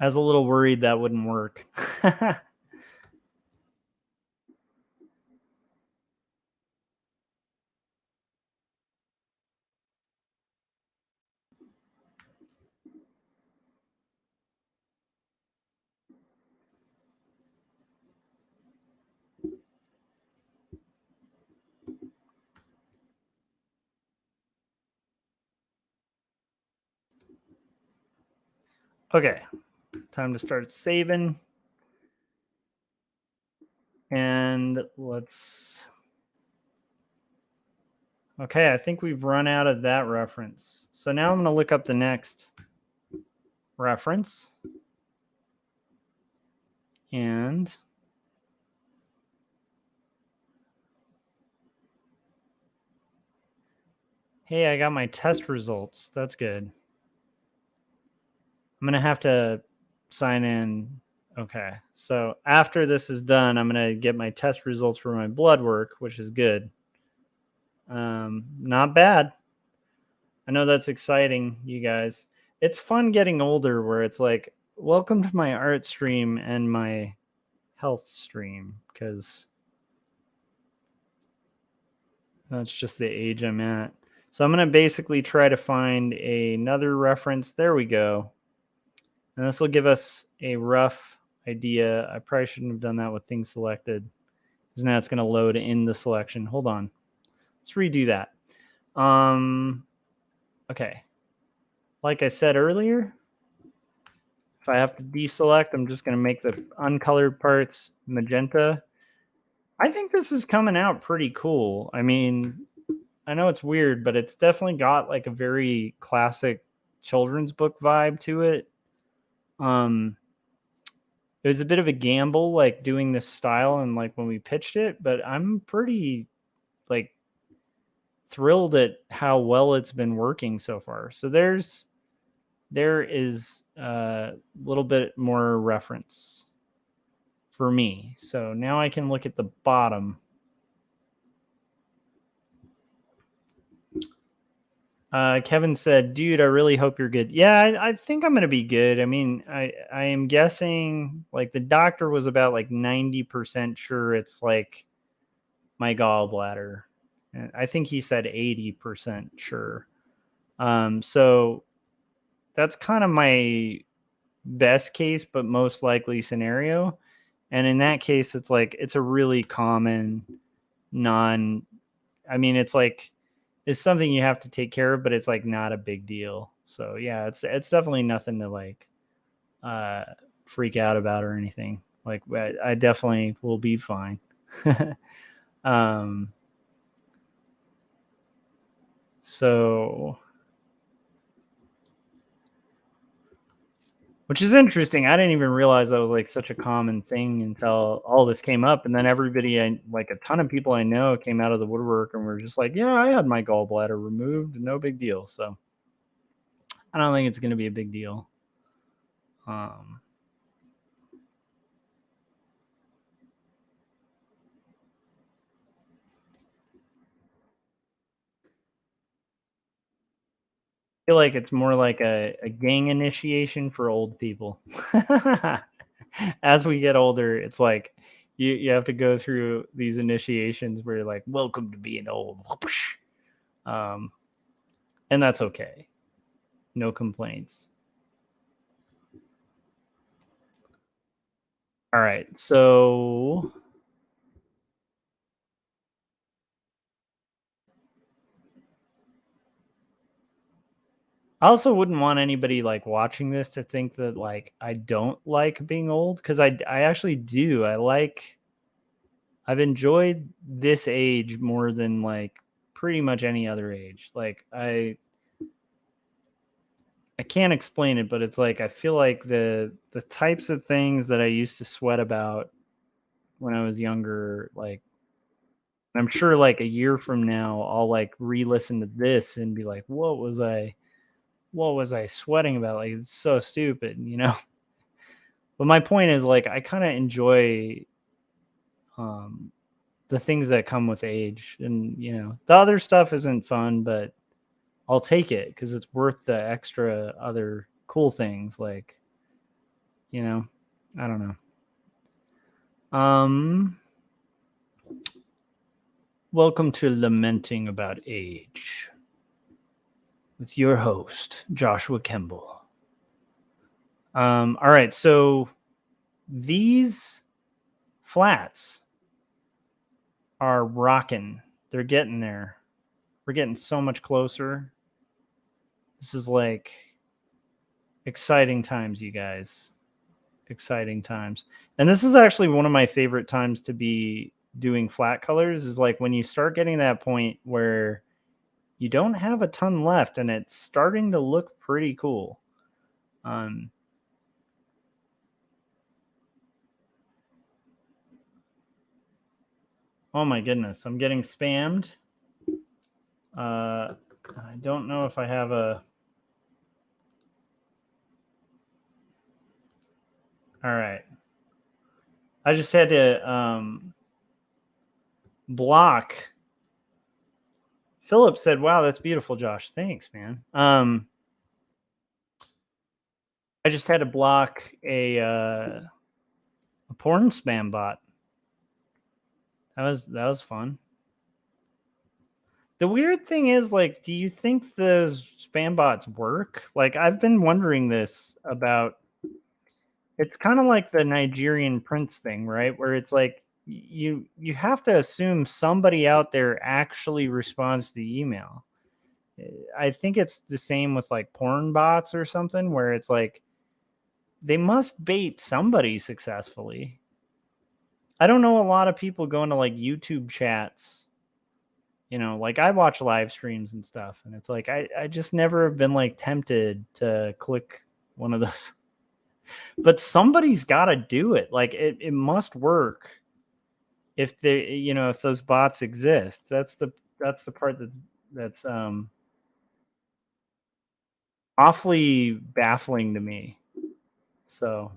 I was a little worried that wouldn't work. Okay, time to start saving. And let's... Okay, I think we've run out of that reference. So now I'm going to look up the next reference. And hey, I got my test results. That's good. I'm going to have to sign in. Okay, so after this is done, I'm going to get my test results for my blood work, which is good. Not bad. I know that's exciting, you guys. It's fun getting older where it's like, welcome to my art stream and my health stream, because that's just the age I'm at. So I'm going to basically try to find another reference. There we go. And this will give us a rough idea. I probably shouldn't have done that with things selected, because now it's going to load in the selection. Hold on. Let's redo that. Okay. Like I said earlier, if I have to deselect, I'm just going to make the uncolored parts magenta. I think this is coming out pretty cool. I mean, I know it's weird, but it's definitely got like a very classic children's book vibe to it. It was a bit of a gamble, like doing this style and like when we pitched it, but I'm pretty like thrilled at how well it's been working so far. So there is a little bit more reference for me. So now I can look at the bottom. Kevin said, "Dude, I really hope you're good." Yeah, I think I'm gonna be good. I mean, I am guessing like the doctor was about like 90% sure it's like my gallbladder. And I think he said 80% sure. So that's kind of my best case, but most likely scenario. And in that case, it's like it's a really common non. I mean, it's like it's something you have to take care of, but it's like not a big deal. So yeah, it's definitely nothing to like uh, freak out about or anything. Like I definitely will be fine. um, so which is interesting. I didn't even realize that was like such a common thing until all this came up, and then everybody, like a ton of people I know, came out of the woodwork and were just like, "Yeah, I had my gallbladder removed, no big deal." So I don't think it's going to be a big deal. Um, feel like it's more like a gang initiation for old people. As we get older, it's like you have to go through these initiations where you're like, welcome to being old. Um, and that's okay. No complaints. All right. So I also wouldn't want anybody like watching this to think that like I don't like being old, because I actually do. I've enjoyed this age more than like pretty much any other age. Like I can't explain it, but it's like I feel like the types of things that I used to sweat about when I was younger, like I'm sure like a year from now I'll like re-listen to this and be like, what was I sweating about? Like it's so stupid, you know? But my point is like I kind of enjoy um the things that come with age, and you know, the other stuff isn't fun, but I'll take it because it's worth the extra other cool things, like, you know, I don't know. Welcome to Lamenting About Age with your host, Joshua Kemble. All right, so these flats are rocking. They're getting there. We're getting so much closer. This is like exciting times, you guys. Exciting times. And this is actually one of my favorite times to be doing flat colors, is like when you start getting that point where you don't have a ton left and it's starting to look pretty cool. Um, oh my goodness, I'm getting spammed. I don't know if I have a. All right. I just had to block. Philip said, "Wow, that's beautiful, Josh. Thanks, man." I just had to block a porn spam bot. That was fun. The weird thing is, like, do you think those spam bots work? Like, I've been wondering this about. It's kind of like the Nigerian prince thing, right? Where it's like you have to assume somebody out there actually responds to the email. I think it's the same with like porn bots or something, where it's like they must bait somebody successfully. I don't know a lot of people going to like YouTube chats. You know, like I watch live streams and stuff, and it's like I just never have been like tempted to click one of those. But somebody's got to do it. Like it must work if they, you know, if those bots exist. That's the part that's awfully baffling to me. So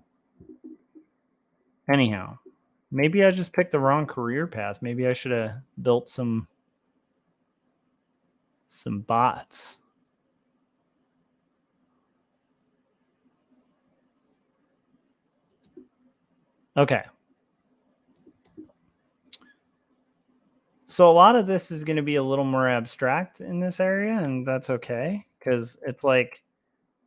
anyhow, maybe I just picked the wrong career path. Maybe I should have built some bots. Okay. So a lot of this is going to be a little more abstract in this area, and that's okay, because it's like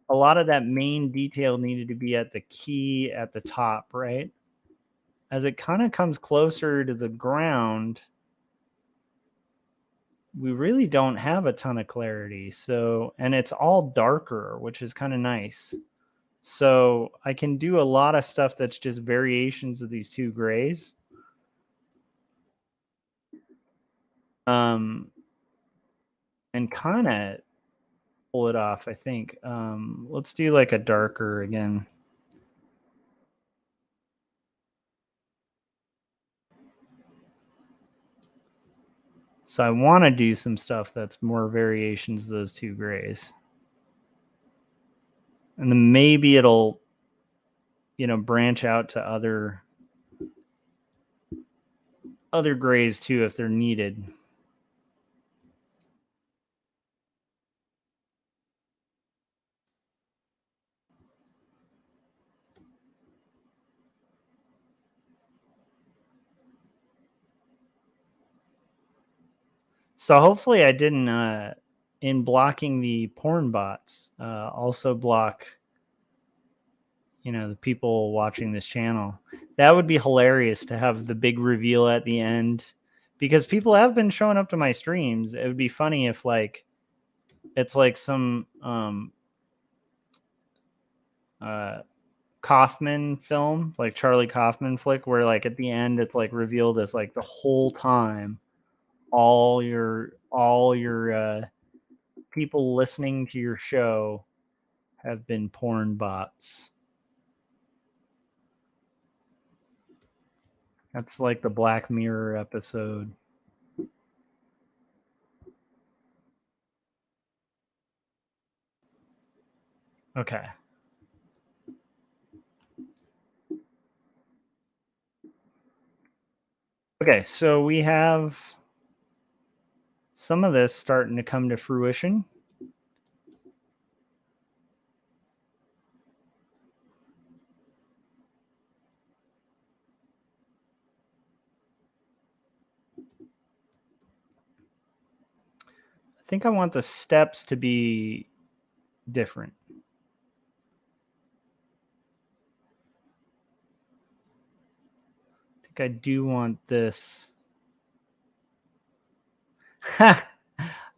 a lot of that main detail needed to be at the key at the top, right? As it kind of comes closer to the ground, we really don't have a ton of clarity. So, and it's all darker, which is kind of nice. So I can do a lot of stuff that's just variations of these two grays. And kind of pull it off, I think. Let's do like a darker again. So I want to do some stuff that's more variations of those two grays. And then maybe it'll, branch out to other grays too if they're needed. So hopefully I didn't, in blocking the porn bots, also block, the people watching this channel. That would be hilarious to have the big reveal at the end, because people have been showing up to my streams. It would be funny if like it's like some Kaufman film, like Charlie Kaufman flick, where like at the end it's like revealed as like the whole time all your people listening to your show have been porn bots. That's like the Black Mirror episode. Okay. Okay, so we have some of this starting to come to fruition. I think I want the steps to be different. I think I do want this.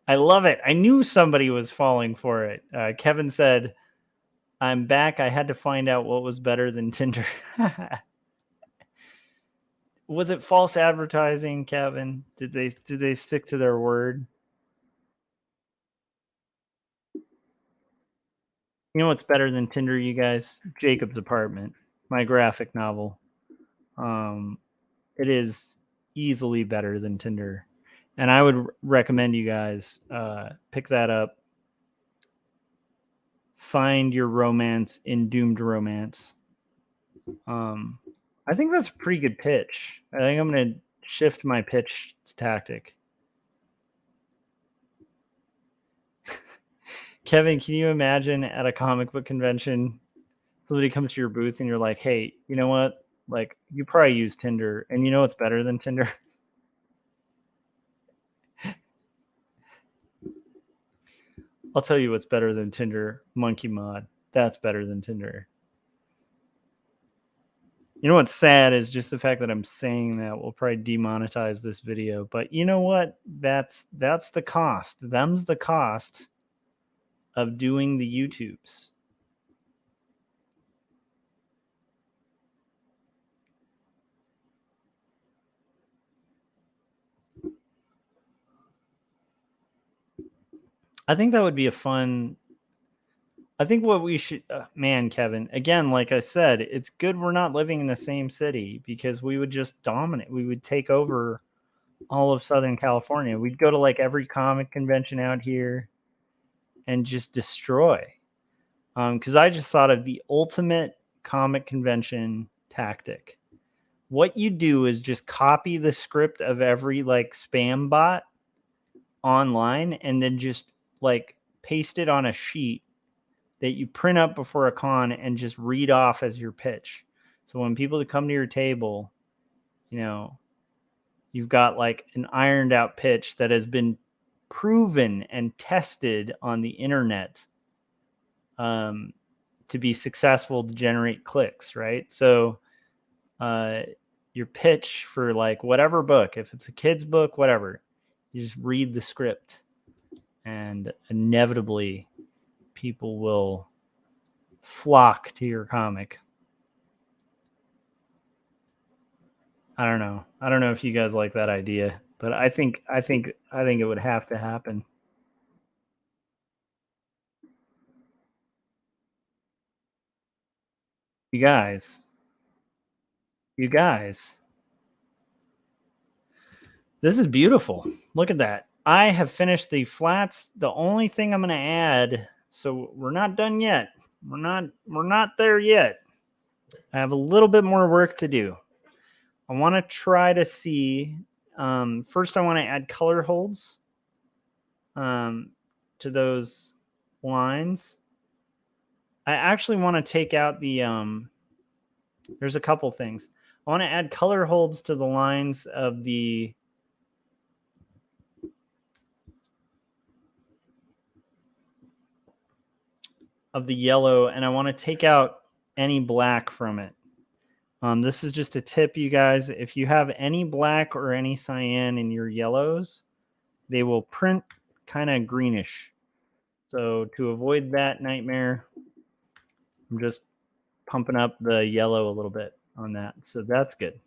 I love it. I knew somebody was falling for it. Kevin said, "I'm back. I had to find out what was better than Tinder." Was it false advertising, Kevin? Did they stick to their word? You know what's better than Tinder, you guys? Jacob's Apartment, my graphic novel. It is easily better than Tinder, and I would recommend you guys pick that up. Find your romance in Doomed Romance. I think that's a pretty good pitch. I think I'm going to shift my pitch tactic. Kevin, can you imagine at a comic book convention, somebody comes to your booth and you're like, "Hey, you know what? Like, you probably use Tinder, and you know what's better than Tinder?" I'll tell you what's better than Tinder. Monkey Mod. That's better than Tinder. You know what's sad is just the fact that I'm saying that will probably demonetize this video. But you know what? That's the cost. Them's the cost of doing the YouTubes. I think that would be a fun. I think what we should, man, Kevin, again, like I said, it's good we're not living in the same city, because we would just dominate. We would take over all of Southern California. We'd go to like every comic convention out here and just destroy. Because I just thought of the ultimate comic convention tactic. What you do is just copy the script of every like spam bot online and then just like paste it on a sheet that you print up before a con and just read off as your pitch. So So when people come to your table, you know, you've got like an ironed out pitch that has been proven and tested on the internet to be successful to generate clicks, right? So your pitch for like whatever book, if it's a kid's book, whatever, you just read the script and inevitably people will flock to your comic. I don't know. I don't know if you guys like that idea, but I think it would have to happen. You guys. This is beautiful. Look at that. I have finished the flats. The only thing I'm going to add, so we're not done yet. We're not there yet. I have a little bit more work to do. I want to try to see, first I want to add color holds to those lines. I actually want to take out the, there's a couple things. I want to add color holds to the lines of the yellow, and I want to take out any black from it. This is just a tip, you guys. If you have any black or any cyan in your yellows, they will print kind of greenish. So to avoid that nightmare, I'm just pumping up the yellow a little bit on that. So that's good.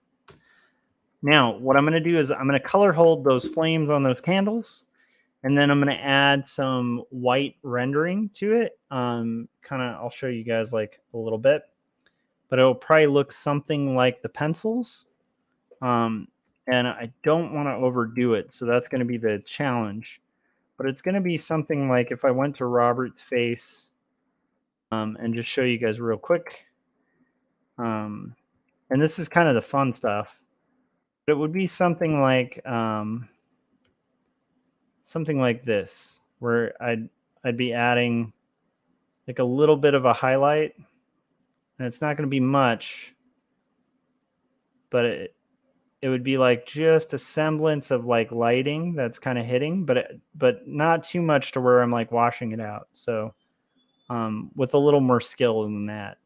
Now, what I'm going to do is I'm going to color hold those flames on those candles. And then I'm going to add some white rendering to it. I'll show you guys like a little bit. But it'll probably look something like the pencils. And I don't want to overdo it. So that's going to be the challenge. But it's going to be something like if I went to Robert's face and just show you guys real quick. And this is kind of the fun stuff. But it would be something like this, where I'd be adding like a little bit of a highlight. And it's not going to be much, but it would be like just a semblance of like lighting that's kind of hitting, but not too much to where I'm like washing it out. So with a little more skill than that.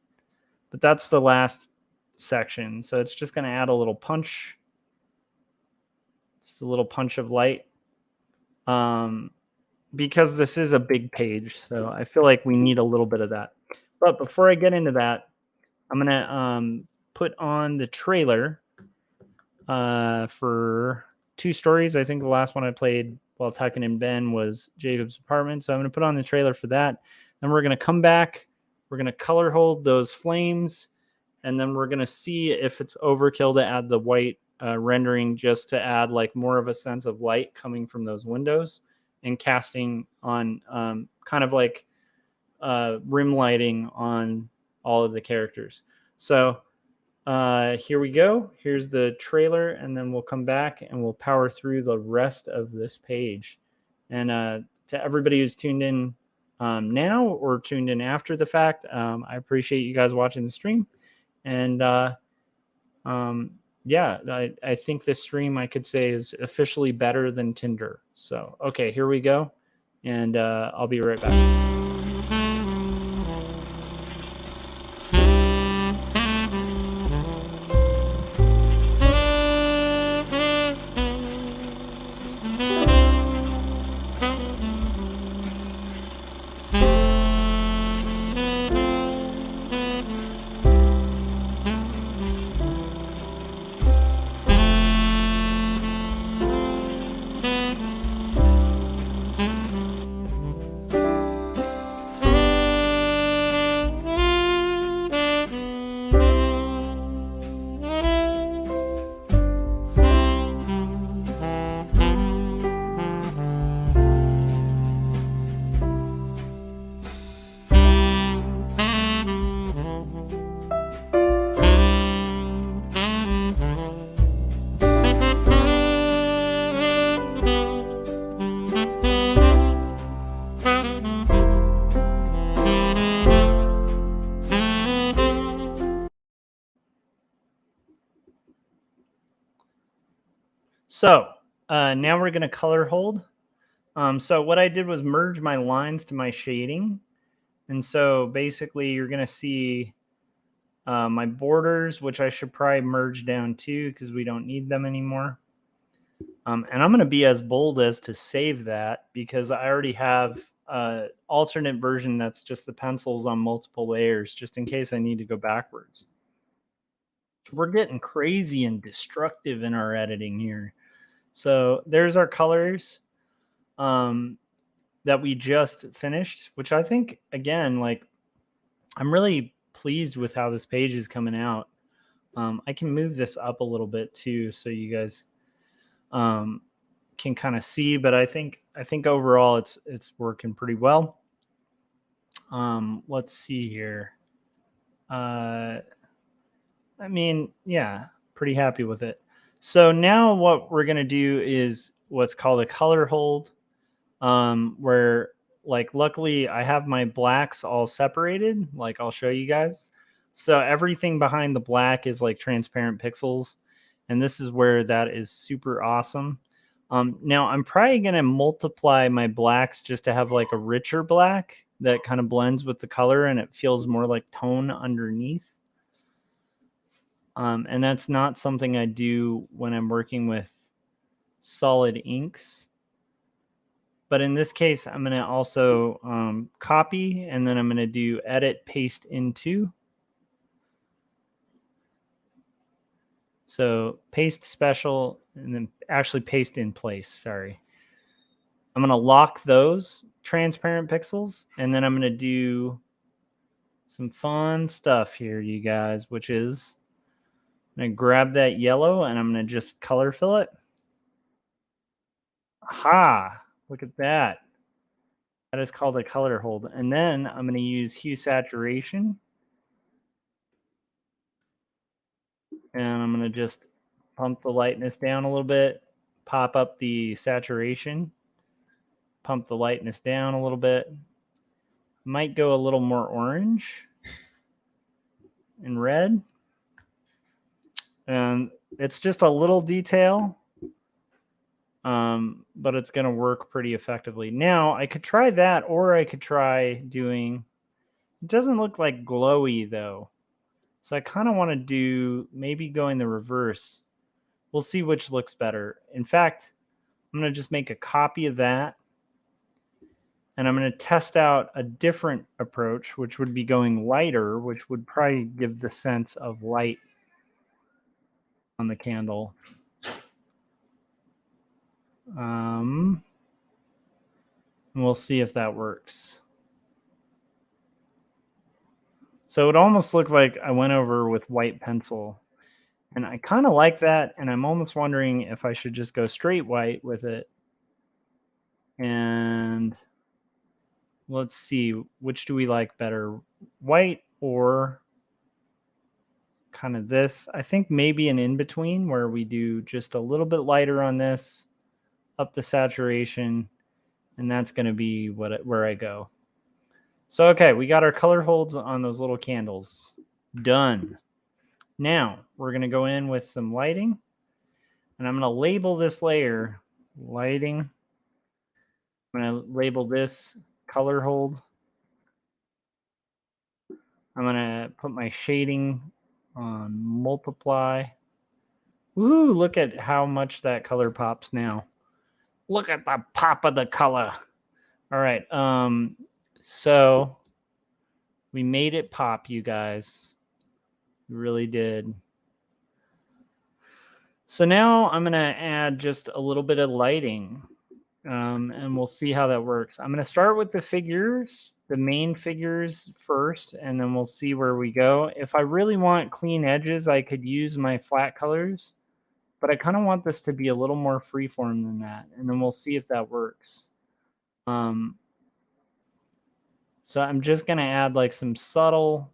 But that's the last section. So it's just going to add a little punch, just a little punch of light. Because this is a big page, so I feel like we need a little bit of that. But before I get into that, I'm going to put on the trailer for 2 stories. I think the last one I played while Tucking in Ben was Jacob's Apartment. So I'm going to put on the trailer for that. Then we're going to come back. We're going to color hold those flames. And then we're going to see if it's overkill to add the white rendering, just to add like more of a sense of light coming from those windows and casting on kind of like rim lighting on all of the characters. So here we go. Here's the trailer, and then we'll come back and we'll power through the rest of this page. And to everybody who's tuned in now or tuned in after the fact, I appreciate you guys watching the stream. And yeah, I think this stream, I could say, is officially better than Tinder. So, okay, here we go. And I'll be right back. So now we're going to color hold. So what I did was merge my lines to my shading. And so basically you're going to see my borders, which I should probably merge down too because we don't need them anymore. And I'm going to be as bold as to save that because I already have an alternate version that's just the pencils on multiple layers just in case I need to go backwards. We're getting crazy and destructive in our editing here. So there's our colors that we just finished, which I think, again, like I'm really pleased with how this page is coming out. I can move this up a little bit too so you guys can kind of see, but I think overall it's working pretty well. Let's see here. I mean, yeah, pretty happy with it. So now what we're going to do is what's called a color hold, where like luckily I have my blacks all separated. Like I'll show you guys. So everything behind the black is like transparent pixels. And this is where that is super awesome. Now I'm probably going to multiply my blacks just to have like a richer black that kind of blends with the color and it feels more like tone underneath. And that's not something I do when I'm working with solid inks. But in this case, I'm going to also copy, and then I'm going to do edit, paste into. So paste special, and then actually paste in place, sorry. I'm going to lock those transparent pixels, and then I'm going to do some fun stuff here, you guys, which is I'm going to grab that yellow, and I'm going to just color fill it. Aha! Look at that. That is called a color hold. And then I'm going to use hue saturation. And I'm going to just pump the lightness down a little bit, pop up the saturation, pump the lightness down a little bit. Might go a little more orange and red. And it's just a little detail, but it's going to work pretty effectively. Now, I could try that, or I could try doing, it doesn't look like glowy though. So I kind of want to do maybe going the reverse. We'll see which looks better. In fact, I'm going to just make a copy of that. And I'm going to test out a different approach, which would be going lighter, which would probably give the sense of light on the candle. And we'll see if that works. So it almost looked like I went over with white pencil. And I kind of like that. And I'm almost wondering if I should just go straight white with it. And let's see, which do we like better? White or kind of this? I think maybe an in-between where we do just a little bit lighter on this, up the saturation, and that's going to be where I go. So, okay, we got our color holds on those little candles. Done. Now, we're going to go in with some lighting, and I'm going to label this layer lighting. I'm going to label this color hold. I'm going to put my shading on multiply. Ooh, look at how much that color pops now. Look at the pop of the color. All right. So we made it pop, you guys. We really did. So now I'm going to add just a little bit of lighting. And we'll see how that works. I'm going to start with the figures, the main figures first, and then we'll see where we go. If I really want clean edges, I could use my flat colors, but I kind of want this to be a little more freeform than that, and then we'll see if that works. So I'm just going to add like some subtle,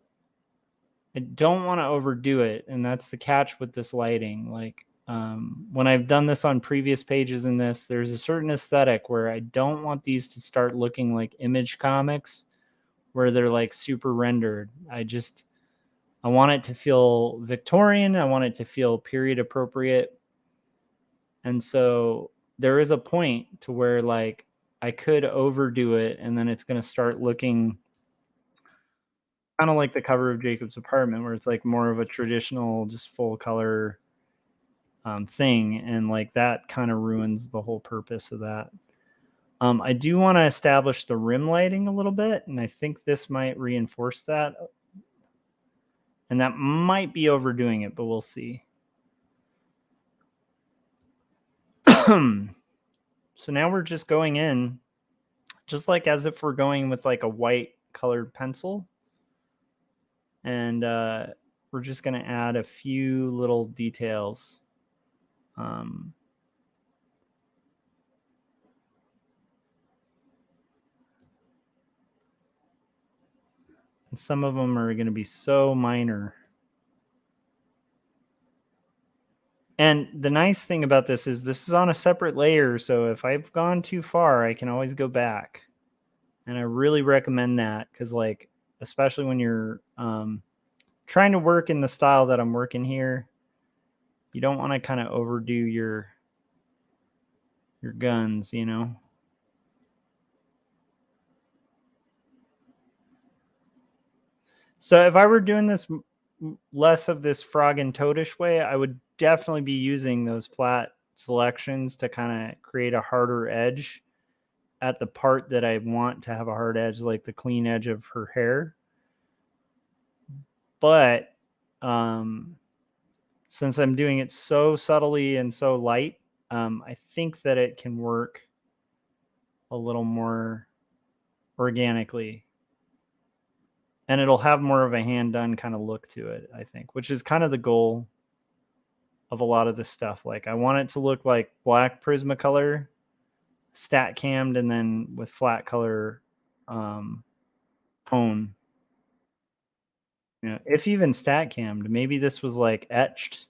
I don't want to overdo it, and that's the catch with this lighting. Like, when I've done this on previous pages in this, there's a certain aesthetic where I don't want these to start looking like image comics where they're like super rendered. I want it to feel Victorian. I want it to feel period appropriate. And so there is a point to where like I could overdo it, and then it's going to start looking kind of like the cover of Jacob's Apartment, where it's like more of a traditional, just full color thing. And like that kind of ruins the whole purpose of that. I do want to establish the rim lighting a little bit, and I think this might reinforce that. And that might be overdoing it, but we'll see. So now we're just going in, just like as if we're going with like a white colored pencil. And we're just going to add a few little details. And some of them are going to be so minor. And the nice thing about this is on a separate layer. So if I've gone too far, I can always go back. And I really recommend that because, like, especially when you're trying to work in the style that I'm working here, you don't want to kind of overdo your guns, you know? So if I were doing this less of this frog and toadish way, I would definitely be using those flat selections to kind of create a harder edge at the part that I want to have a hard edge, like the clean edge of her hair. But since I'm doing it so subtly and so light, I think that it can work a little more organically. And it'll have more of a hand done kind of look to it, I think, which is kind of the goal of a lot of this stuff. Like I want it to look like black Prismacolor, stat cammed, and then with flat color tone. You know, if even stat cammed, maybe this was like etched,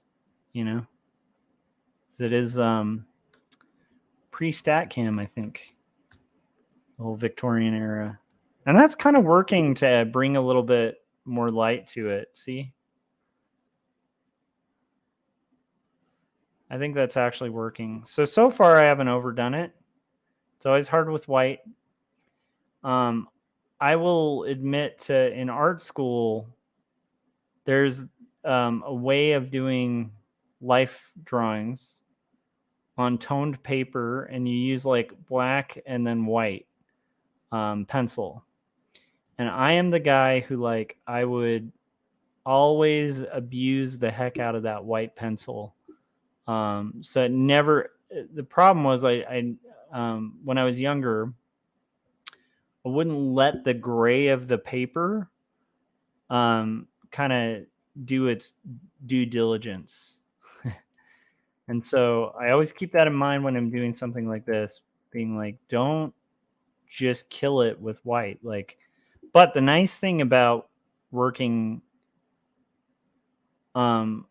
you know. It is pre-stat cam, I think. The whole Victorian era. And that's kind of working to bring a little bit more light to it. See? I think that's actually working. So far I haven't overdone it. It's always hard with white. I will admit to in art school, there's a way of doing life drawings on toned paper, and you use like black and then white pencil. And I am the guy who like I would always abuse the heck out of that white pencil. So it never. The problem was I when I was younger, I wouldn't let the gray of the paper kind of do its due diligence. And so I always keep that in mind when I'm doing something like this, being like, don't just kill it with white. Like, but the nice thing about working in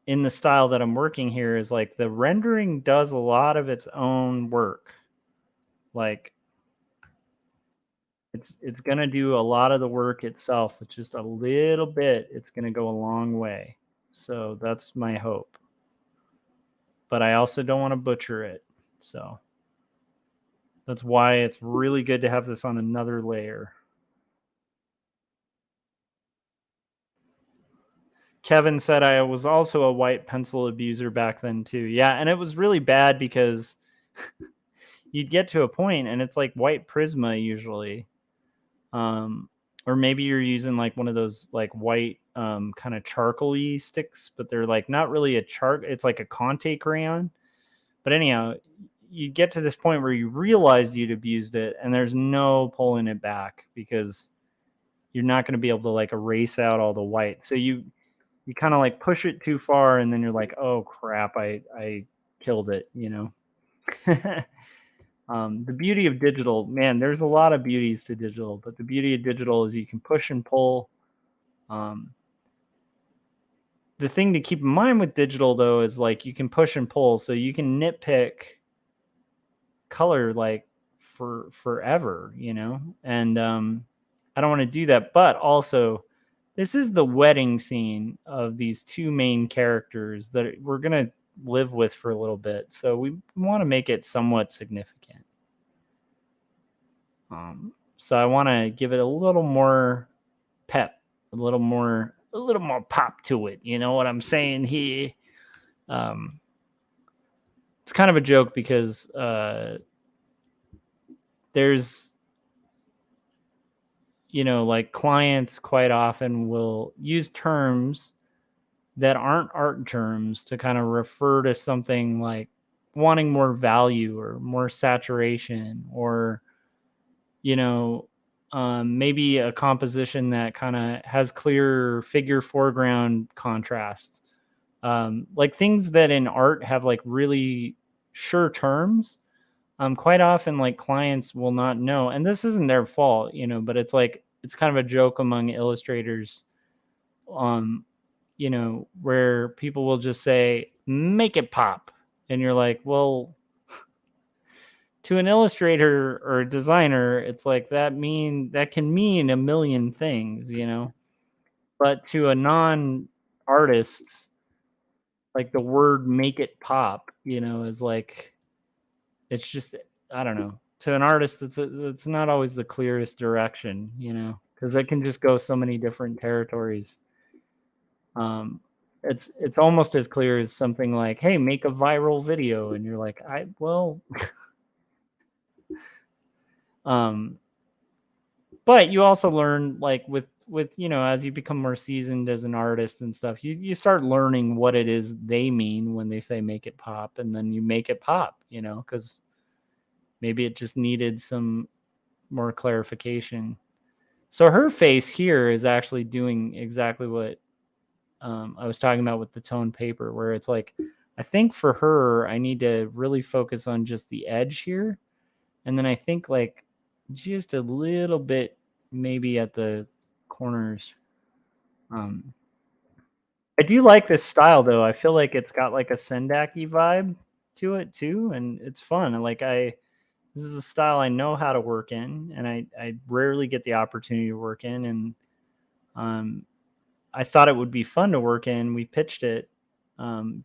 the style that I'm working here is like the rendering does a lot of its own work. Like it's going to do a lot of the work itself with just a little bit. It's going to go a long way. So that's my hope. But I also don't want to butcher it. So that's why it's really good to have this on another layer. Kevin said I was also a white pencil abuser back then too. Yeah, and it was really bad because you'd get to a point and it's like white Prisma usually. Or maybe you're using like one of those like white kind of charcoal-y sticks, but they're like not really a chart. It's like a Conte crayon. But anyhow, you get to this point where you realize you'd abused it, and there's no pulling it back because you're not going to be able to like erase out all the white. So you kind of like push it too far, and then you're like, oh crap, I killed it, you know. The beauty of digital, man, there's a lot of beauties to digital, but the beauty of digital is you can push and pull. The thing to keep in mind with digital though is like you can push and pull, so you can nitpick color like for forever, you know. And I don't want to do that, but also this is the wedding scene of these two main characters that we're gonna live with for a little bit. So we want to make it somewhat significant. So I want to give it a little more pep, a little more pop to it. You know what I'm saying here? It's kind of a joke because there's, like clients quite often will use terms that aren't art terms to kind of refer to something like wanting more value or more saturation, or maybe a composition that kind of has clear figure foreground contrast, like things that in art have like really sure terms. Quite often, like clients will not know, and this isn't their fault, but it's like it's kind of a joke among illustrators, where people will just say, "Make it pop," and you're like, well, to an illustrator or a designer, it's like that can mean a million things, but to a non-artist, like the word "make it pop," is like, it's just, I don't know. To an artist, it's not always the clearest direction, because it can just go so many different territories. It's almost as clear as something like, "Hey, make a viral video," and you're like, but you also learn, like with as you become more seasoned as an artist and stuff, you start learning what it is they mean when they say "make it pop," and then you make it pop, because maybe it just needed some more clarification. So her face here is actually doing exactly what I was talking about with the tone paper, where it's like, I think for her, I need to really focus on just the edge here. And then I think like just a little bit maybe at the corners. I do like this style though. I feel like it's got like a Sendaki vibe to it too. And it's fun. This is a style I know how to work in, and I rarely get the opportunity to work in. And I thought it would be fun to work in. We pitched it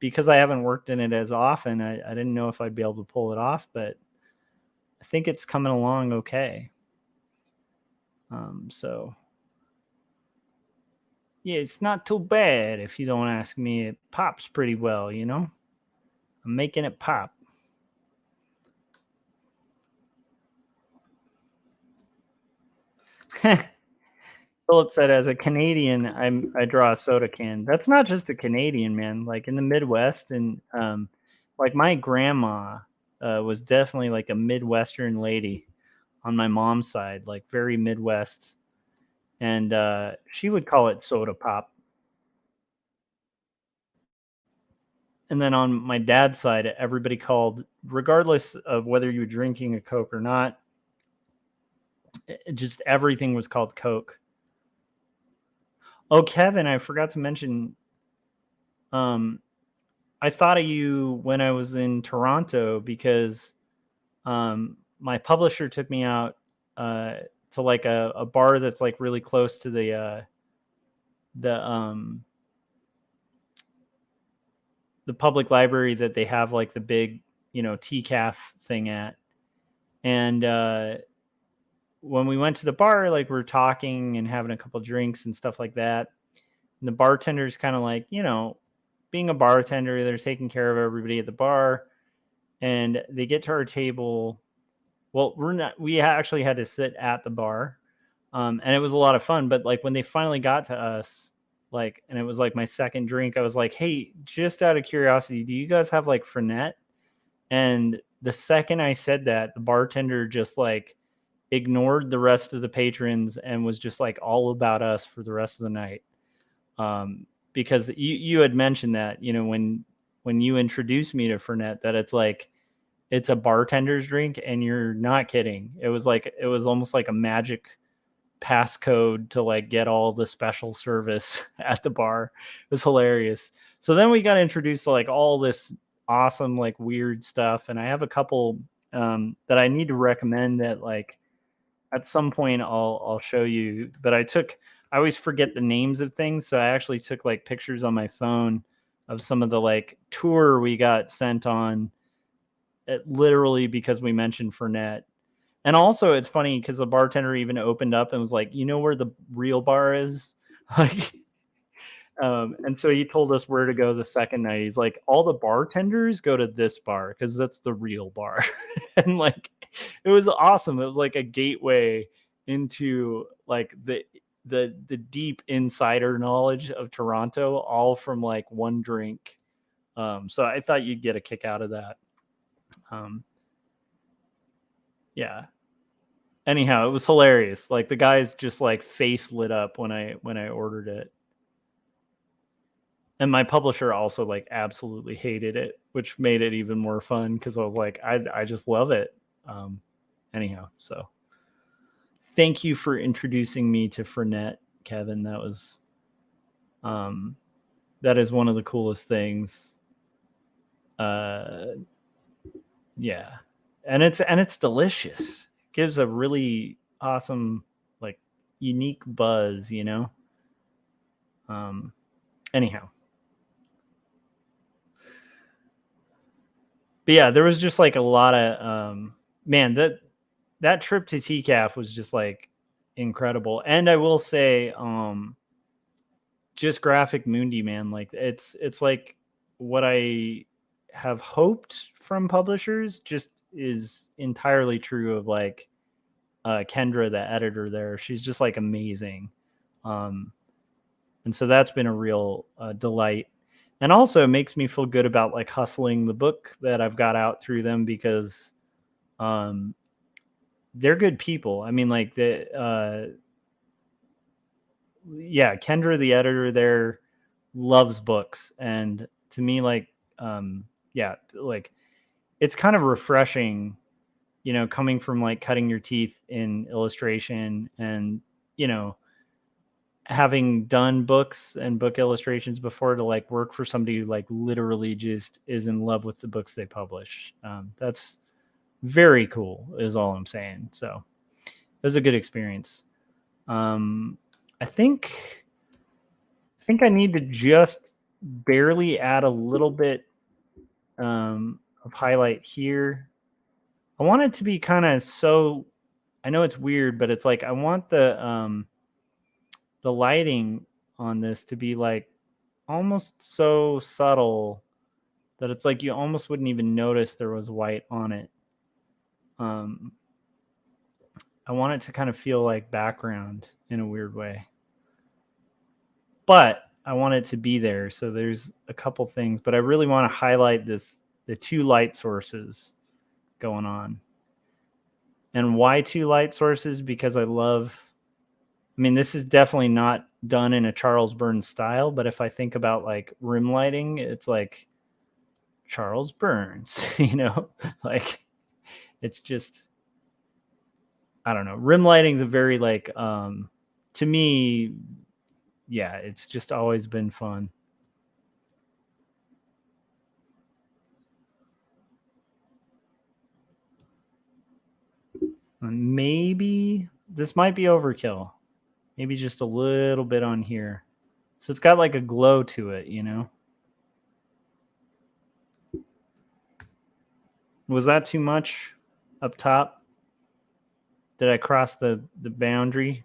because I haven't worked in it as often. I didn't know if I'd be able to pull it off, but I think it's coming along okay. So yeah, it's not too bad if you don't ask me. It pops pretty well, I'm making it pop. Philip said, as a Canadian, I draw a soda can. That's not just a Canadian, man. Like in the Midwest, and like my grandma was definitely like a Midwestern lady on my mom's side, like very Midwest, and she would call it soda pop. And then on my dad's side, everybody called, regardless of whether you were drinking a Coke or not, just everything was called Coke. Oh, Kevin, I forgot to mention, I thought of you when I was in Toronto because my publisher took me out to like a bar that's like really close to the public library that they have like the big, TCAF thing at. And when we went to the bar, like we were talking and having a couple drinks and stuff like that. And the bartender's kind of like, being a bartender, they're taking care of everybody at the bar. And they get to our table. Well, we actually had to sit at the bar. And it was a lot of fun. But like when they finally got to us, like, and it was like my second drink, I was like, "Hey, just out of curiosity, do you guys have like Fernet?" And the second I said that, the bartender just like ignored the rest of the patrons and was just like all about us for the rest of the night. Because you had mentioned that, when you introduced me to Fernet, that it's like, it's a bartender's drink, and you're not kidding. It was almost like a magic passcode to like get all the special service at the bar. It was hilarious. So then we got introduced to like all this awesome, like weird stuff. And I have a couple that I need to recommend that like at some point I'll show you. But I always forget the names of things. So I actually took like pictures on my phone some of the like tour we got sent on, literally because we mentioned Fernet. And also, it's funny because the bartender even opened up and was like, "You know where the real bar is?" Like, and so he told us where to go the second night. He's like, "All the bartenders go to this bar because that's the real bar." And like, it was awesome. It was like a gateway into like the deep insider knowledge of Toronto, all from like one drink. So I thought you'd get a kick out of that. Yeah. Anyhow, it was hilarious. Like the guy's just like face lit up when I ordered it. And my publisher also like absolutely hated it, which made it even more fun because I was like, I just love it. Anyhow, so thank you for introducing me to Fernet, Kevin. That was that is one of the coolest things. Yeah. And it's delicious. It gives a really awesome, like, unique buzz, you know? Anyhow. But yeah, there was just like a lot of man, that trip to TCAF was just like incredible. And I will say, just Graphic Mundi, man, like it's like what I have hoped from publishers just is entirely true of like Kendra, the editor there. She's just like amazing. And so that's been a real delight. And also it makes me feel good about like hustling the book that I've got out through them because they're good people. I mean, like yeah, Kendra, the editor there, loves books. And to me, like, yeah, like it's kind of refreshing, you know, coming from like cutting your teeth in illustration and, you know, having done books and book illustrations before to like work for somebody who like literally just is in love with the books they publish. That's very cool is all I'm saying. So it was a good experience. I think I need to just barely add a little bit of highlight here. I want it to be kind of so, I know it's weird, but it's like I want the lighting on this to be like almost so subtle that it's like you almost wouldn't even notice there was white on it. I want it to kind of feel like background in a weird way. But I want it to be there. So there's a couple things, but I really want to highlight the two light sources going on. And why two light sources? Because I mean, this is definitely not done in a Charles Burns style, but if I think about like rim lighting, it's like Charles Burns, you know, like it's just, I don't know. Rim lighting is a very like, to me, yeah, it's just always been fun. Maybe this might be overkill. Maybe just a little bit on here. So it's got like a glow to it, you know? Was that too much up top? Did I cross the boundary?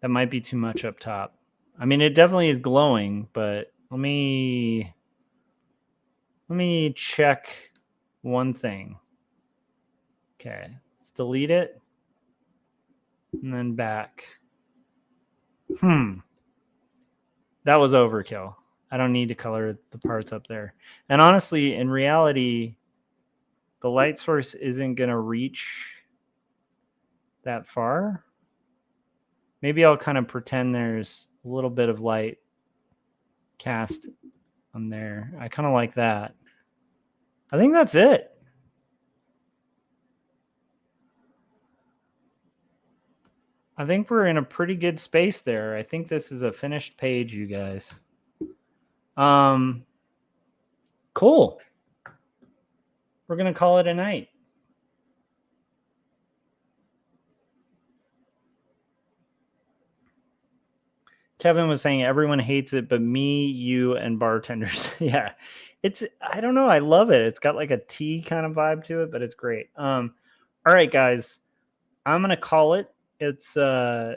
That might be too much up top. I mean, it definitely is glowing, but let me check one thing. Okay, let's delete it and then back. That was overkill. I don't need to color the parts up there. And honestly, in reality, the light source isn't going to reach that far. Maybe I'll kind of pretend there's a little bit of light cast on there. I kind of like that. I think that's it. I think we're in a pretty good space there. I think this is a finished page, you guys. Cool. We're going to call it a night. Kevin was saying everyone hates it, but me, you, and bartenders. Yeah, I don't know. I love it. It's got like a tea kind of vibe to it, but it's great. All right, guys, I'm gonna call it. It's I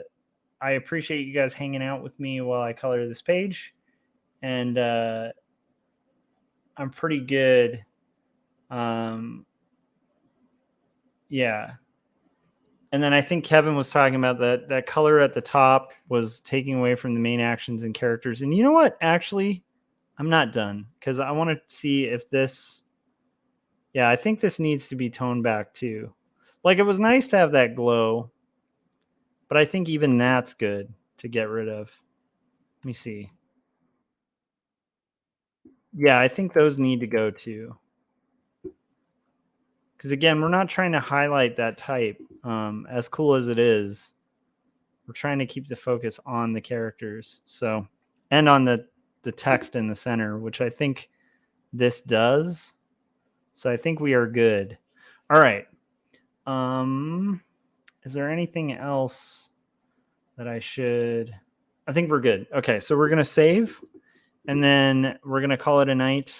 appreciate you guys hanging out with me while I color this page, and I'm pretty good. Yeah. And then I think Kevin was talking about that color at the top was taking away from the main actions and characters. And you know what? Actually, I'm not done because I want to see if this. Yeah, I think this needs to be toned back too. Like, it was nice to have that glow, but I think even that's good to get rid of. Let me see. Yeah, I think those need to go too. Because again, we're not trying to highlight that type. As cool as it is, we're trying to keep the focus on the characters. So, and on the text in the center, which I think this does. So I think we are good. All right. Is there anything else that I should? I think we're good. Okay, so we're gonna save, and then we're gonna call it a night,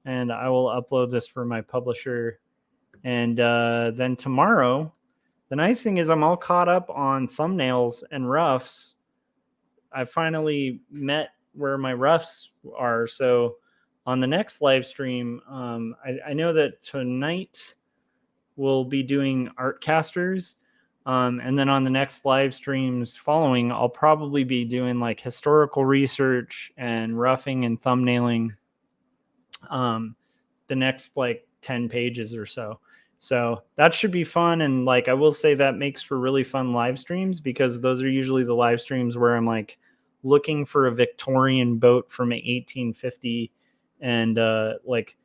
and I will upload this for my publisher, and then tomorrow. The nice thing is I'm all caught up on thumbnails and roughs. I finally met where my roughs are. So on the next live stream, I know that tonight we'll be doing Artcasters. And then on the next live streams following, I'll probably be doing like historical research and roughing and thumbnailing the next like 10 pages or so. So that should be fun. And like, I will say that makes for really fun live streams because those are usually the live streams where I'm like looking for a Victorian boat from 1850 and like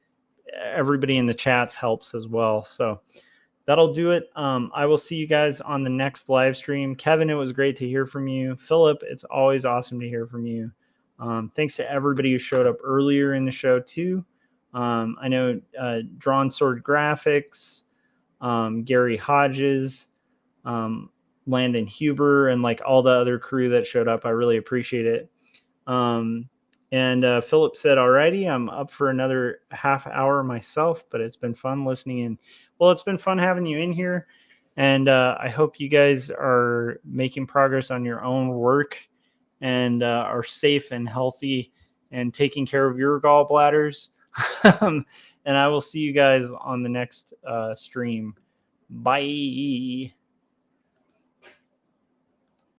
everybody in the chats helps as well. So that'll do it. I will see you guys on the next live stream. Kevin, it was great to hear from you. Philip, it's always awesome to hear from you. Thanks to everybody who showed up earlier in the show too. I know Drawn Sword Graphics, Gary Hodges, Landon Huber, and like all the other crew that showed up. I really appreciate it. And Philip said, alrighty, I'm up for another half hour myself, but it's been fun listening in. Well, it's been fun having you in here. And I hope you guys are making progress on your own work and are safe and healthy and taking care of your gallbladders. And I will see you guys on the next stream. Bye.